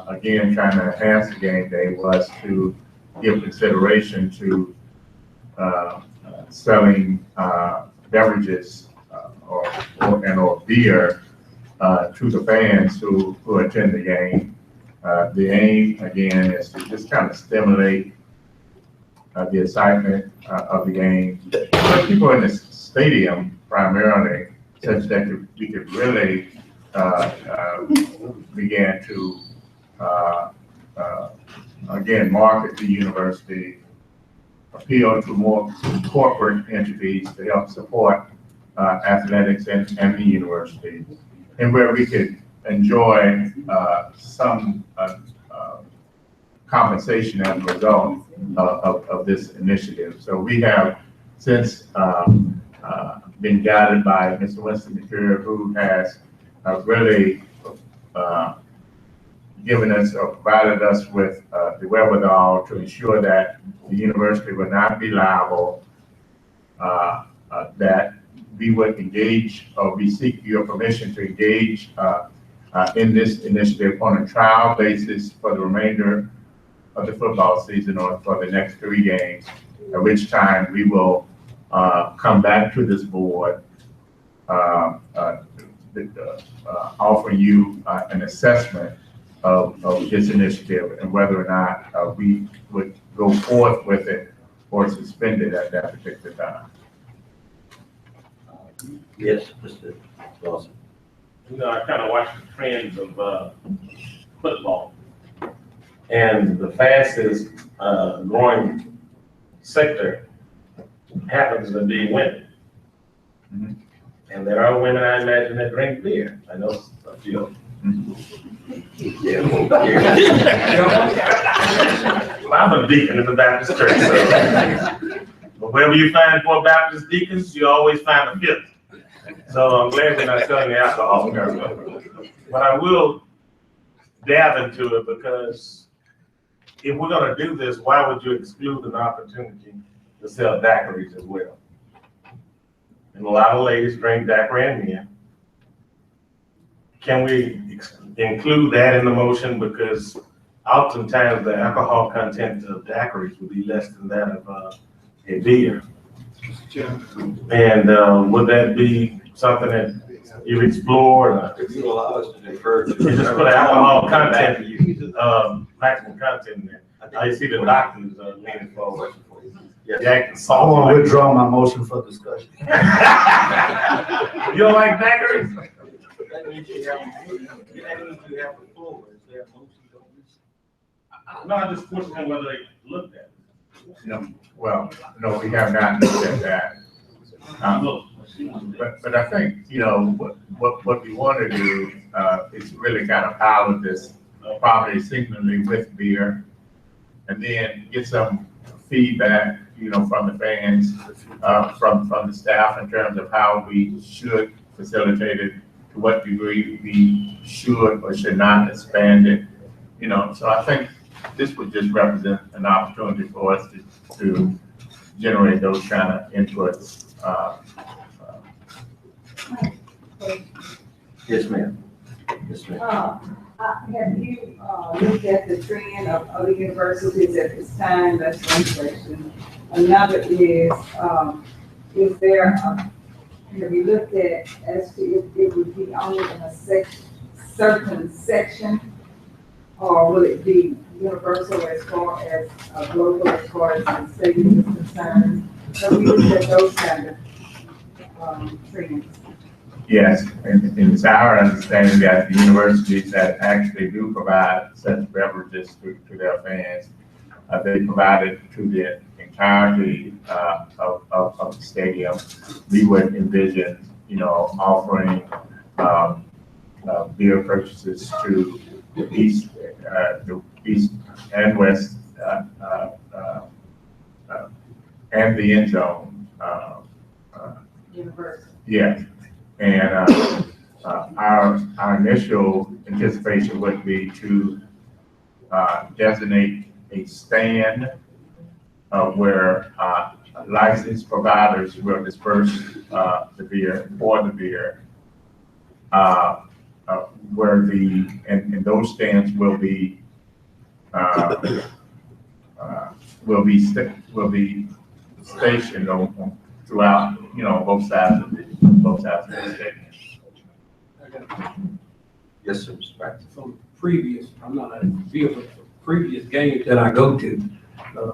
again trying to enhance the game day was to give consideration to selling beverages or beer to the fans who attend the game. The aim, again, is to just kind of stimulate the excitement of the game. But people in the stadium primarily, such that we could really begin to, again, market the university, appeal to more corporate entities to help support athletics and the university, and where we could enjoy some compensation as a result of this initiative. So we have since been guided by Mr. Winston McCure, who has really given us or provided us with the wherewithal to ensure that the university would not be liable, that we would engage, or we seek your permission to engage in this initiative on a trial basis for the remainder of the football season or for the next 3 games, at which time we will come back to this board offering you an assessment of this initiative and whether or not we would go forth with it or suspend it at that particular time. Yes, Mr. Lawson. You know, I kind of watch the trends of football, and the fastest growing sector happens to be women. Mm-hmm. And there are women, I imagine, that drink beer. I know a few. Well, I'm a deacon in the Baptist church, so But wherever you find four Baptist deacons, you always find a fifth. So I'm glad we're not selling the alcohol. But I will dab into it, because if we're gonna do this, why would you exclude an opportunity to sell daiquiris as well? And a lot of ladies drink daiquiri and men. Can we include that in the motion? Because oftentimes the alcohol content of daiquiris would be less than that of a beer. And would that be something that you've explored? If you allow us to defer to. You just put alcohol content, maximum content in there. I see the doctors leaning forward. Yes. Yeah, I want to withdraw my motion for discussion. You don't like daiquiris? That means you have the floor. Is there a motion on this? No, I just questioned whether they looked at it. No, well, no, we have not looked at that. But I think, you know, what we want to do, is really kind of pilot this property signaling with beer, and then get some feedback, you know, from the fans, from the staff in terms of how we should facilitate it, to what degree we should or should not expand it, you know. So I think this would just represent an opportunity for us to generate those kind of inputs. Yes, ma'am. Yes, ma'am. Have you looked at the trend of other universities at this time? That's one question. Another is there, have you looked at as to if it would be only in a certain section, or will it be universal as far as global as far as the state is concerned? So we looked at those kind of trends. Yes, and it's our understanding that the universities that actually do provide such beverages to their fans, they provide it to the entirety of the stadium. We would envision, you know, offering beer purchases to the east and west, and the end zone. University. Yes. And our initial anticipation would be to designate a stand where licensed providers will disperse the beer, for the beer, where and those stands will be stationed on throughout, you know, both sides of the stadium. Yes, sir, Mr. Baxter. From previous, I'm not a beer, but from previous games that I go to,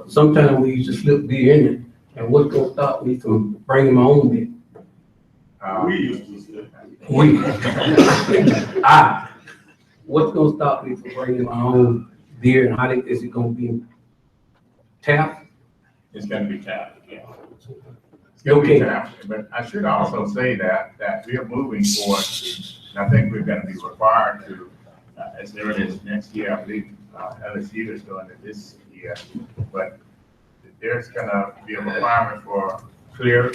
sometimes we used to slip beer in it, and what's gonna stop me from bringing my own beer? We used to slip. What's gonna stop me from bringing my own beer, and how is it gonna be tapped? It's gonna be tapped, yeah. It's gonna be tapped, but I should also say that we are moving forward, and I think we're gonna be required to, as early as next year, I believe, LSU is doing it this year, but there's gonna be a requirement for clear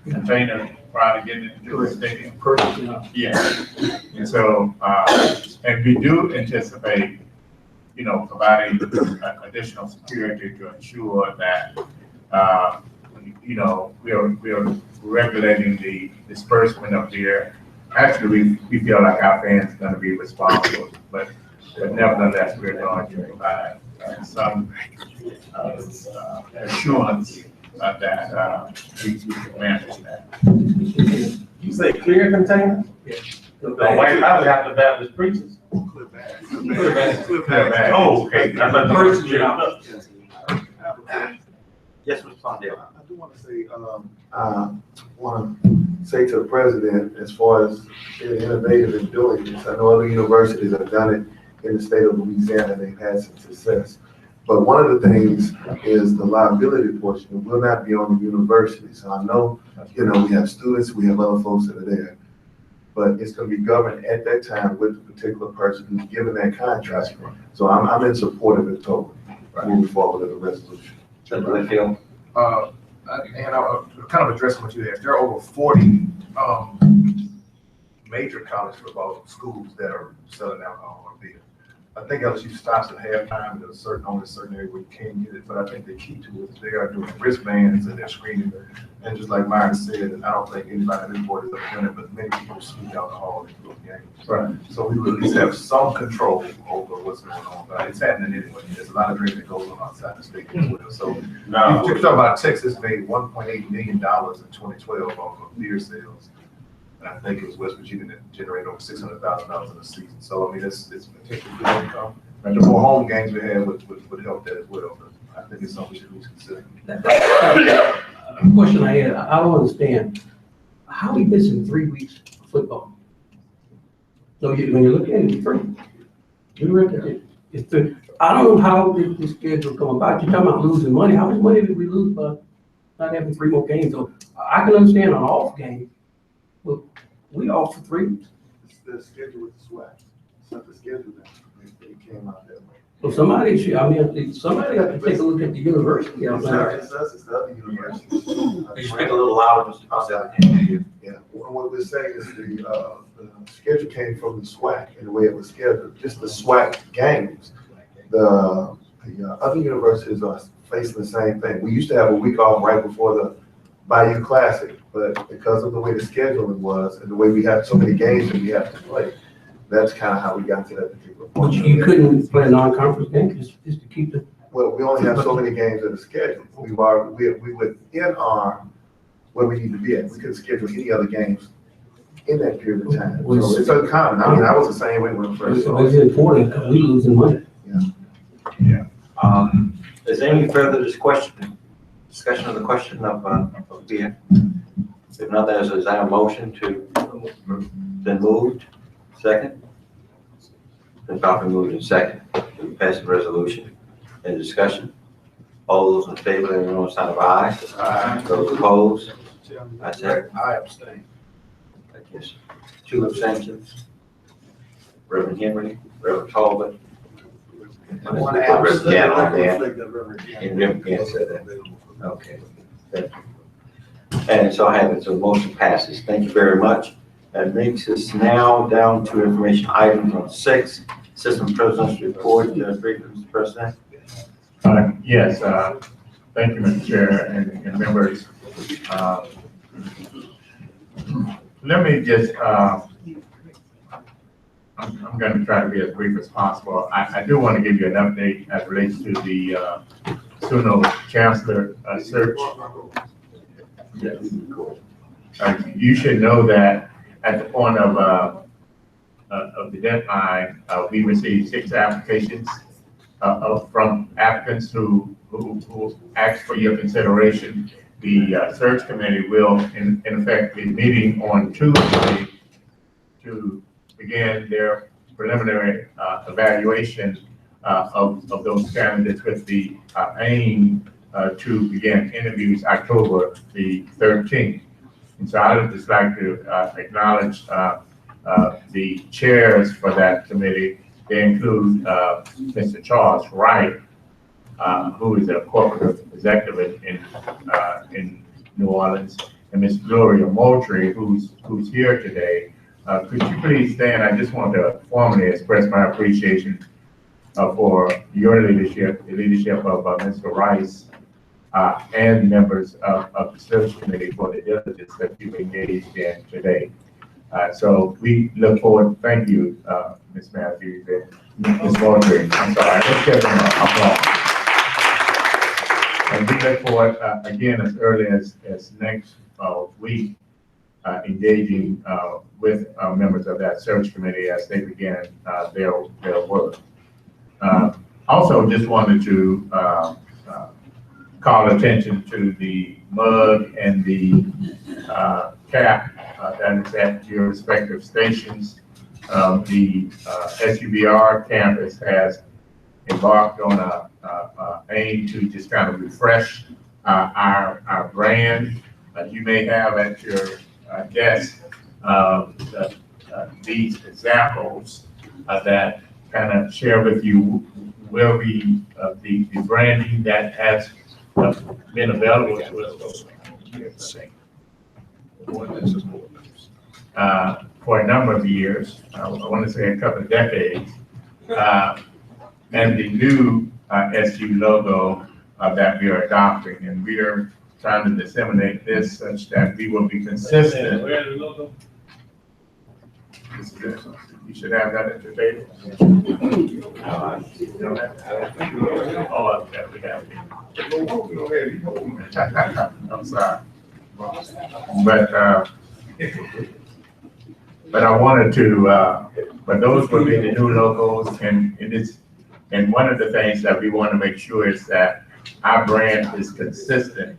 container prior to getting into the stadium. Yeah, and so, and we do anticipate, you know, providing additional security to ensure that, you know, we are regulating the disbursement of beer. Actually, we feel like our fans are going to be responsible, but nevertheless, we're going to provide some assurance that we can manage that. You say clear containers? Yeah. The White House have the Baptist preachers. Clear bags. Oh, okay. I thought the first year. Yes, Mr. Fondale. I do want to say, want to say to the president, as far as being innovative in doing this, I know other universities have done it in the state of Louisiana, and they've had some success. But one of the things is the liability portion. It will not be on the university. So I know, you know, we have students, we have other folks that are there, but it's going to be governed at that time with the particular person who's given that contract. So I'm in support of it totally, moving forward with the resolution. Senator Whitfield? Kind of addressing what you asked, there are over 40, major college football schools that are selling alcohol or beer. I think LSU stops at halftime in only a certain area where you can't get it, but I think the key to it is they are doing wristbands and they're screening. And just like Myron said, and I don't think anybody on this board has ever done it, but many people sneak alcohol into those games. Right. So we will at least have some control over what's going on, but it's happening anyway. There's a lot of drinking that goes on outside the state as well. So you talk about Texas made $1.8 million in 2012 off of beer sales. And I think it was West Virginia that generated over $600,000 in a season. So I mean, it's potentially good income. And the more home games we have would help that as well. But I think it's something we should at least consider. The question I had, I don't understand, how we missing 3 weeks of football? So when you look at it, it's 3. It's 3. I don't know how this schedule come about. You're talking about losing money. How much money did we lose by not having 3 more games? So I can understand an off game, but we off for 3 weeks. It's the schedule with the SWAC. It's not the schedule that it came out that way. So somebody should, somebody got to take a look at the university out there. It's us, it's the other universities. Could you speak a little louder, Mr. Costello? I can't hear you. Yeah, what we're saying is the schedule came from the SWAC and the way it was scheduled, just the SWAC games. The other universities are facing the same thing. We used to have a week off right before the Bayou Classic, but because of the way the scheduling was and the way we have so many games that we have to play, that's kind of how we got to that particular point. But you couldn't play a non-conference game just to keep the. Well, we only have so many we're scheduled. We within our where we need to be at. We couldn't schedule any other games in that period of time. So it's uncommon. I mean, I was the same way when I first saw it. It's important because we losing money. Yeah. Is there any further discussion on the question of beer? If not, is there a motion to been moved? Second? Been properly moved in second. We pass the resolution. Any discussion? All those in favor, let me know, sign of aye. Aye. Those opposed? That's it. I abstain. I guess 2 abstentions. Reverend Henry, Reverend Talbot. One absent. Reverend Gann on there. And Reverend Gann said that. Okay. Thank you. And so I have it, so motion passes. Thank you very much. That makes us now down to information item number 6, System President's Report. Mr. President. Yes, thank you, Mr. Chair and members. Let me just, I'm going to try to be as brief as possible. I do want to give you an update as relates to the SUNO Chancellor search. Yes. You should know that at the point of the deadline, we received 6 applications from applicants who asked for your consideration. The search committee will, in effect, be meeting on Tuesday to begin their preliminary evaluation of those candidates with the aim to begin interviews October the 13th. And so I would just like to acknowledge the chairs for that committee. They include Mr. Charles Wright, who is a corporate executive in New Orleans, and Ms. Gloria Moultrie, who's here today. Could you please stand? I just want to formally express my appreciation for your leadership, the leadership of Mr. Rice, and members of the search committee for the diligence that you've engaged in today. So we look forward. Thank you, Ms. Matthews and Ms. Moultrie. I'm sorry. Let's give them an applause. And we look forward again as early as next week, engaging with members of that search committee as they begin their work. Also, just wanted to call attention to the mug and the cap that is at your respective stations. The SUBR campus has embarked on a aim to just kind of refresh our brand. You may have at your desk these examples that kind of share with you where we the branding that has been available to us for a number of years. I want to say a couple of decades. And the new SU logo that we are adopting, and we are trying to disseminate this such that we will be consistent. Where's the logo? You should have that at your table. Oh, okay, we have it. I'm sorry. But I wanted to, but those would be the new logos, and it is, and one of the things that we want to make sure is that our brand is consistent,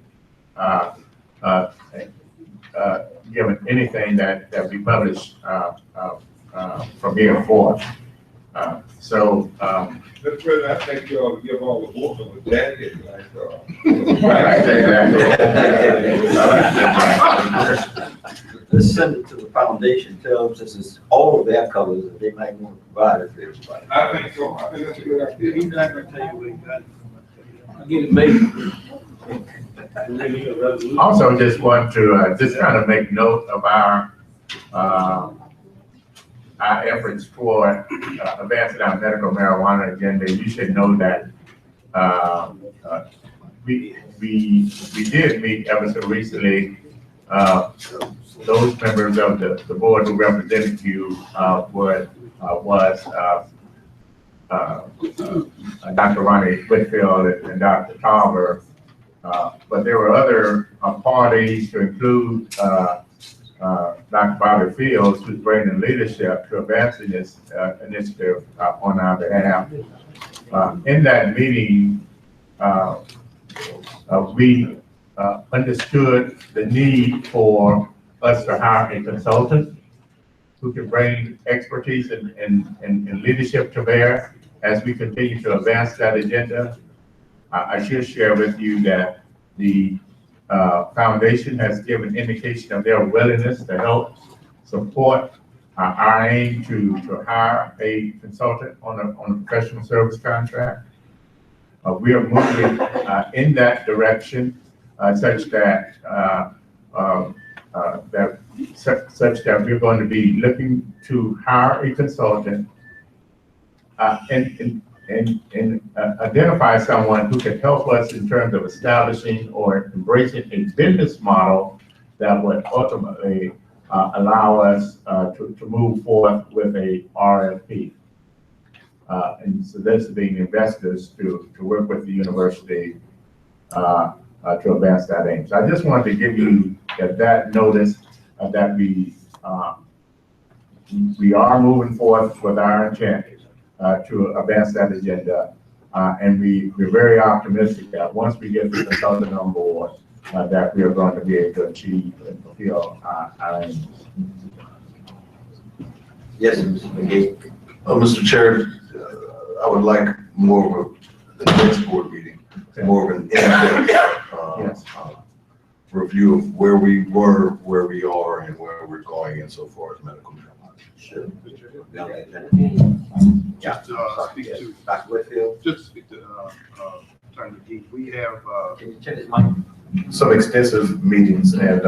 given anything that we publish from here forth. So, Mr. President, I think you ought to give all the board members jackets Let's send it to the foundation, tell them this is all of their colors that they might want to provide it for everybody. I think so, I think that's a good idea. He's not gonna tell you what he got. I'll get it made. also just want to just kind of make note of our efforts for advancing our medical marijuana agenda. You should know that we did meet ever so recently. Those members of the board who represented you was Dr. Ronnie Whitfield and Dr. Tarver. But there were other parties to include Dr. Bobby Fields, who's bringing leadership to advancing this initiative on our behalf. In that meeting, we understood the need for us to hire a consultant who can bring expertise and leadership to bear as we continue to advance that agenda. I should share with you that the foundation has given indication of their willingness to help support our aim to hire a consultant on a professional service contract. We are moving in that direction such that we're going to be looking to hire a consultant and identify someone who can help us in terms of establishing or embracing a business model that would ultimately allow us to move forth with a RFP. And so this being investors to work with the university to advance that aim. So I just wanted to give you that notice that we are moving forth with our intent to advance that agenda. And we're very optimistic that once we get the consultant on board, that we are going to be able to achieve and fulfill our aims. Yes, Mr. McGee. Mr. Chair, I would like more of the next board meeting, more of an in-depth review of where we were, where we are, and where we're going insofar as medical marijuana. Sure. Just speak to Dr. Whitfield. Just speak to Attorney McGee. We have Can you check his mic? Some extensive meetings and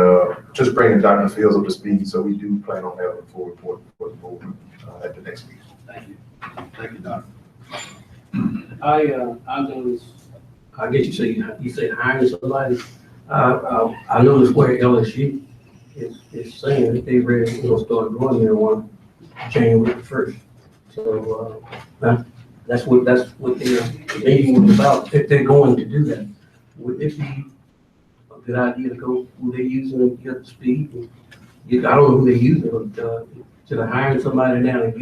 just bringing Dr. Fields up to speed. So we do plan on having a full report for the board at the next meeting. Thank you. thank you, Doctor. I noticed, I guess you say hiring somebody. I noticed where LSU is saying that they ready, start growing there on January 1st. So, that's what their meeting was about. If they're going to do that, would it be a good idea to go who they're using and get up to speed? I don't know who they're using, but instead of hiring somebody now and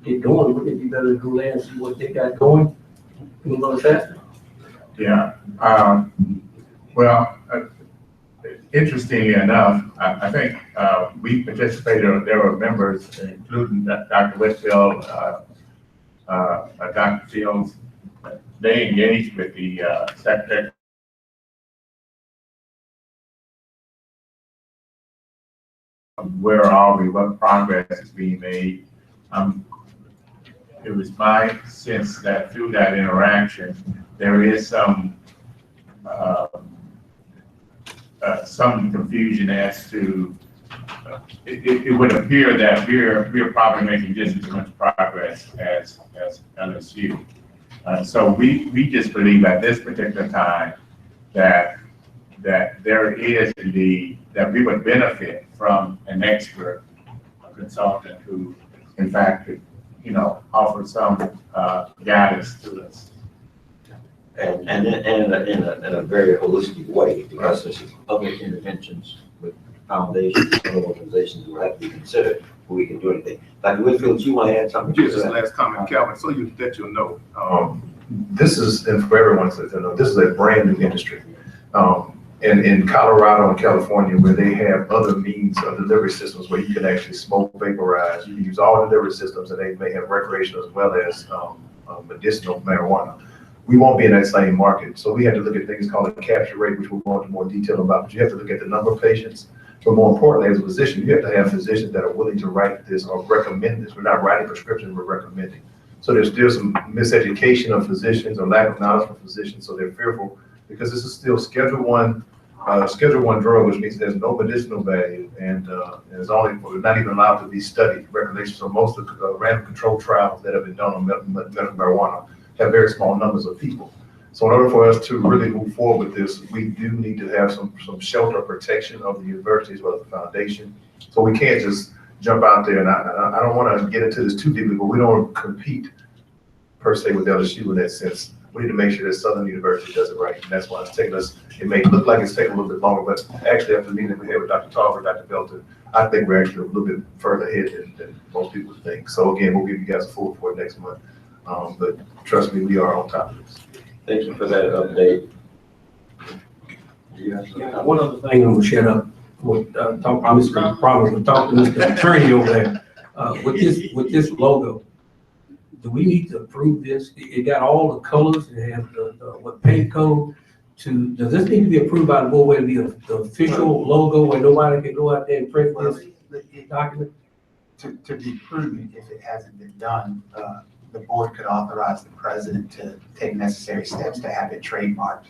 get going, wouldn't it be better to go there and see what they got going? Move a little faster. Yeah. Well, interestingly enough, I think we participated, there were members, including Dr. Whitfield, Dr. Fields, they engaged with the secretary. Where are we? What progress is being made? It was my sense that through that interaction, there is some some confusion as to, it would appear that we're probably making just as much progress as LSU. So we just believe at this particular time that there is indeed, that we would benefit from an expert, a consultant who, in fact, could, offer some guidance to us. And in a very holistic way, because there's other interventions with foundations, other organizations will have to be considered before we can do anything. Dr. Whitfield, you want to add something? Just this last comment, Calvin, so that you'll know, this is, and for everyone to know, this is a brand new industry. In Colorado and California, where they have other means of delivery systems where you can actually smoke, vaporize, you can use all delivery systems, and they may have recreational as well as medicinal marijuana. We won't be in that same market. So we have to look at things called a capture rate, which we'll go into more detail about, but you have to look at the number of patients. But more importantly, as a physician, you have to have physicians that are willing to write this or recommend this. We're not writing prescriptions, we're recommending. So there's still some miseducation of physicians or lack of knowledge from physicians, so they're fearful because this is still Schedule I drug, which means there's no medicinal value, and it's not even allowed to be studied recreationally. So most of the random controlled trials that have been done on medical marijuana have very small numbers of people. So in order for us to really move forward with this, we do need to have some shelter protection of the university as well as the foundation. So we can't just jump out there, and I don't want to get into this too deeply, but we don't compete per se with LSU in that sense. We need to make sure that Southern University does it right, and that's why it's taking us, it may look like it's taking a little bit longer, but actually after the meeting that we had with Dr. Tarver, Dr. Belton, I think we're actually a little bit further ahead than most people think. So again, we'll give you guys a full report next month. But trust me, we are on top of this. Thank you for that update. One other thing I'm gonna shut up, talk to Mr. Attorney over there, with this logo. Do we need to approve this? It got all the colors, it has what paint code does this need to be approved by the board, where it be the official logo where nobody can go out there and print this document? To be prudent, if it hasn't been done, the board could authorize the president to take necessary steps to have it trademarked.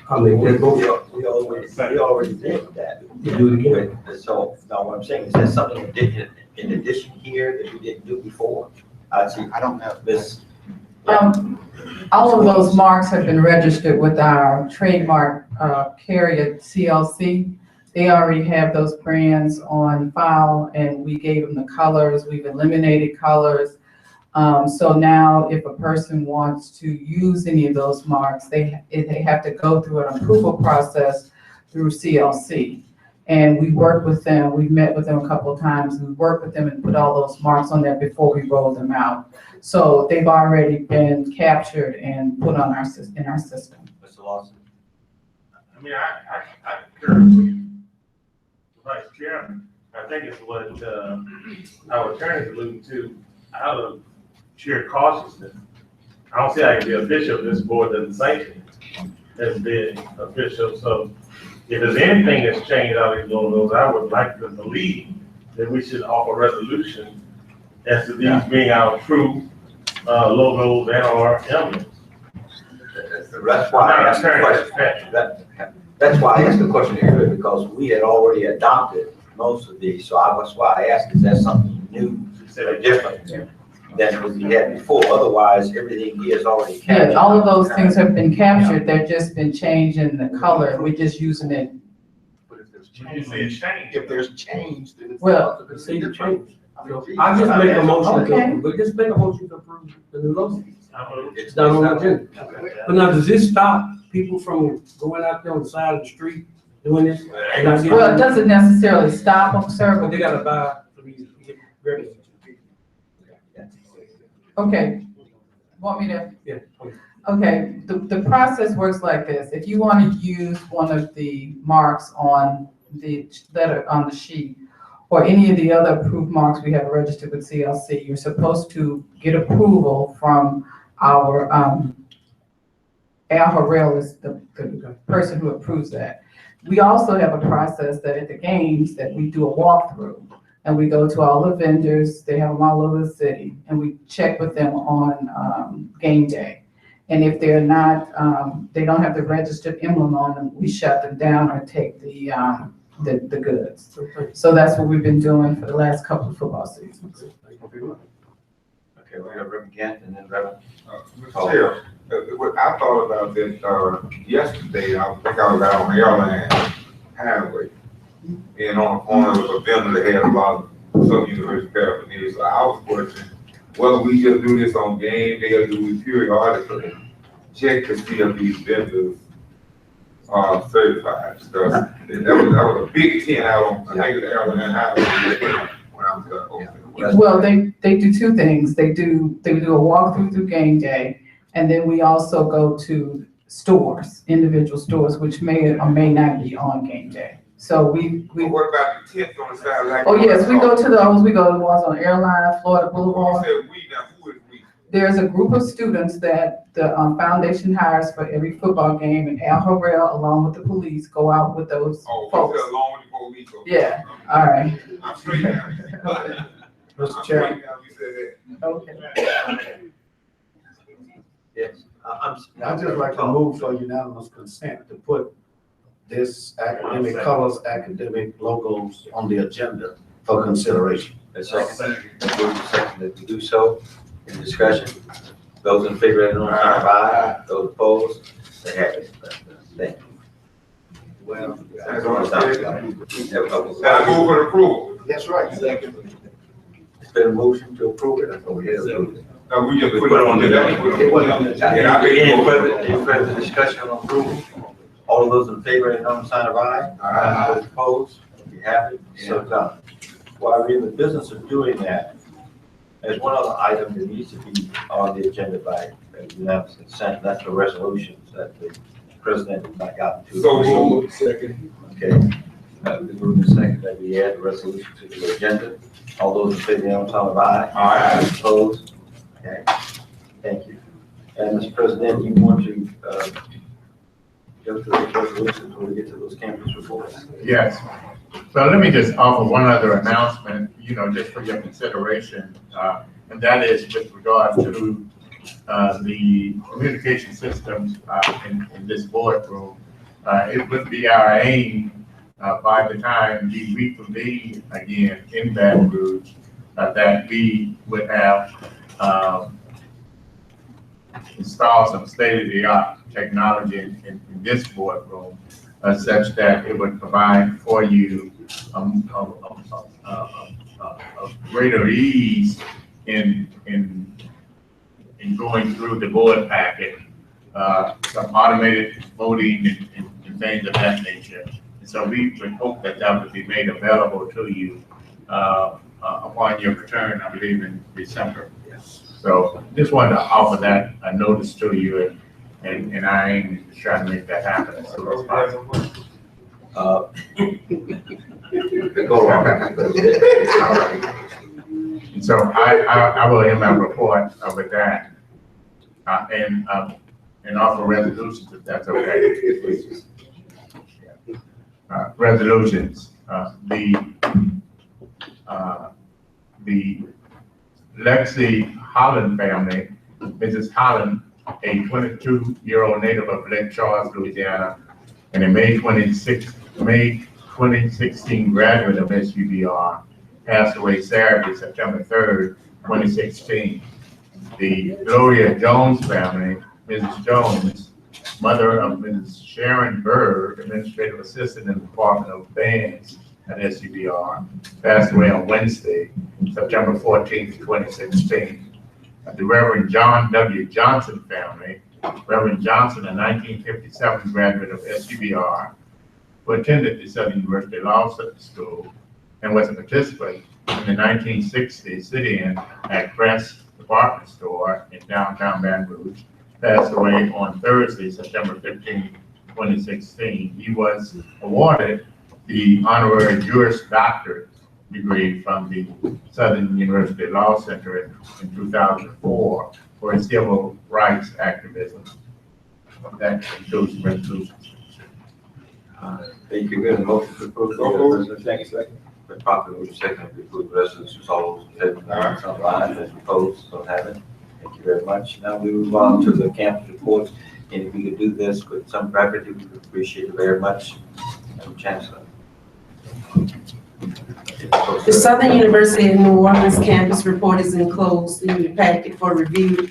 I mean, we already did that. You do it again. So, no, what I'm saying is that something that did in addition here that we didn't do before? I don't know this. All of those marks have been registered with our trademark carrier, CLC. They already have those brands on file, and we gave them the colors. We've eliminated colors. So now if a person wants to use any of those marks, they have to go through an approval process through CLC. And we work with them, we've met with them a couple of times, we work with them and put all those marks on there before we roll them out. So they've already been captured and put on in our system. Mr. Lawson? I mean, I concur with Vice Chairman. I think it's what our attorney alluded to, out of sheer cautiousness. I don't see how it can be official if this board doesn't sanction it as being official. So if there's anything that's changed out of these logos, I would like to believe that we should offer resolution as to these being our true logos and our emblems. That's why I asked the question. That's why I asked the question earlier, because we had already adopted most of these. So that's why I asked, is that something new or different than what we had before? Otherwise, everything here is already captured. Yeah, all of those things have been captured. They've just been changed in the color. We're just using it. But if there's change, then it's. Well, see the change. I just make a motion but just make a motion to approve the new logo. It's done on the agenda. But now, does this stop people from going out there on the side of the street doing this? Well, it doesn't necessarily stop them, sir. But they gotta buy for these revenue. Okay. Want me to? Yeah. Okay, the process works like this. If you want to use one of the marks on the letter on the sheet, or any of the other approved marks we have registered with CLC, you're supposed to get approval from our, Al Harrell is the person who approves that. We also have a process that at the games that we do a walkthrough, and we go to all the vendors, they have them all over the city, and we check with them on game day. And if they're not, they don't have the registered emblem on them, we shut them down or take the goods. So that's what we've been doing for the last couple of football seasons. Okay, we have Reverend Gant and then Reverend. Mr. Chair, what I thought about that, yesterday, I think I was out on Airline Highway. And on the corner was a vendor that had a lot of some university paraphernalia. So I was questioning whether we just do this on game day or do we periodically check to see if these vendors are certified. Because that was a big tent out on, I think, the Airline Highway when I was over. Well, they do two things. They do a walkthrough through game day, and then we also go to stores, individual stores, which may or may not be on game day. So we. What about the tents on the side? Like Oh, yes, we go to those. We go to the ones on Airline, Florida Boulevard. You said we, now who is we? There's a group of students that the foundation hires for every football game, and Al Harrell, along with the police, go out with those Oh, folks. along with the police. Okay. Yeah, all right. I'm straight now. Mr. Chairman. Okay. Yes, I'd just like to move for unanimous consent to put this academic colors, academic logos on the agenda for consideration. A second. Move to second that we do so. In discussion, those in favor, let it know by sign of aye. Those opposed, they have it. Thank you. Well. That's what I said. And I move for approval. That's right. Second. It's been a motion to approve it. I thought we had approved it. No, we just put it on the agenda. Any further discussion on approval? All of those in favor, let it know by sign of aye. Aye. Those opposed, you have it. So done. While we're in the business of doing that, there's one other item that needs to be on the agenda by unanimous consent. That's the resolutions that the president has not gotten to. So moved. Second. Okay. We move in second that we add the resolution to the agenda. All those in favor, on sign of aye. Aye. Opposed? Okay. Thank you. And Mr. President, you want to go through those resolutions when we get to those campus reports? Yes. So let me just offer one other announcement, just for your consideration, and that is with regard to the communication systems in this boardroom. It would be our aim by the time we reconvene again in Baton Rouge that we would have installed some state-of-the-art technology in this boardroom such that it would provide for you a greater ease in going through the board packet, some automated voting and things of that nature. And so we would hope that that would be made available to you upon your return, I believe, in December. So just wanted to offer that a notice to you, and I aim to try to make that happen as soon as possible. Go on. And so I will end my report with that, and offer resolutions if that's okay. Resolutions. The Lexi Holland family, Mrs. Holland, a 22-year-old native of Lake Charles, Louisiana, and a May 2016 graduate of SUBR, passed away Saturday, September 3rd, 2016. The Gloria Jones family, Mrs. Jones, mother of Mrs. Sharon Bird, administrative assistant in the Department of Bands at SUBR, passed away on Wednesday, September 14th, 2016. The Reverend John W. Johnson family, Reverend Johnson, a 1957 graduate of SUBR, who attended the Southern University Law School and was a participant in the 1960 sit-in at Crest Department Store in downtown Baton Rouge, passed away on Thursday, September 15, 2016. He was awarded the honorary Juris Doctorate degree from the Southern University Law Center in 2004 for his civil rights activism. That concludes the resolutions. Thank you. We have a motion to approve the resolution. Second. Been properly moved second to approve the resolutions. All those in favor, sign of aye. Those opposed, so have it. Thank you very much. Now we move on to the campus reports, and if we could do this with some brevity, we would appreciate it very much. Madam Chancellor. The Southern University of New Orleans campus report is enclosed in your packet for review.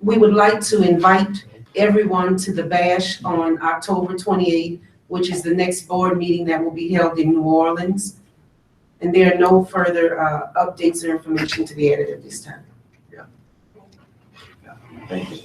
We would like to invite everyone to the bash on October 28th, which is the next board meeting that will be held in New Orleans. And there are no further updates or information to be added at this time. Thank you.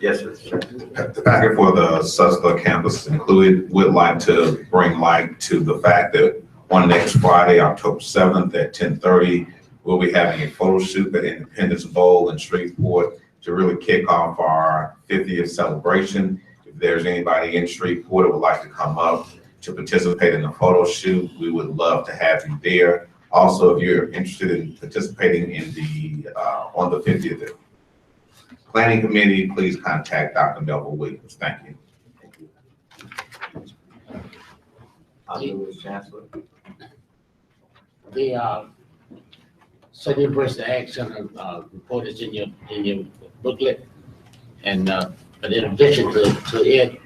Yes, sir. The packet for the Sustler campus included would like to bring light to the fact that on next Friday, October 7th at 10:30, we'll be having a photo shoot at Independence Bowl in Shreveport to really kick off our 50th celebration. If there's anybody in Shreveport that would like to come up to participate in the photo shoot, we would love to have you there. Also, if you're interested in participating in the on the 50th Planning Committee, please contact Dr. Melville Williams. Thank you. Chancellor. The Southern University Action report is in your booklet, and but in addition to it,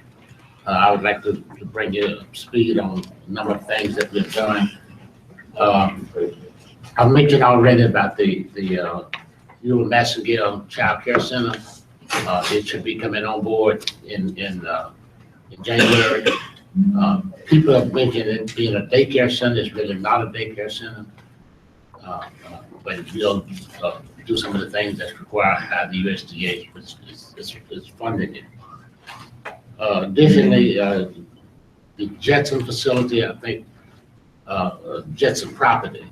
I would like to bring you up to speed on a number of things that we've done. I mentioned already about the Eula Massengill Child Care Center. It should be coming on board in January. People have mentioned it being a daycare center. It's really not a daycare center, but it will do some of the things that's required by the USDA, which is funding it. Additionally, the Jetson facility, I think, Jetson property,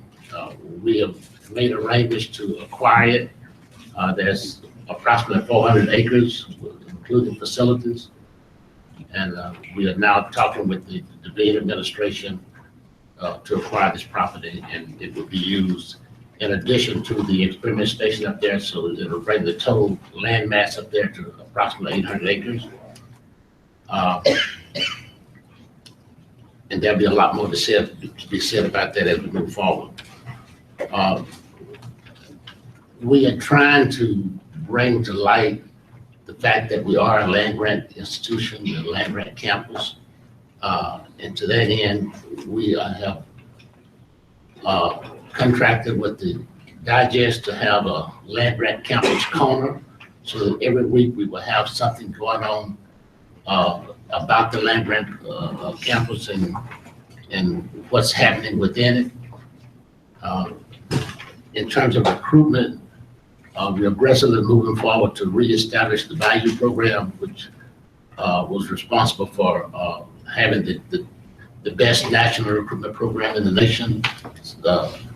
we have made arrangements to acquire it. There's approximately 400 acres, including facilities. And we are now talking with the Division Administration to acquire this property, and it will be used in addition to the experiment station up there. So it'll bring the total land mass up there to approximately 800 acres. And there'll be a lot more to be said about that as we move forward. We are trying to bring to light the fact that we are a land-grant institution, a land-grant campus. And to that end, we have contracted with the Digest to have a land-grant campus corner, so that every week we will have something going on about the land-grant campus and what's happening within it. In terms of recruitment, we're aggressively moving forward to reestablish the value program, which was responsible for having the best national recruitment program in the nation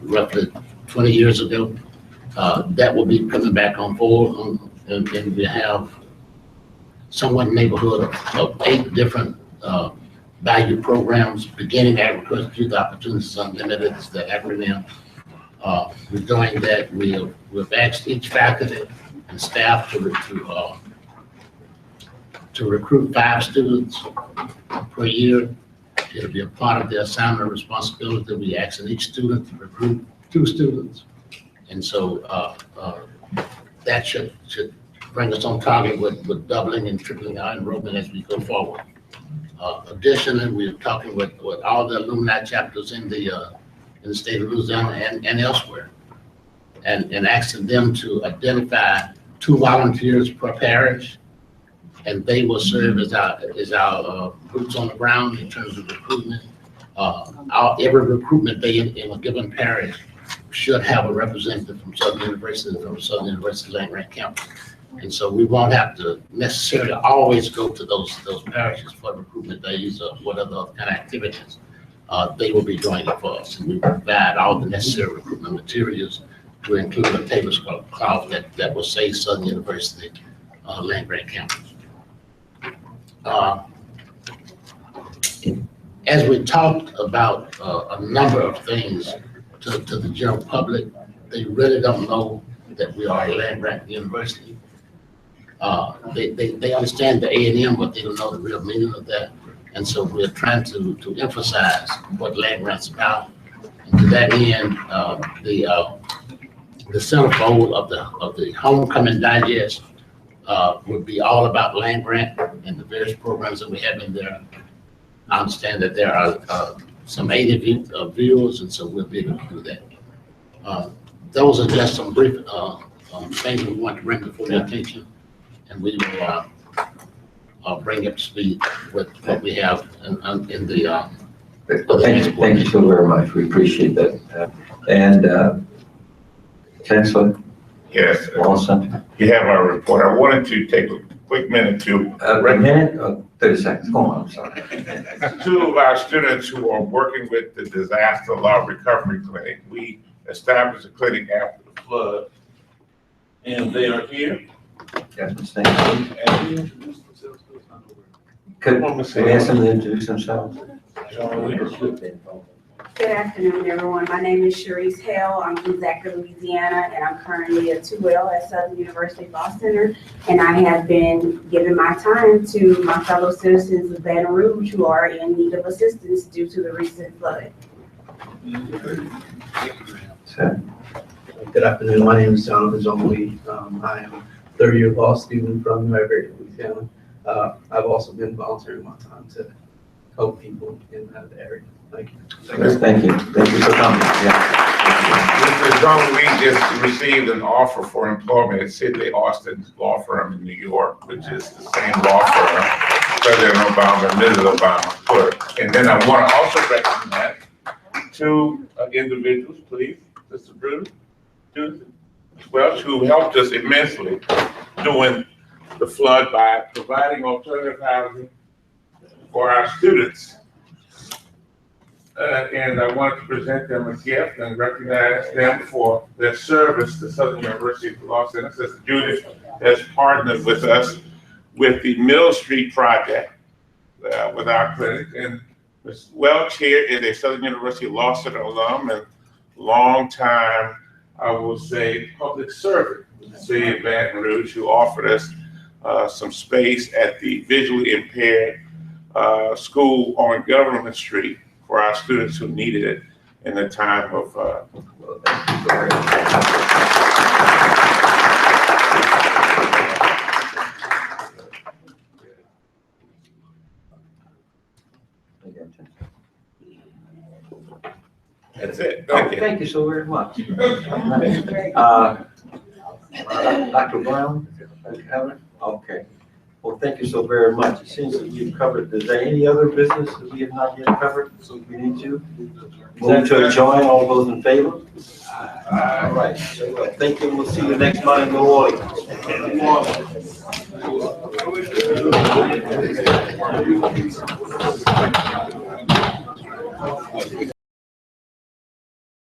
roughly 20 years ago. That will be coming back on board, and we have somewhat neighborhood of 8 different value programs, beginning agriculture, youth opportunities unlimited is the acronym. We're doing that. We've asked each faculty and staff to recruit 5 students per year. It'll be a part of their assignment responsibility. We ask each student to recruit 2 students. And so that should bring us on target with doubling and tripling our enrollment as we go forward. Additionally, we're talking with all the alumni chapters in the state of Louisiana and elsewhere, and asking them to identify 2 volunteers per parish, and they will serve as our boots on the ground in terms of recruitment. Every recruitment day in a given parish should have a representative from Southern University, from Southern University land-grant campus. And so we won't have to necessarily always go to those parishes for recruitment days or whatever other kind of activities. They will be doing it for us, and we provide all the necessary recruitment materials to include a tablecloth that will say Southern University land-grant campus. As we talked about a number of things to the general public, they really don't know that we are a land-grant university. They understand the A&M, but they don't know the real meaning of that. And so we're trying to emphasize what land grant's about. And to that end, the centerfold of the homecoming digest would be all about land grant and the various programs that we have in there. I understand that there are some 80 viewers, and so we'll be able to do that. Those are just some brief things we want to bring before your attention, and we will bring up to speed with what we have in the. Thank you so very much. We appreciate that. And Chancellor? Yes. Lawson? You have our report. I wanted to take a quick minute to. A minute? 30 seconds. Go on, I'm sorry. Two of our students who are working with the Disaster Law Recovery Clinic, we established a clinic after the flood, and they are here. Yes, Could we ask them to introduce themselves? Good afternoon, everyone. My name is Sharice Hale. I'm from Zachary, Louisiana, and I'm currently a 2L at Southern University Law Center. And I have been giving my time to my fellow citizens of Baton Rouge who are in need of assistance due to the recent flood. Good afternoon. My name is Jonathan Jomley. I am a third-year law student from Maverick, Louisiana. I've also been volunteering my time to help people in that area. Thank you. Thank you. Thank you for coming. Mr. Drummond, we just received an offer for employment at Sidley Austin's law firm in New York, which is the same law firm President Obama and Mrs. Obama put. And then I want to also recognize two individuals, please, Mr. Bruce, Welch, who helped us immensely during the flood by providing alternative housing for our students. And I wanted to present them a gift and recognize them for their service to Southern University Law Center. Sister Judith has partnered with us with the Mill Street Project with our clinic. And Ms. Welch here is a Southern University Law Center alum and long time, I will say, public servant with the city of Baton Rouge, who offered us some space at the visually impaired school on Government Street for our students who needed it in the time of. That's it. Thank you. Thank you so very much. Dr. Brown? Okay. Well, thank you so very much. It seems that you've covered, is there any other business that we have not yet covered? So we need to move to adjourn. All those in favor? All right. So, thank you. We'll see you next month in New Orleans.